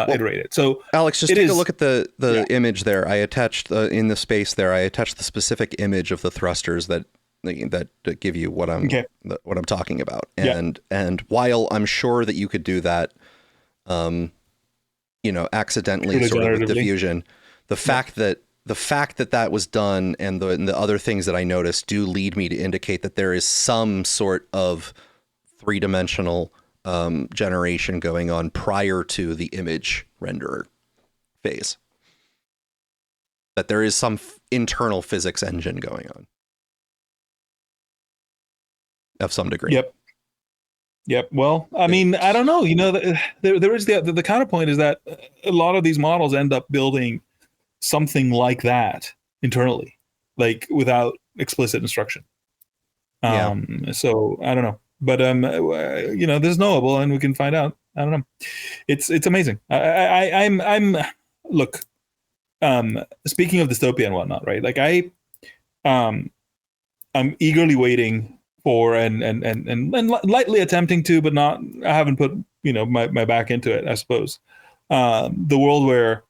iterate it. So, Alex, just take a look at the image there. I attached in the space there. I attached the specific image of the thrusters that give you what I'm talking about. And while I'm sure that you could do that, accidentally sort of with diffusion, the fact that was done and the other things that I noticed do lead me to indicate that there is some sort of three-dimensional generation going on prior to the image renderer phase. That there is some internal physics engine going on of some degree. Yep. Well, I mean, I don't know. There is the counterpoint is that a lot of these models end up building something like that internally, like without explicit instruction. So I don't know, but this is knowable, and we can find out. I don't know. It's amazing. I'm look. Speaking of dystopia and whatnot, right? Like I'm eagerly waiting for and lightly attempting to, but not. I haven't put my back into it. I suppose the world where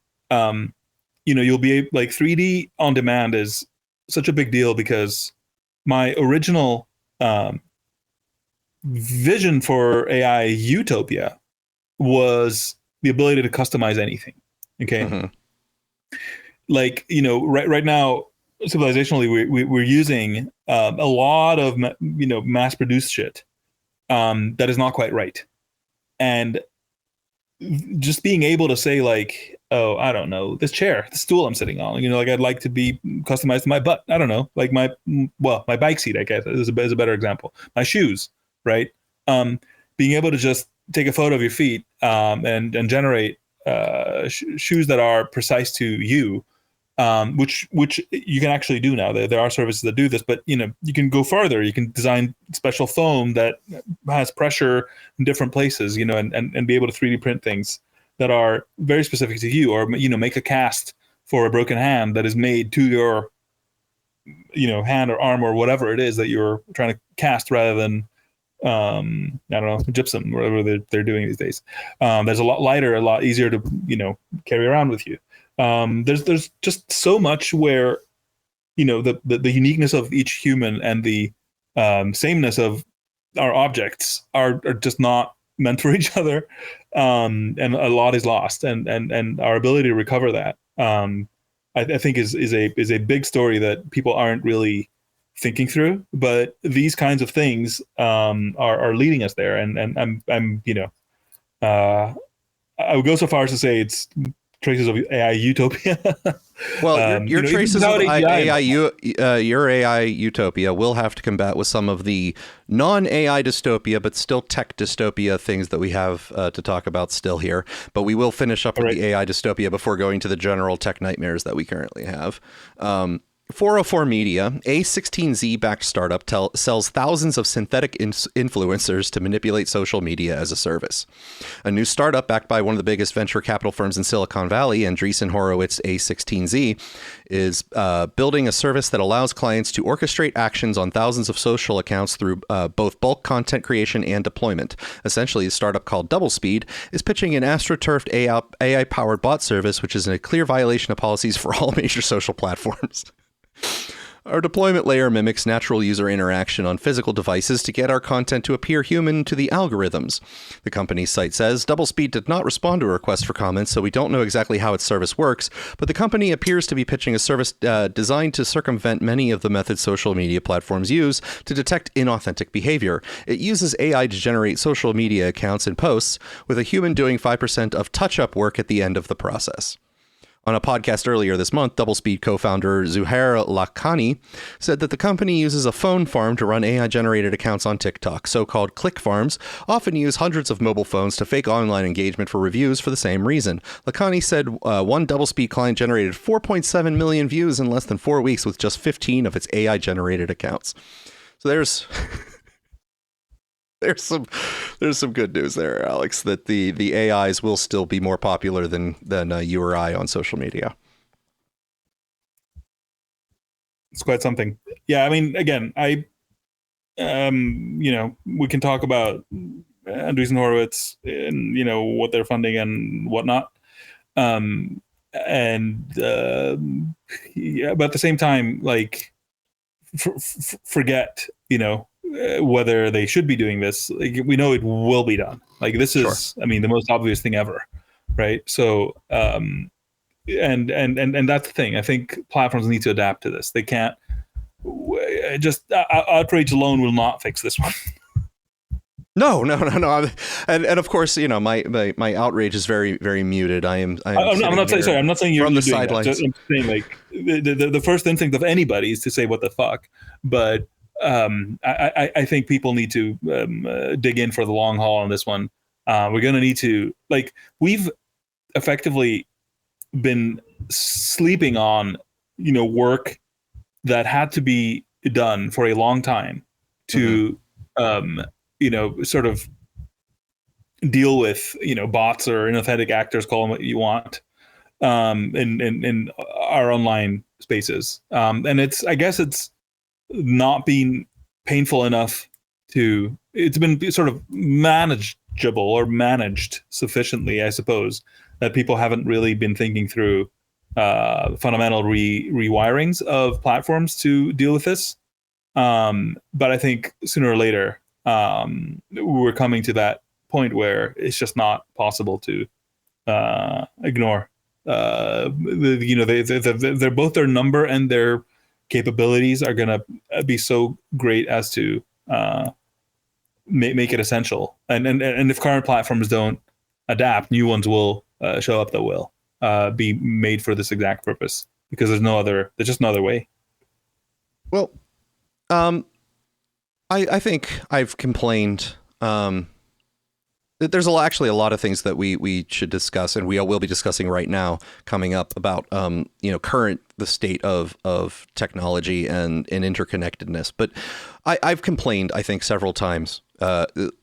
you'll be like 3D on demand is such a big deal because my original vision for AI utopia was the ability to customize anything. Okay. Mm-hmm. Like, right now, civilizationally, we're using a lot of, mass produced shit that is not quite right. And just being able to say like, oh, I don't know, this stool I'm sitting on, like I'd like to be customized to my butt. I don't know, like my bike seat, I guess is a better example. My shoes, right? Being able to just take a photo of your feet and generate shoes that are precise to you, which you can actually do now. There are services that do this, but you can go further. You can design special foam that has pressure in different places, and be able to 3D print things that are very specific to you, or make a cast for a broken hand that is made to your hand or arm or whatever it is that you're trying to cast, rather than I don't know, gypsum, whatever they're doing these days. There's a lot lighter, a lot easier to carry around with you. There's just so much where the uniqueness of each human and the sameness of our objects are just not meant for each other, and a lot is lost, and our ability to recover that I think is a big story that people aren't really thinking through, but these kinds of things are leading us there, and I'm I would go so far as to say it's traces of AI utopia. Well, your traces of your AI utopia will have to combat with some of the non-AI dystopia, but still tech dystopia things that we have to talk about still here. But we will finish up with the AI dystopia before going to the general tech nightmares that we currently have. 404 Media, a 16Z-backed startup, sells thousands of synthetic influencers to manipulate social media as a service. A new startup backed by one of the biggest venture capital firms in Silicon Valley, Andreessen Horowitz A16Z, is building a service that allows clients to orchestrate actions on thousands of social accounts through both bulk content creation and deployment. Essentially, a startup called Doublespeed is pitching an astroturfed AI-powered bot service, which is in a clear violation of policies for all major social platforms. Our deployment layer mimics natural user interaction on physical devices to get our content to appear human to the algorithms. The company's site says Doublespeed did not respond to a request for comments, so we don't know exactly how its service works, but the company appears to be pitching a service designed to circumvent many of the methods social media platforms use to detect inauthentic behavior. It uses AI to generate social media accounts and posts, with a human doing 5% of touch-up work at the end of the process. On a podcast earlier this month, Doublespeed co-founder Zuhair Lakhani said that the company uses a phone farm to run AI-generated accounts on TikTok. So-called click farms often use hundreds of mobile phones to fake online engagement for reviews for the same reason. Lakhani said one Doublespeed client generated 4.7 million views in less than 4 weeks with just 15 of its AI-generated accounts. So there's there's some good news there, Alex, that the AIs will still be more popular than you or I on social media. It's quite something. Yeah, I mean, again, we can talk about Andreessen Horowitz and what they're funding and whatnot, but at the same time, like, forget whether they should be doing this. Like, we know it will be done. Like, this is, I mean, the most obvious thing ever, right? So, and that's the thing. I think platforms need to adapt to this. They can't just outrage alone will not fix this one. No. And of course, my outrage is very, very muted. I'm not saying you're from the doing sidelines. I'm saying, like, the first instinct of anybody is to say what the fuck, but I think people need to dig in for the long haul on this one. We're going to need to, like, we've effectively been sleeping on, work that had to be done for a long time to, sort of deal with, bots or inauthentic actors, call them what you want, in our online spaces. And I guess it's not been painful enough it's been sort of manageable or managed sufficiently, I suppose, that people haven't really been thinking through fundamental rewirings of platforms to deal with this. But I think sooner or later, we're coming to that point where it's just not possible to ignore. They're both, their number and their capabilities are going to be so great as to make it essential. And if current platforms don't adapt, new ones will show up that will be made for this exact purpose, because there's just no other way. Well, I think I've complained. There's actually a lot of things that we should discuss, and we will be discussing right now coming up about the state of technology and interconnectedness. But I've complained, I think, several times,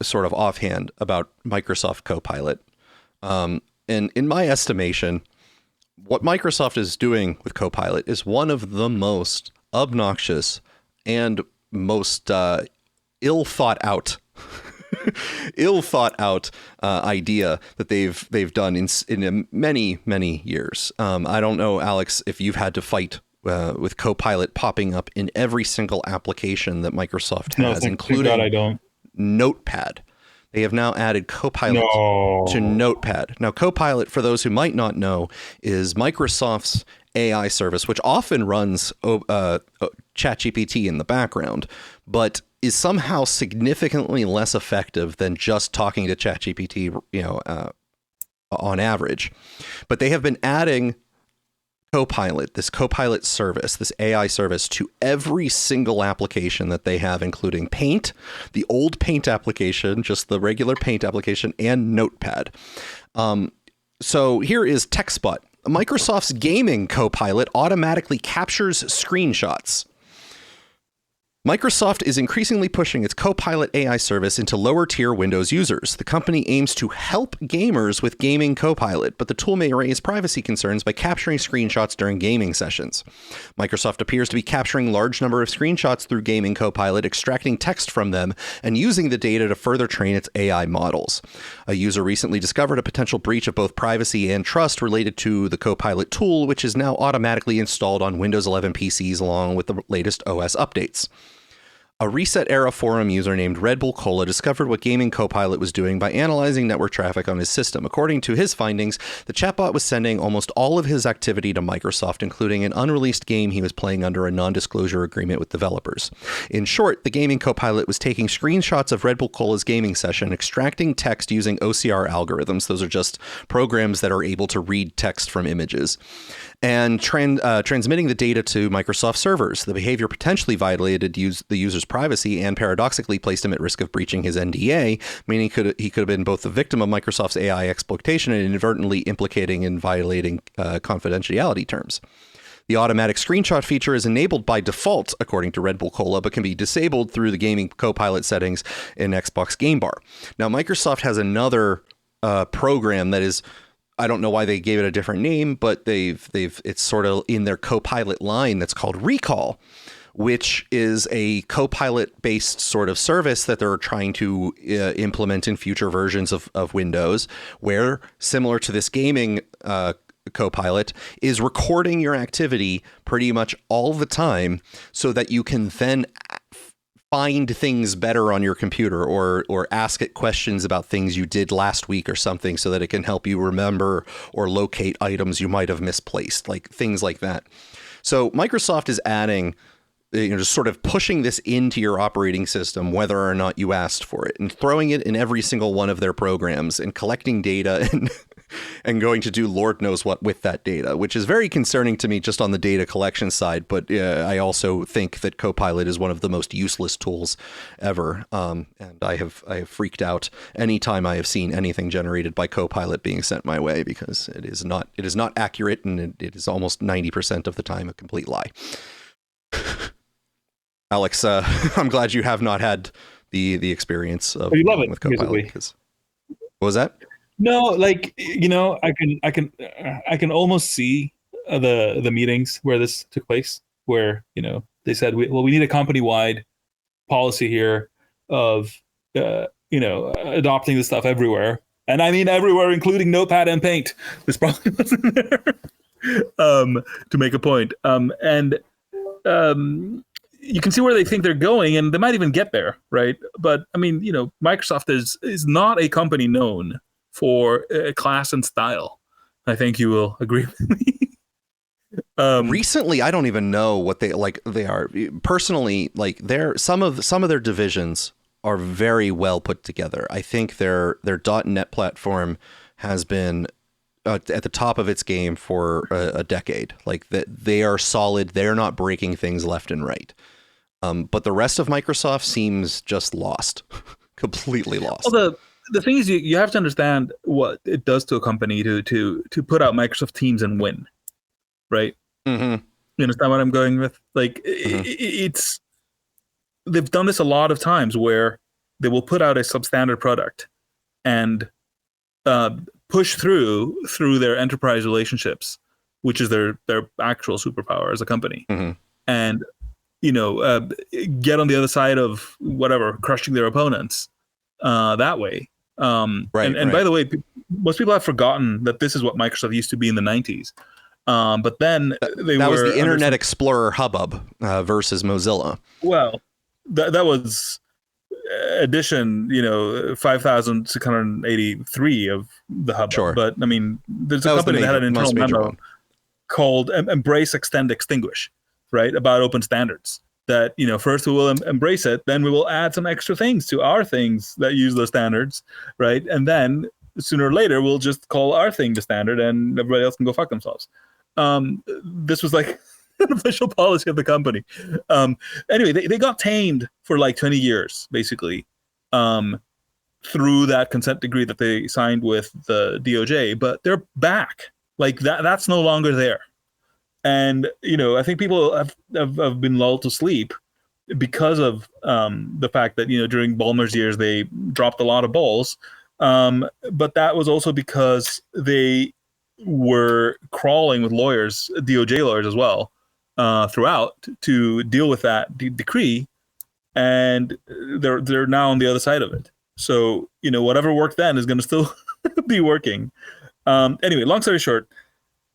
sort of offhand, about Microsoft Copilot. And in my estimation, what Microsoft is doing with Copilot is one of the most obnoxious and most ill thought out idea that they've done in many years. I don't know, Alex, if you've had to fight with Copilot popping up in every single application that Microsoft has, including God, I don't. Notepad. They have now added Copilot to Notepad. Now, Copilot, for those who might not know, is Microsoft's AI service, which often runs ChatGPT in the background, but is somehow significantly less effective than just talking to ChatGPT, on average. But they have been adding Copilot, this Copilot service, this AI service, to every single application that they have, including Paint, the old Paint application, just the regular Paint application, and Notepad. So here is TechSpot. Microsoft's gaming Copilot automatically captures screenshots. Microsoft is increasingly pushing its Copilot AI service into lower-tier Windows users. The company aims to help gamers with gaming Copilot, but the tool may raise privacy concerns by capturing screenshots during gaming sessions. Microsoft appears to be capturing large number of screenshots through gaming Copilot, extracting text from them, and using the data to further train its AI models. A user recently discovered a potential breach of both privacy and trust related to the Copilot tool, which is now automatically installed on Windows 11 PCs along with the latest OS updates. A Reset Era forum user named Red Bull Cola discovered what Gaming Copilot was doing by analyzing network traffic on his system. According to his findings, the chatbot was sending almost all of his activity to Microsoft, including an unreleased game he was playing under a non-disclosure agreement with developers. In short, the Gaming Copilot was taking screenshots of Red Bull Cola's gaming session, extracting text using OCR algorithms. Those are just programs that are able to read text from images, and transmitting the data to Microsoft servers. The behavior potentially violated the user's privacy and paradoxically placed him at risk of breaching his NDA, meaning he could have been both the victim of Microsoft's AI exploitation and inadvertently implicating and violating confidentiality terms. The automatic screenshot feature is enabled by default, according to Red Bull Cola, but can be disabled through the Gaming Copilot settings in Xbox Game Bar. Now, Microsoft has another program that is, I don't know why they gave it a different name, but it's sort of in their Copilot line that's called Recall, which is a Copilot-based sort of service that they're trying to implement in future versions of Windows, where, similar to this gaming Copilot, is recording your activity pretty much all the time so that you can then find things better on your computer or ask it questions about things you did last week or something so that it can help you remember or locate items you might have misplaced, like things like that. So Microsoft is adding, just sort of pushing this into your operating system, whether or not you asked for it, and throwing it in every single one of their programs and collecting data and going to do Lord knows what with that data, which is very concerning to me just on the data collection side. But I also think that Copilot is one of the most useless tools ever. And I have freaked out anytime I have seen anything generated by Copilot being sent my way, because it is not accurate, and it is almost 90% of the time a complete lie. Alex, I'm glad you have not had the experience of dealing with Copilot. What was that? No, like, I can almost see the meetings where this took place, where they said, we need a company-wide policy here of adopting this stuff everywhere, and I mean everywhere, including Notepad and Paint. This probably wasn't there to make a point, and you can see where they think they're going, and they might even get there, right? But I mean, Microsoft is not a company known for class and style. I think you will agree with me. Recently, I don't even know what they are. Personally, like some of their divisions are very well put together. I think their .NET platform has been at the top of its game for a decade. Like that, they are solid. They're not breaking things left and right. But the rest of Microsoft seems just lost, completely lost. Well, the thing is, you have to understand what it does to a company to put out Microsoft Teams and win, right? Mm-hmm. You understand what I'm going with? Like, it's they've done this a lot of times where they will put out a substandard product and push through their enterprise relationships, which is their actual superpower as a company, and get on the other side of whatever, crushing their opponents that way. Right. By the way, most people have forgotten that this is what Microsoft used to be in the 90s. But then that was the Internet Explorer hubbub versus Mozilla. Well, that was edition 5683 of the hubbub. Sure. But I mean, there's a company that had an internal memo called Embrace, Extend, Extinguish, right, about open standards. That first we will embrace it, then we will add some extra things to our things that use those standards, right? And then sooner or later we'll just call our thing the standard, and everybody else can go fuck themselves. This was like an official policy of the company. Anyway, they got tamed for like 20 years, basically, through that consent decree that they signed with the DOJ. But they're back. Like that's no longer there. And, I think people have been lulled to sleep because of the fact that, during Ballmer's years, they dropped a lot of balls. But that was also because they were crawling with lawyers, DOJ lawyers as well, throughout to deal with that decree. And they're now on the other side of it. So, whatever worked then is going to still be working. Anyway, long story short,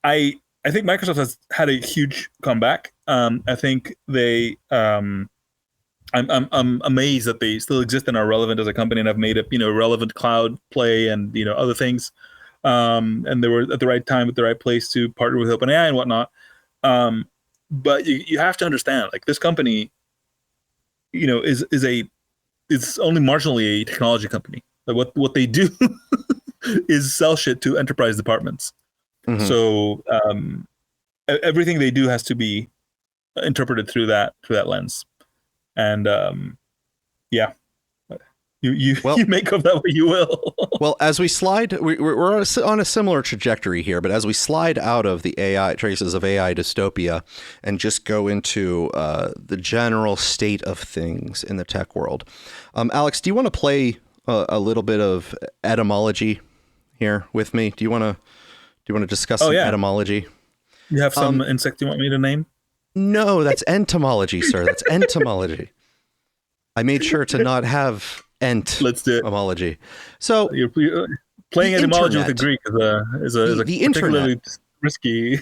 I think Microsoft has had a huge comeback. I think they I'm amazed that they still exist and are relevant as a company and have made a relevant cloud play and other things. And they were at the right time at the right place to partner with OpenAI and whatnot. But you have to understand, like, this company, is only marginally a technology company. Like, what they do is sell shit to enterprise departments. Mm-hmm. So everything they do has to be interpreted through that lens. And you make of that what you will. Well, as we slide, we're on a similar trajectory here, but as we slide out of the traces of AI dystopia and just go into the general state of things in the tech world, Alex, do you want to play a little bit of etymology here with me? Do you want to discuss some etymology? You have some insect you want me to name? No, that's entomology, sir. That's entomology. I made sure to not have Let's do it. Etymology. So you're playing etymology with the Greek is a particularly risky.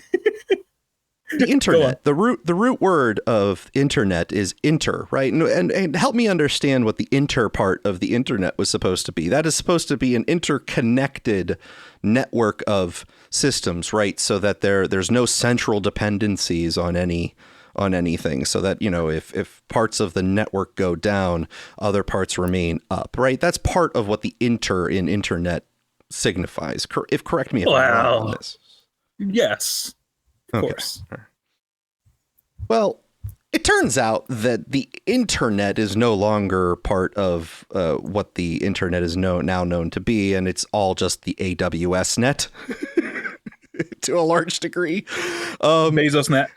The internet. The root word of internet is inter, right? And help me understand what the inter part of the internet was supposed to be. That is supposed to be an interconnected network of systems, right? So that there's no central dependencies on anything, so that, if parts of the network go down, other parts remain up, right? That's part of what the inter in internet signifies. Correct me if I'm wrong on this. Yes. Of course. Well, it turns out that the internet is no longer part of what the internet is now known to be, and it's all just the AWS net to a large degree. Bezos net.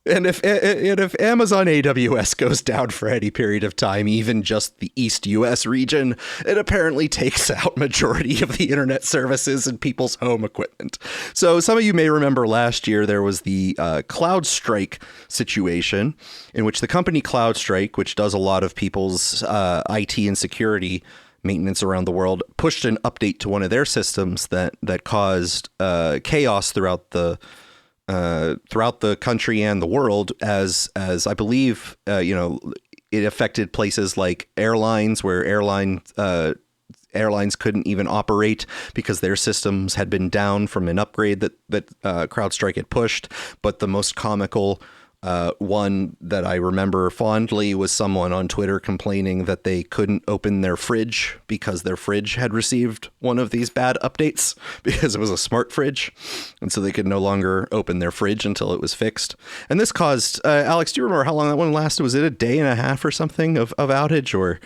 And if Amazon AWS goes down for any period of time, even just the East US region, it apparently takes out majority of the internet services and people's home equipment. So some of you may remember last year there was the CrowdStrike situation in which the company CrowdStrike, which does a lot of people's IT and security maintenance around the world, pushed an update to one of their systems that caused chaos throughout the country and the world, as I believe, it affected places like airlines, where airlines couldn't even operate because their systems had been down from an upgrade that CrowdStrike had pushed. But the most comical one that I remember fondly was someone on Twitter complaining that they couldn't open their fridge because their fridge had received one of these bad updates because it was a smart fridge. And so they could no longer open their fridge until it was fixed. And this caused, Alex, do you remember how long that one lasted? Was it a day and a half or something of outage? Or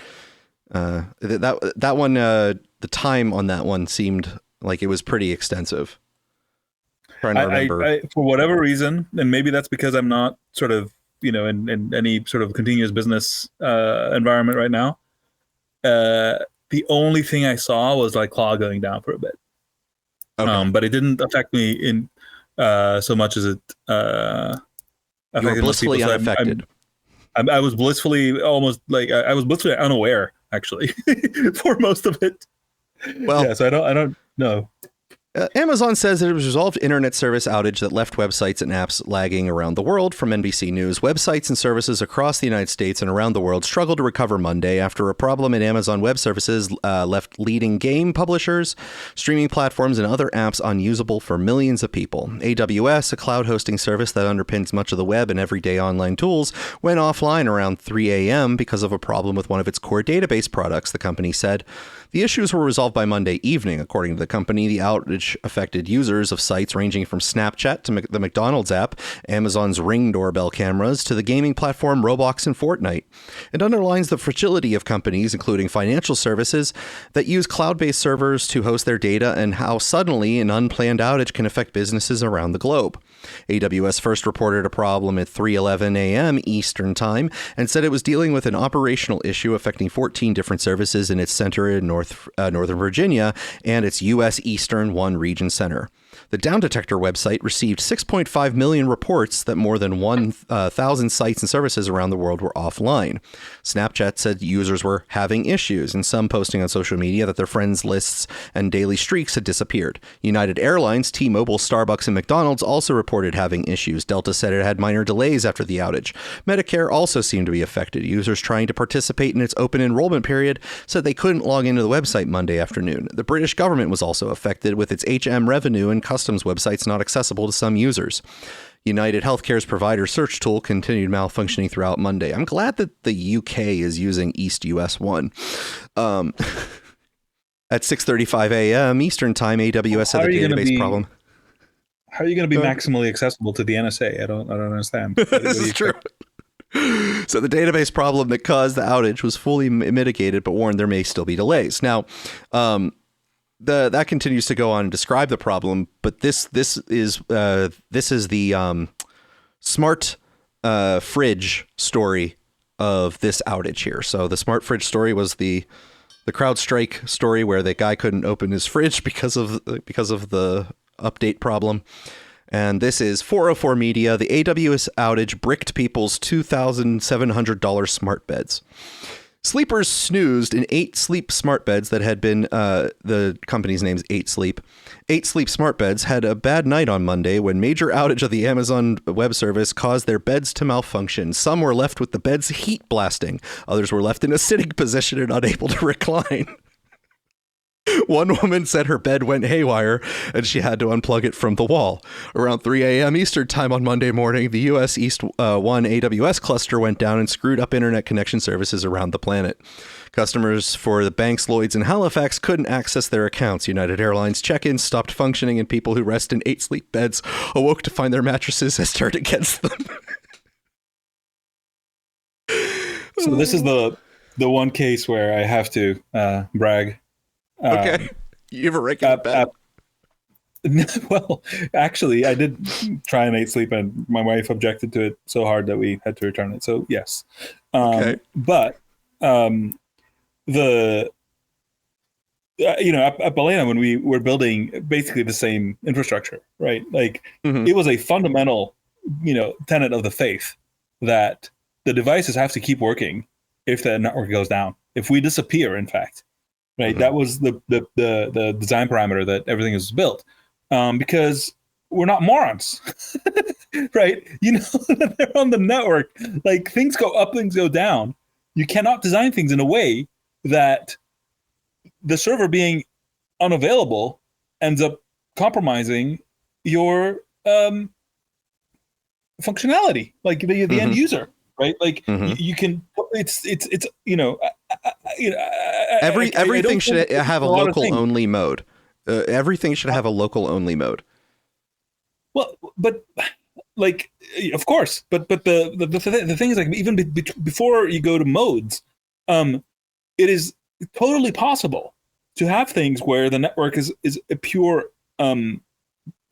that one, the time on that one seemed like it was pretty extensive. Trying to remember. I, for whatever reason, and maybe that's because I'm not sort of, in any sort of continuous business environment right now. The only thing I saw was like Claw going down for a bit. Okay. But it didn't affect me in so much as it affected you were blissfully unaffected. I was blissfully I was blissfully unaware, actually, for most of it. Well, yeah, so I don't know. Amazon says that it was resolved internet service outage that left websites and apps lagging around the world. From NBC News, websites and services across the United States and around the world struggled to recover Monday after a problem in Amazon Web Services left leading game publishers, streaming platforms, and other apps unusable for millions of people. AWS, a cloud hosting service that underpins much of the web and everyday online tools, went offline around 3 a.m. because of a problem with one of its core database products, the company said. The issues were resolved by Monday evening, according to the company. The outage affected users of sites ranging from Snapchat to the McDonald's app, Amazon's Ring doorbell cameras, to the gaming platform Roblox and Fortnite. It underlines the fragility of companies, including financial services, that use cloud-based servers to host their data and how suddenly an unplanned outage can affect businesses around the globe. AWS first reported a problem at 3:11 a.m. Eastern Time and said it was dealing with an operational issue affecting 14 different services in its center in Northern Virginia and its U.S. Eastern One Region Center. The Down Detector website received 6.5 million reports that more than 1,000 sites and services around the world were offline. Snapchat said users were having issues, and some posting on social media that their friends' lists and daily streaks had disappeared. United Airlines, T-Mobile, Starbucks, and McDonald's also reported having issues. Delta said it had minor delays after the outage. Medicare also seemed to be affected. Users trying to participate in its open enrollment period said they couldn't log into the website Monday afternoon. The British government was also affected, with its HM revenue and customs websites not accessible to some users. United Healthcare's provider search tool continued malfunctioning throughout Monday. I'm glad that the UK is using East US 1. At 6:35 a.m. Eastern Time, AWS had a database problem. How are you going to be maximally accessible to the NSA? I don't understand. This is true. So the database problem that caused the outage was fully mitigated, but warned there may still be delays. Now, that continues to go on and describe the problem, but this is the smart fridge story of this outage here. So the smart fridge story was the CrowdStrike story where the guy couldn't open his fridge because of the update problem. And this is 404 Media. The AWS outage bricked people's $2,700 smart beds. Sleepers snoozed in 8 Sleep smart beds that had been, the company's name's 8 Sleep. 8 Sleep smart beds had a bad night on Monday when major outage of the Amazon Web Service caused their beds to malfunction. Some were left with the bed's heat blasting. Others were left in a sitting position and unable to recline. One woman said her bed went haywire and she had to unplug it from the wall. Around 3 a.m. Eastern time on Monday morning, the U.S. East 1 AWS cluster went down and screwed up internet connection services around the planet. Customers for the banks, Lloyd's, and Halifax couldn't access their accounts. United Airlines check-ins stopped functioning, and people who rest in 8 Sleep beds awoke to find their mattresses has turned against them. So this is the one case where I have to brag. Okay. You have a regular bed. Well, actually, I did try an 8 Sleep, and my wife objected to it so hard that we had to return it. So yes. Okay. But at Balena, when we were building basically the same infrastructure, right? Like it was a fundamental, tenet of the faith that the devices have to keep working if the network goes down. If we disappear, in fact. Right, that was the design parameter that everything is built, because we're not morons, right? They're on the network. Like things go up, things go down. You cannot design things in a way that the server being unavailable ends up compromising your functionality, like the end user. Right, like you can. Everything should have a local only mode. Everything should have a local only mode. Well, but like, of course, but the thing is, like, even before you go to modes, it is totally possible to have things where the network is a pure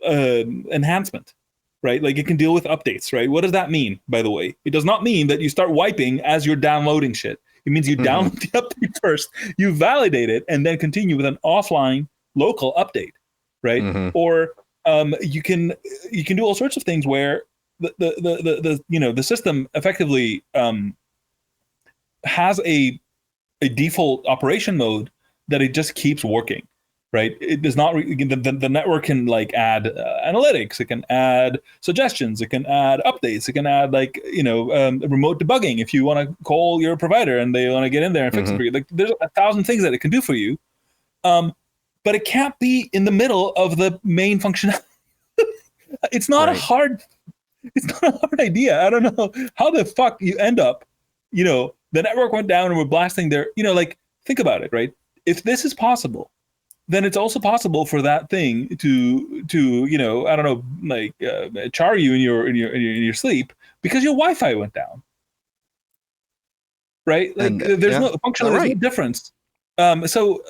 enhancement. Right, like it can deal with updates. Right, what does that mean? By the way, it does not mean that you start wiping as you're downloading shit. It means you download the update first, you validate it, and then continue with an offline local update. Right, or you can do all sorts of things where the system effectively has a default operation mode that it just keeps working. Right, it does not. The network can like add analytics. It can add suggestions. It can add updates. It can add remote debugging if you want to call your provider and they want to get in there and fix it for you. Like there's 1,000 things that it can do for you, but it can't be in the middle of the main functionality. It's not a hard idea. I don't know how the fuck you end up. The network went down and we're blasting their. Think about it. Right, if this is possible, then it's also possible for that thing to char you in your sleep because your Wi-Fi went down, right? Like there's no functional difference. So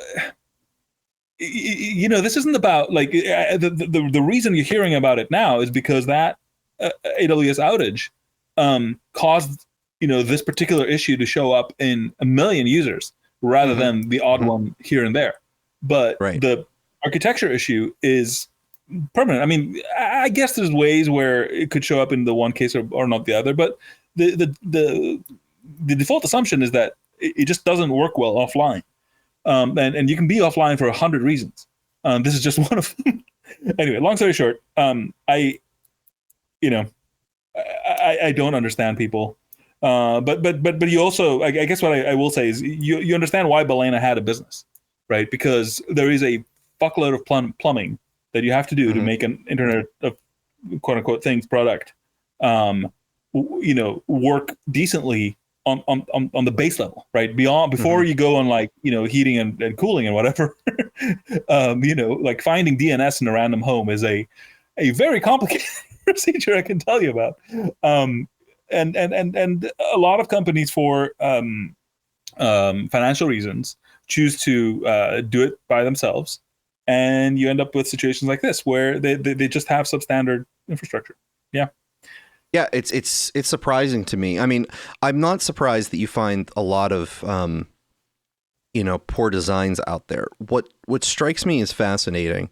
this isn't about like the reason you're hearing about it now is because that AWS outage caused this particular issue to show up in 1 million users rather than the odd one here and there. But the architecture issue is permanent. I mean, I guess there's ways where it could show up in the one case or not the other, but the default assumption is that it just doesn't work well offline. And you can be offline for 100 reasons. This is just one of them. Anyway, long story short, I don't understand people. But you also, I guess what I will say is you understand why Balena had a business, right? Because there is a fuckload of plumbing that you have to do to make an Internet of quote unquote things product, work decently on the base level, right? Before you go on like, heating and cooling and whatever, like finding DNS in a random home is a very complicated procedure I can tell you about. And a lot of companies for financial reasons choose to do it by themselves. And you end up with situations like this where they just have substandard infrastructure. Yeah. Yeah, it's surprising to me. I mean, I'm not surprised that you find a lot of poor designs out there. What strikes me as fascinating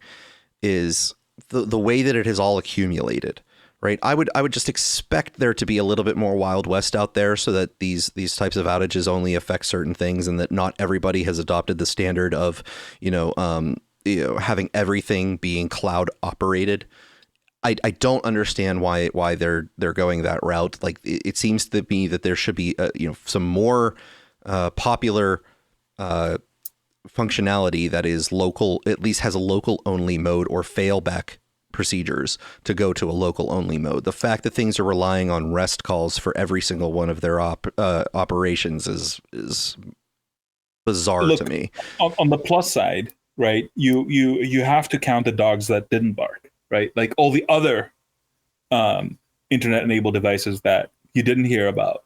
is the way that it has all accumulated. Right. I would just expect there to be a little bit more Wild West out there so that these types of outages only affect certain things and that not everybody has adopted the standard of, having everything being cloud operated. I don't understand why they're going that route. Like it seems to me that there should be, some more popular functionality that is local, at least has a local only mode or failback procedures to go to a local only mode. The fact that things are relying on REST calls for every single one of their operations is bizarre to me. On the plus side, right? You have to count the dogs that didn't bark, right? Like all the other internet enabled devices that you didn't hear about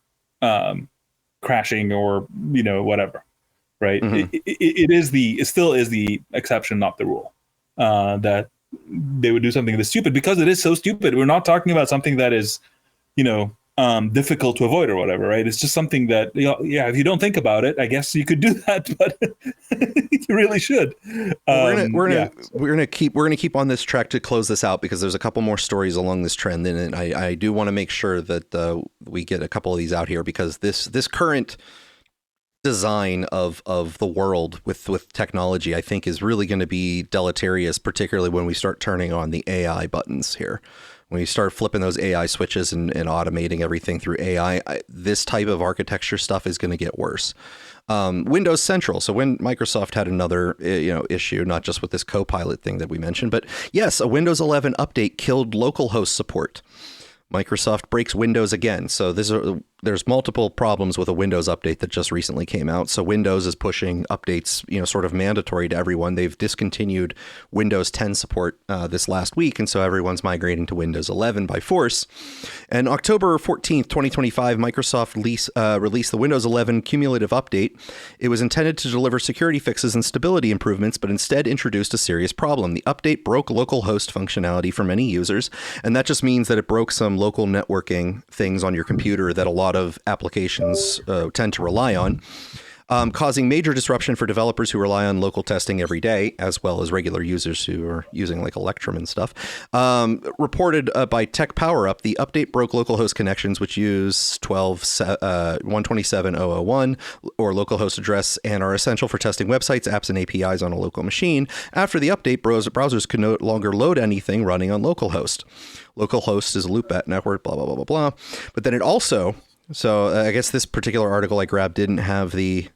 crashing or whatever, right? It still is the exception, not the rule. That they would do something this stupid because it is so stupid. We're not talking about something that is, difficult to avoid or whatever, right? It's just something that, if you don't think about it, I guess you could do that, but you really should. We're gonna keep on this track to close this out because there's a couple more stories along this trend, and I do want to make sure that we get a couple of these out here because this current design of the world with technology, I think, is really going to be deleterious, particularly when we start turning on the AI buttons here. When you start flipping those AI switches and automating everything through AI, this type of architecture stuff is going to get worse. Windows Central. So when Microsoft had another issue, not just with this Copilot thing that we mentioned, but yes, a Windows 11 update killed localhost support. Microsoft breaks Windows again. So there's multiple problems with a Windows update that just recently came out. So Windows is pushing updates, sort of mandatory to everyone. They've discontinued Windows 10 support this last week. And so everyone's migrating to Windows 11 by force. And October 14th, 2025, Microsoft released the Windows 11 cumulative update. It was intended to deliver security fixes and stability improvements, but instead introduced a serious problem. The update broke localhost functionality for many users. And that just means that it broke some local networking things on your computer that a lot of applications tend to rely on, causing major disruption for developers who rely on local testing every day, as well as regular users who are using like Electrum and stuff. Reported by Tech Power Up, the update broke localhost connections which use 127.0.0.1 or localhost address and are essential for testing websites, apps, and APIs on a local machine. After the update, browsers could no longer load anything running on localhost. Localhost is a loopback network, blah, blah, blah, blah, blah. But then it also, I guess this particular article I grabbed didn't have the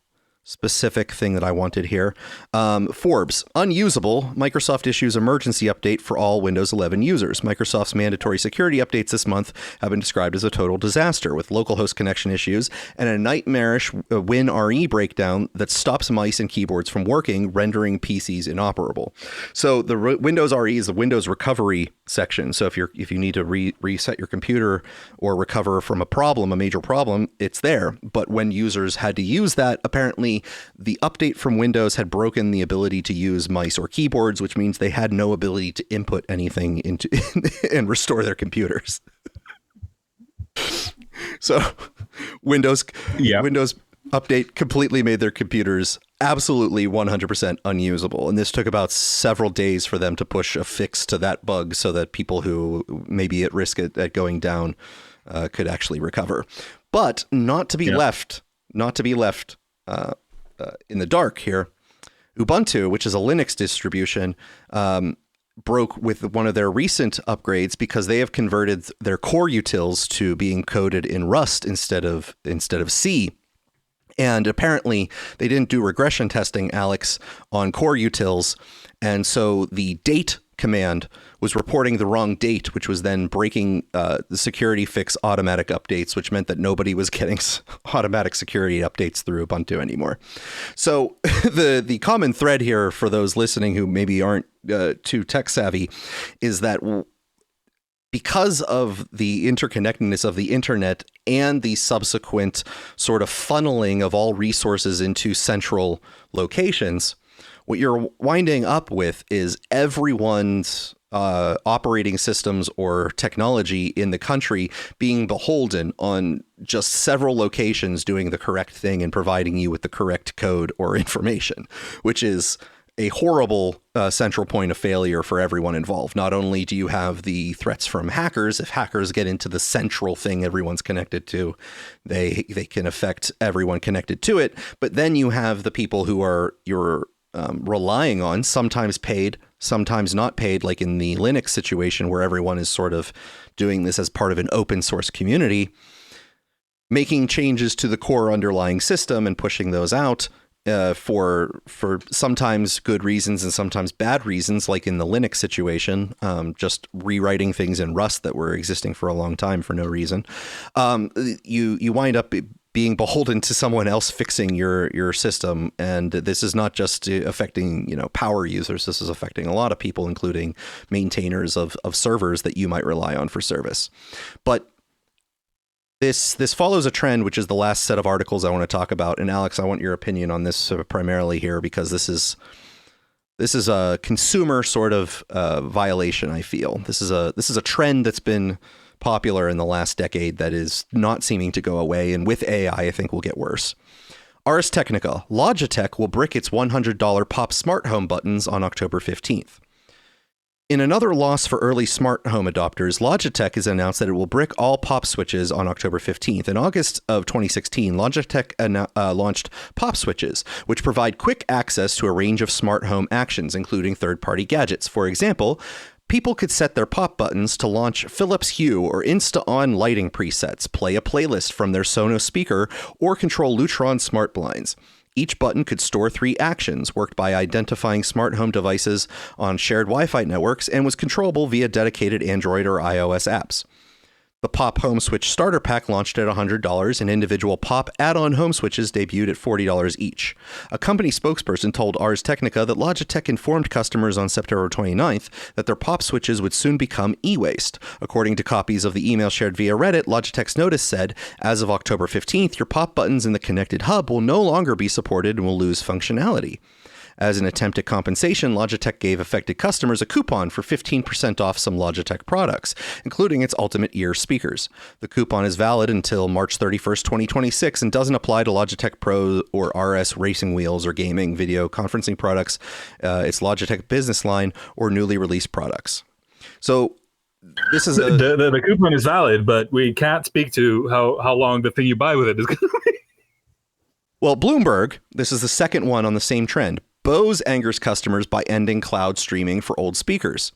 specific thing that I wanted here. Forbes, unusable. Microsoft issues emergency update for all Windows 11 users. Microsoft's mandatory security updates this month have been described as a total disaster with localhost connection issues and a nightmarish WinRE breakdown that stops mice and keyboards from working, rendering PCs inoperable. So the Windows RE is the Windows recovery section. So if you need to reset your computer or recover from a major problem, it's there. But when users had to use that, apparently the update from Windows had broken the ability to use mice or keyboards, which means they had no ability to input anything into and restore their computers. So Windows update completely made their computers absolutely 100% unusable. And this took about several days for them to push a fix to that bug so that people who may be at risk at going down could actually recover. But not to be left in the dark here. Ubuntu, which is a Linux distribution, broke with one of their recent upgrades because they have converted their core utils to being coded in Rust instead of C. And apparently they didn't do regression testing, Alex, on core utils. And so the date command was reporting the wrong date, which was then breaking the security fix automatic updates, which meant that nobody was getting automatic security updates through Ubuntu anymore. So the common thread here for those listening who maybe aren't too tech savvy is that because of the interconnectedness of the internet and the subsequent sort of funneling of all resources into central locations, what you're winding up with is everyone's operating systems or technology in the country being beholden on just several locations doing the correct thing and providing you with the correct code or information, which is a horrible central point of failure for everyone involved. Not only do you have the threats from hackers, if hackers get into the central thing everyone's connected to, they can affect everyone connected to it, but then you have the people who are you're relying on, sometimes paid, sometimes not paid, like in the Linux situation where everyone is sort of doing this as part of an open source community, making changes to the core underlying system and pushing those out for sometimes good reasons and sometimes bad reasons, like in the Linux situation, just rewriting things in Rust that were existing for a long time for no reason. You wind up being beholden to someone else fixing your system. And this is not just affecting, power users. This is affecting a lot of people, including maintainers of servers that you might rely on for service. But this follows a trend, which is the last set of articles I want to talk about. And Alex, I want your opinion on this primarily here, because this is a consumer sort of violation, I feel. This is a trend that's been popular in the last decade that is not seeming to go away, and with AI I think will get worse. Ars Technica: Logitech will brick its $100 Pop smart home buttons on October 15th. In another loss for early smart home adopters, Logitech has announced that it will brick all Pop switches on October 15th. In August of 2016, Logitech launched Pop switches, which provide quick access to a range of smart home actions, including third-party gadgets. For example, people could set their Pop buttons to launch Philips Hue or Insta-On lighting presets, play a playlist from their Sonos speaker, or control Lutron smart blinds. Each button could store 3 actions, worked by identifying smart home devices on shared Wi-Fi networks, and was controllable via dedicated Android or iOS apps. The Pop Home Switch Starter Pack launched at $100, and individual Pop add-on home switches debuted at $40 each. A company spokesperson told Ars Technica that Logitech informed customers on September 29th that their Pop switches would soon become e-waste. According to copies of the email shared via Reddit, Logitech's notice said, "As of October 15th, your Pop buttons in the connected hub will no longer be supported and will lose functionality." As an attempt at compensation, Logitech gave affected customers a coupon for 15% off some Logitech products, including its Ultimate Ear speakers. The coupon is valid until March 31st, 2026, and doesn't apply to Logitech Pro or RS racing wheels or gaming video conferencing products, its Logitech business line, or newly released products. So this is the coupon is valid, but we can't speak to how long the thing you buy with it is going to be. Well, Bloomberg, this is the second one on the same trend. Bose angers customers by ending cloud streaming for old speakers.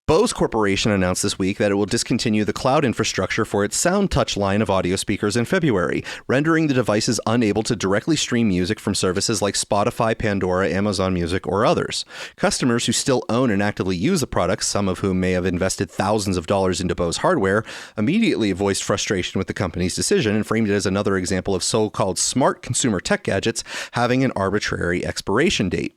Bose Corporation announced this week that it will discontinue the cloud infrastructure for its SoundTouch line of audio speakers in February, rendering the devices unable to directly stream music from services like Spotify, Pandora, Amazon Music, or others. Customers who still own and actively use the products, some of whom may have invested thousands of dollars into Bose hardware, immediately voiced frustration with the company's decision and framed it as another example of so-called smart consumer tech gadgets having an arbitrary expiration date.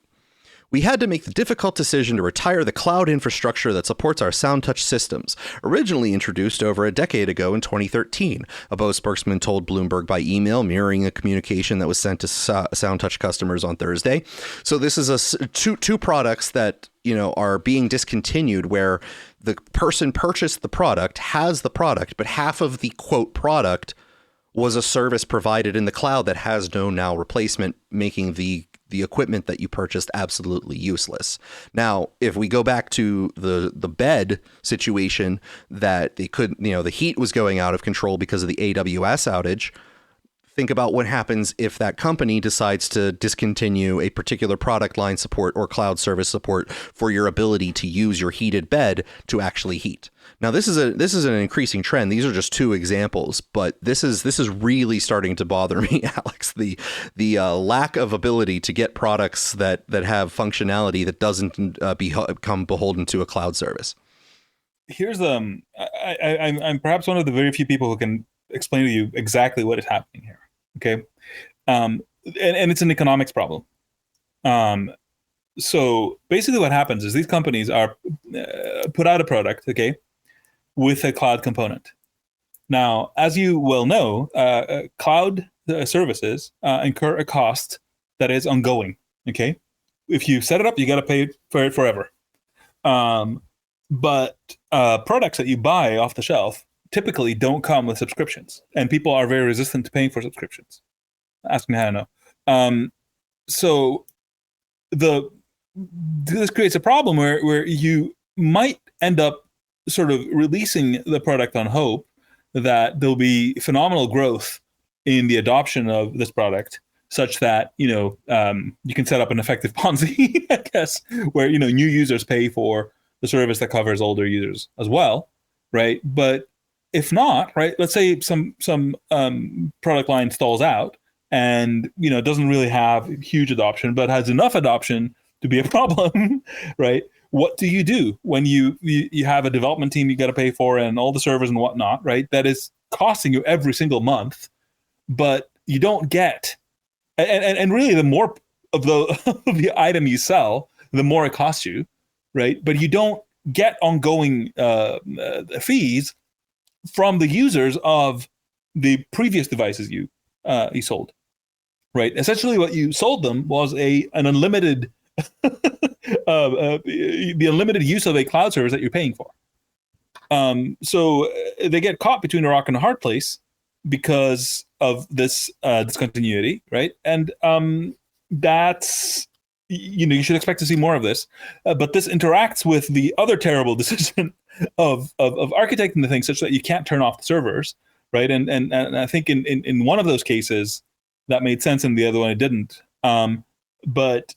"We had to make the difficult decision to retire the cloud infrastructure that supports our SoundTouch systems, originally introduced over a decade ago in 2013, a Bose spokesman told Bloomberg by email, mirroring a communication that was sent to SoundTouch customers on Thursday. So this is two products that, are being discontinued, where the person purchased the product, has the product, but half of the quote product was a service provided in the cloud that has no now replacement, making the equipment that you purchased absolutely useless. Now, if we go back to the bed situation that they couldn't, the heat was going out of control because of the AWS outage. Think about what happens if that company decides to discontinue a particular product line support or cloud service support for your ability to use your heated bed to actually heat. Now, this is an increasing trend. These are just two examples, but this is really starting to bother me, Alex. The lack of ability to get products that have functionality that doesn't become beholden to a cloud service. Here's I'm perhaps one of the very few people who can explain to you exactly what is happening here. Okay, and it's an economics problem. So basically, what happens is these companies are put out a product, okay, with a cloud component. Now, as you well know, cloud services incur a cost that is ongoing. Okay, if you set it up, you got to pay for it forever. But products that you buy off the shelf typically don't come with subscriptions, and people are very resistant to paying for subscriptions. Ask me how to know. So this creates a problem where you might end up sort of releasing the product on hope that there'll be phenomenal growth in the adoption of this product, such that you can set up an effective Ponzi, I guess, where new users pay for the service that covers older users as well, right? But if not, right, let's say some product line stalls out and doesn't really have huge adoption, but has enough adoption to be a problem, right? What do you do when you have a development team you got to pay for and all the servers and whatnot, right? That is costing you every single month, but you don't get, and really the more of the item you sell, the more it costs you, right? But you don't get ongoing fees from the users of the previous devices you sold, right? Essentially, what you sold them was an unlimited, the unlimited use of a cloud service that you're paying for. So they get caught between a rock and a hard place because of this discontinuity, right? And that's you should expect to see more of this. But this interacts with the other terrible decision of architecting the thing such that you can't turn off the servers, right? And I think in one of those cases that made sense, and the other one it didn't. But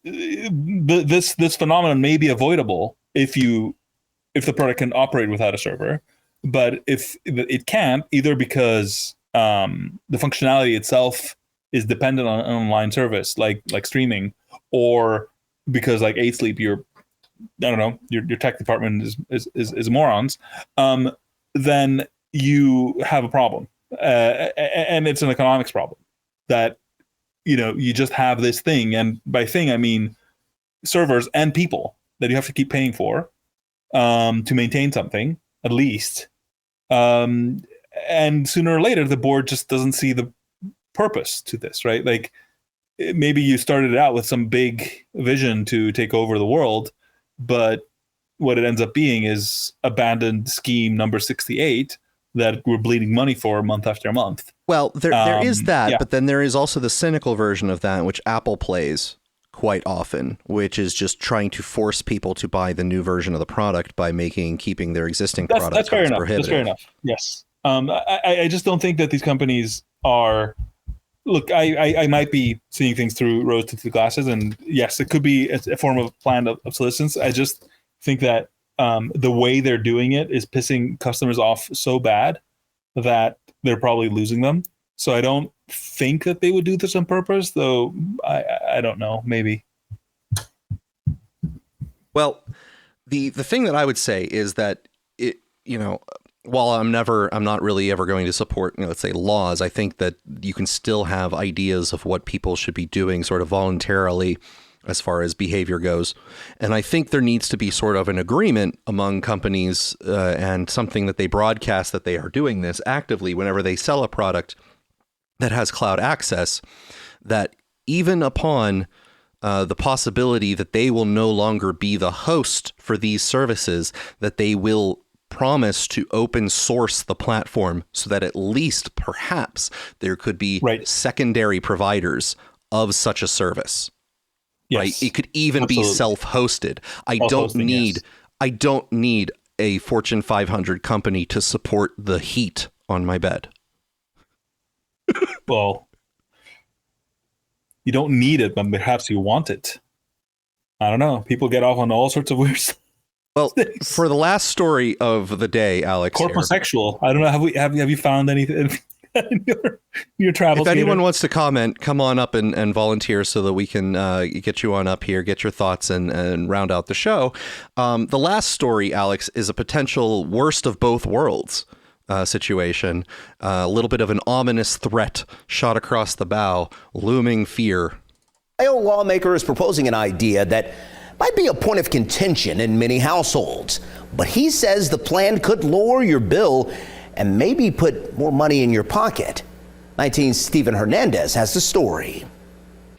this phenomenon may be avoidable if the product can operate without a server, but if it can't, either because the functionality itself is dependent on an online service like streaming, or because like AidSleep, your tech department is morons, then you have a problem, and it's an economics problem that you just have this thing, and by thing I mean servers and people that you have to keep paying for to maintain something at least, and sooner or later the board just doesn't see the purpose to this, right? Like maybe you started it out with some big vision to take over the world, but what it ends up being is abandoned scheme number 68 that we're bleeding money for month after month. Well, there is that, but then there is also the cynical version of that, which Apple plays quite often, which is just trying to force people to buy the new version of the product by keeping their existing product that's fair enough. prohibitive. That's fair enough. Yes. I just don't think that these companies are. Look, I might be seeing things through rose-tinted glasses, and yes, it could be a form of planned obsolescence. I just think that the way they're doing it is pissing customers off so bad that they're probably losing them. So I don't think that they would do this on purpose, though. I don't know, maybe. Well, the thing that I would say is that while I'm not really ever going to support, let's say, laws, I think that you can still have ideas of what people should be doing sort of voluntarily as far as behavior goes. And I think there needs to be sort of an agreement among companies and something that they broadcast that they are doing this actively whenever they sell a product that has cloud access, that even upon the possibility that they will no longer be the host for these services, that they will promise to open source the platform so that at least perhaps there could be secondary providers of such a service. Yes. Right? It could even be self-hosted. I don't need a Fortune 500 company to support the heat on my bed. Well, you don't need it, but perhaps you want it. I don't know. People get off on all sorts of weird stuff. Well, for the last story of the day, Alex. Corposexual. I don't know. Have you found anything in your travels? If anyone wants to comment, come on up and volunteer so that we can get you on up here, get your thoughts, and round out the show. The last story, Alex, is a potential worst of both worlds situation. A little bit of an ominous threat shot across the bow, looming fear. Ohio lawmaker is proposing an idea that might be a point of contention in many households, but he says the plan could lower your bill and maybe put more money in your pocket. 19's Stephen Hernandez has the story.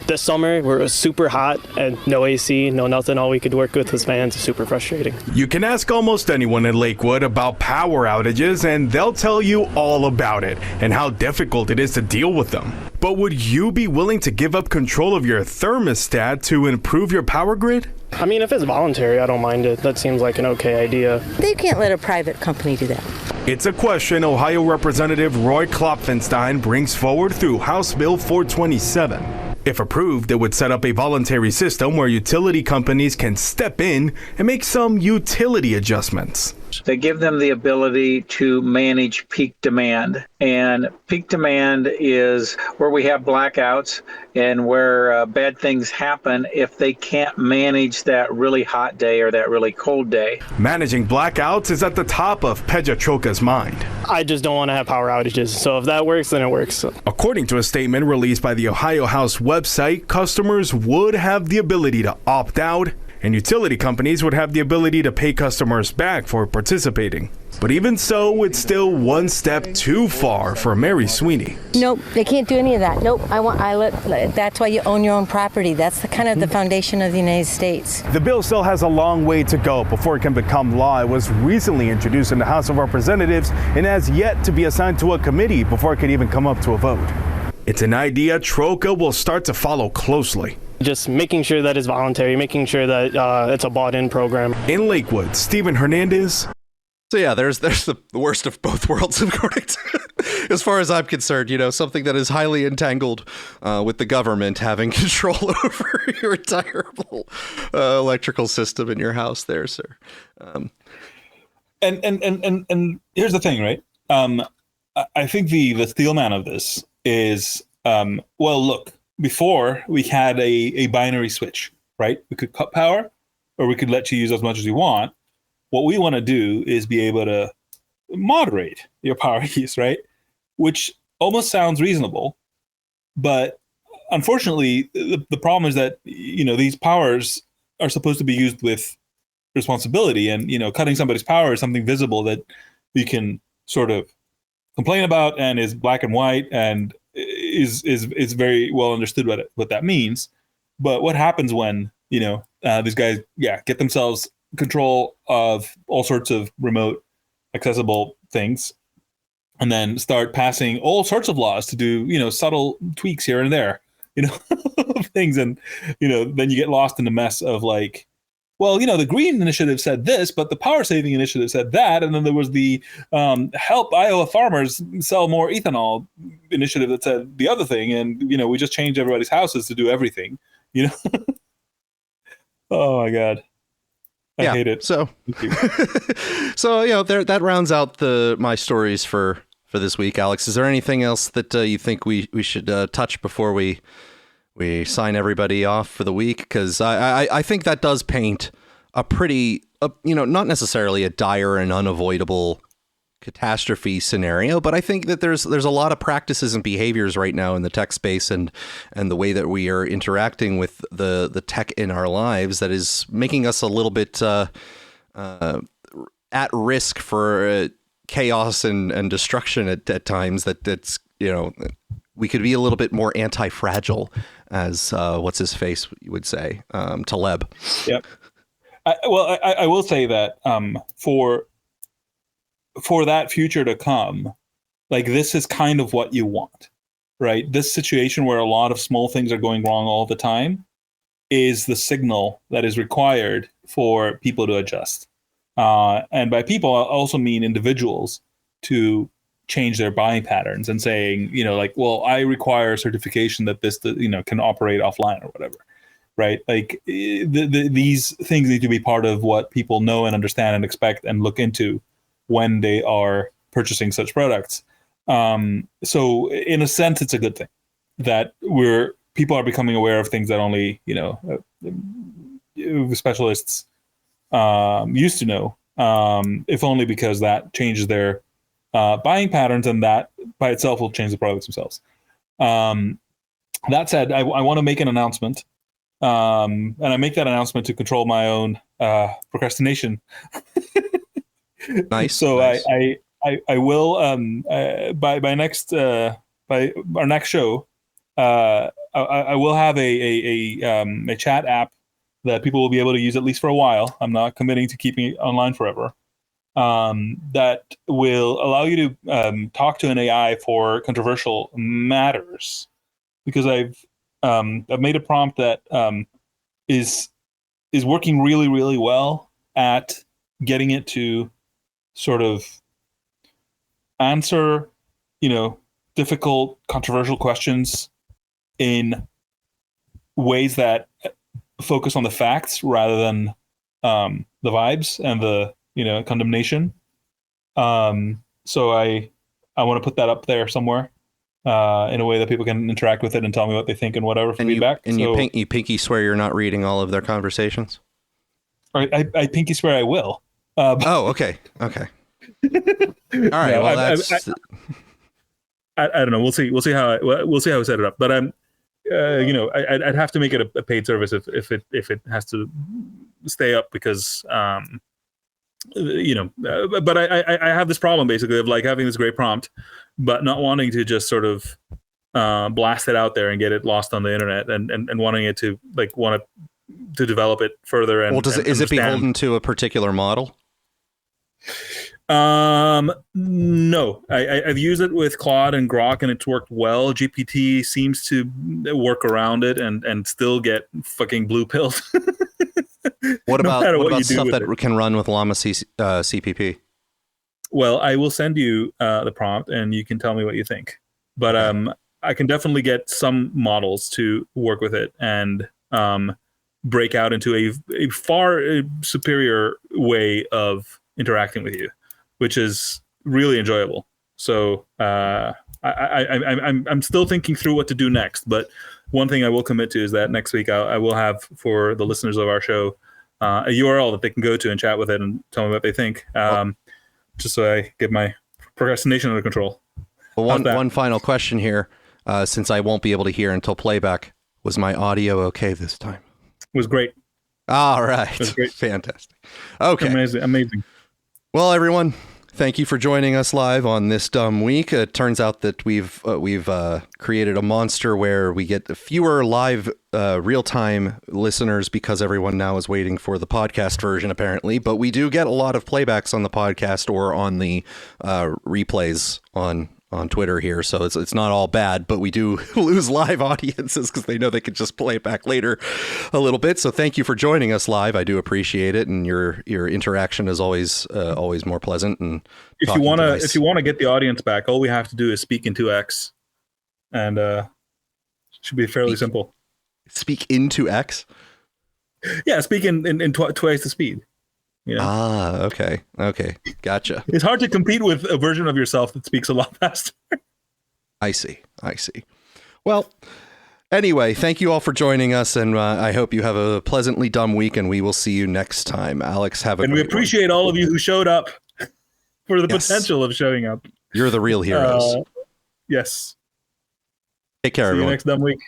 This summer, where it was super hot and no AC, no nothing, all we could work with was fans. Super frustrating. You can ask almost anyone in Lakewood about power outages, and they'll tell you all about it and how difficult it is to deal with them. But would you be willing to give up control of your thermostat to improve your power grid? I mean, if it's voluntary, I don't mind it. That seems like an okay idea. They can't let a private company do that. It's a question Ohio Representative Roy Klopfenstein brings forward through House Bill 427. If approved, it would set up a voluntary system where utility companies can step in and make some utility adjustments. They give them the ability to manage peak demand. And peak demand is where we have blackouts and where bad things happen if they can't manage that really hot day or that really cold day. Managing blackouts is at the top of Peja Choka's mind. I just don't want to have power outages. So if that works, then it works. According to a statement released by the Ohio House website, customers would have the ability to opt out, and utility companies would have the ability to pay customers back for participating. But even so, it's still one step too far for Mary Sweeney. Nope, they can't do any of that. Nope, that's why you own your own property. That's the kind of the foundation of the United States. The bill still has a long way to go before it can become law. It was recently introduced in the House of Representatives and has yet to be assigned to a committee before it can even come up to a vote. It's an idea Troca will start to follow closely. Just making sure that it's voluntary, making sure that it's a bought-in program. In Lakewood, Stephen Hernandez. So yeah, there's the worst of both worlds, according to, as far as I'm concerned, something that is highly entangled with the government having control over your entire electrical system in your house there, sir. And here's the thing, right? I think the steelman of this is, look, before we had a binary switch, right? We could cut power or we could let you use as much as you want. What we want to do is be able to moderate your power use, right? Which almost sounds reasonable. But unfortunately, the problem is that, these powers are supposed to be used with responsibility. And, cutting somebody's power is something visible that you can sort of complain about and is black and white and is very well understood what that means. But what happens when, these guys, get themselves control of all sorts of remote accessible things and then start passing all sorts of laws to do, subtle tweaks here and there, things. And, then you get lost in the mess of like, well, the green initiative said this, but the power saving initiative said that. And then there was the help Iowa farmers sell more ethanol initiative that said the other thing. And, we just changed everybody's houses to do everything, Oh my God. I hate it. So, that rounds out my stories for this week. Alex, is there anything else that you think we should touch before we sign everybody off for the week? Because I think that does paint a pretty, not necessarily a dire and unavoidable catastrophe scenario, but I think that there's a lot of practices and behaviors right now in the tech space and the way that we are interacting with the tech in our lives that is making us a little bit at risk for chaos and destruction at times. That's we could be a little bit more anti-fragile, as what's his face would say, Taleb. Yep. I will say that for for that future to come, like this is kind of what you want, right? This situation where a lot of small things are going wrong all the time is the signal that is required for people to adjust. And by people, I also mean individuals to change their buying patterns and saying, like, well, I require certification that this, can operate offline or whatever, right? Like these things need to be part of what people know and understand and expect and look into when they are purchasing such products. So in a sense, it's a good thing that people are becoming aware of things that only, specialists used to know, if only because that changes their buying patterns, and that by itself will change the products themselves. That said, I want to make an announcement, and I make that announcement to control my own procrastination. Nice. So nice. I will by our next show, I will have a chat app that people will be able to use at least for a while. I'm not committing to keeping it online forever. That will allow you to talk to an AI for controversial matters, because I've made a prompt that is working really, really well at getting it to sort of answer, difficult, controversial questions in ways that focus on the facts rather than the vibes and the condemnation. So I want to put that up there somewhere in a way that people can interact with it and tell me what they think and whatever feedback. You pinky swear you're not reading all of their conversations? I pinky swear I will. Okay. All right. No, well, that's. I don't know. We'll see how we set it up. But I'd have to make it a paid service if it has to stay up, because but I have this problem basically of like having this great prompt, but not wanting to just sort of blast it out there and get it lost on the internet, and wanting it to to develop it further. And is it beholden to a particular model? No, I've used it with Claude and Grok and it's worked well. GPT seems to work around it and still get fucking blue pilled. What about stuff that can run with Llama CPP? Well, I will send you the prompt and you can tell me what you think. But I can definitely get some models to work with it and break out into a far superior way of interacting with you, which is really enjoyable. So I'm still thinking through what to do next. But one thing I will commit to is that next week I will have, for the listeners of our show, a URL that they can go to and chat with it and tell me what they think, just so I get my procrastination under control. Well, one final question here, since I won't be able to hear until playback. Was my audio okay this time? It was great. All right. It was great. Fantastic. Okay. Amazing. Well, everyone, thank you for joining us live on this dumb week. It turns out that we've created a monster where we get fewer live real-time listeners because everyone now is waiting for the podcast version, apparently. But we do get a lot of playbacks on the podcast or on the replays on Twitter here, so it's not all bad, but we do lose live audiences because they know they could just play it back later a little bit. So thank you for joining us live. I do appreciate it, and your interaction is always more pleasant. And if you want to get the audience back, all we have to do is speak into X, and should be fairly simple. Speak into X? Yeah, speak in twice the speed. Okay. Gotcha. It's hard to compete with a version of yourself that speaks a lot faster. I see. Well, anyway, thank you all for joining us, and I hope you have a pleasantly dumb week, and we will see you next time. Alex, have a great we appreciate all of you who showed up for the potential of showing up. You're the real heroes. Yes. Take care, See everyone. you next dumb week.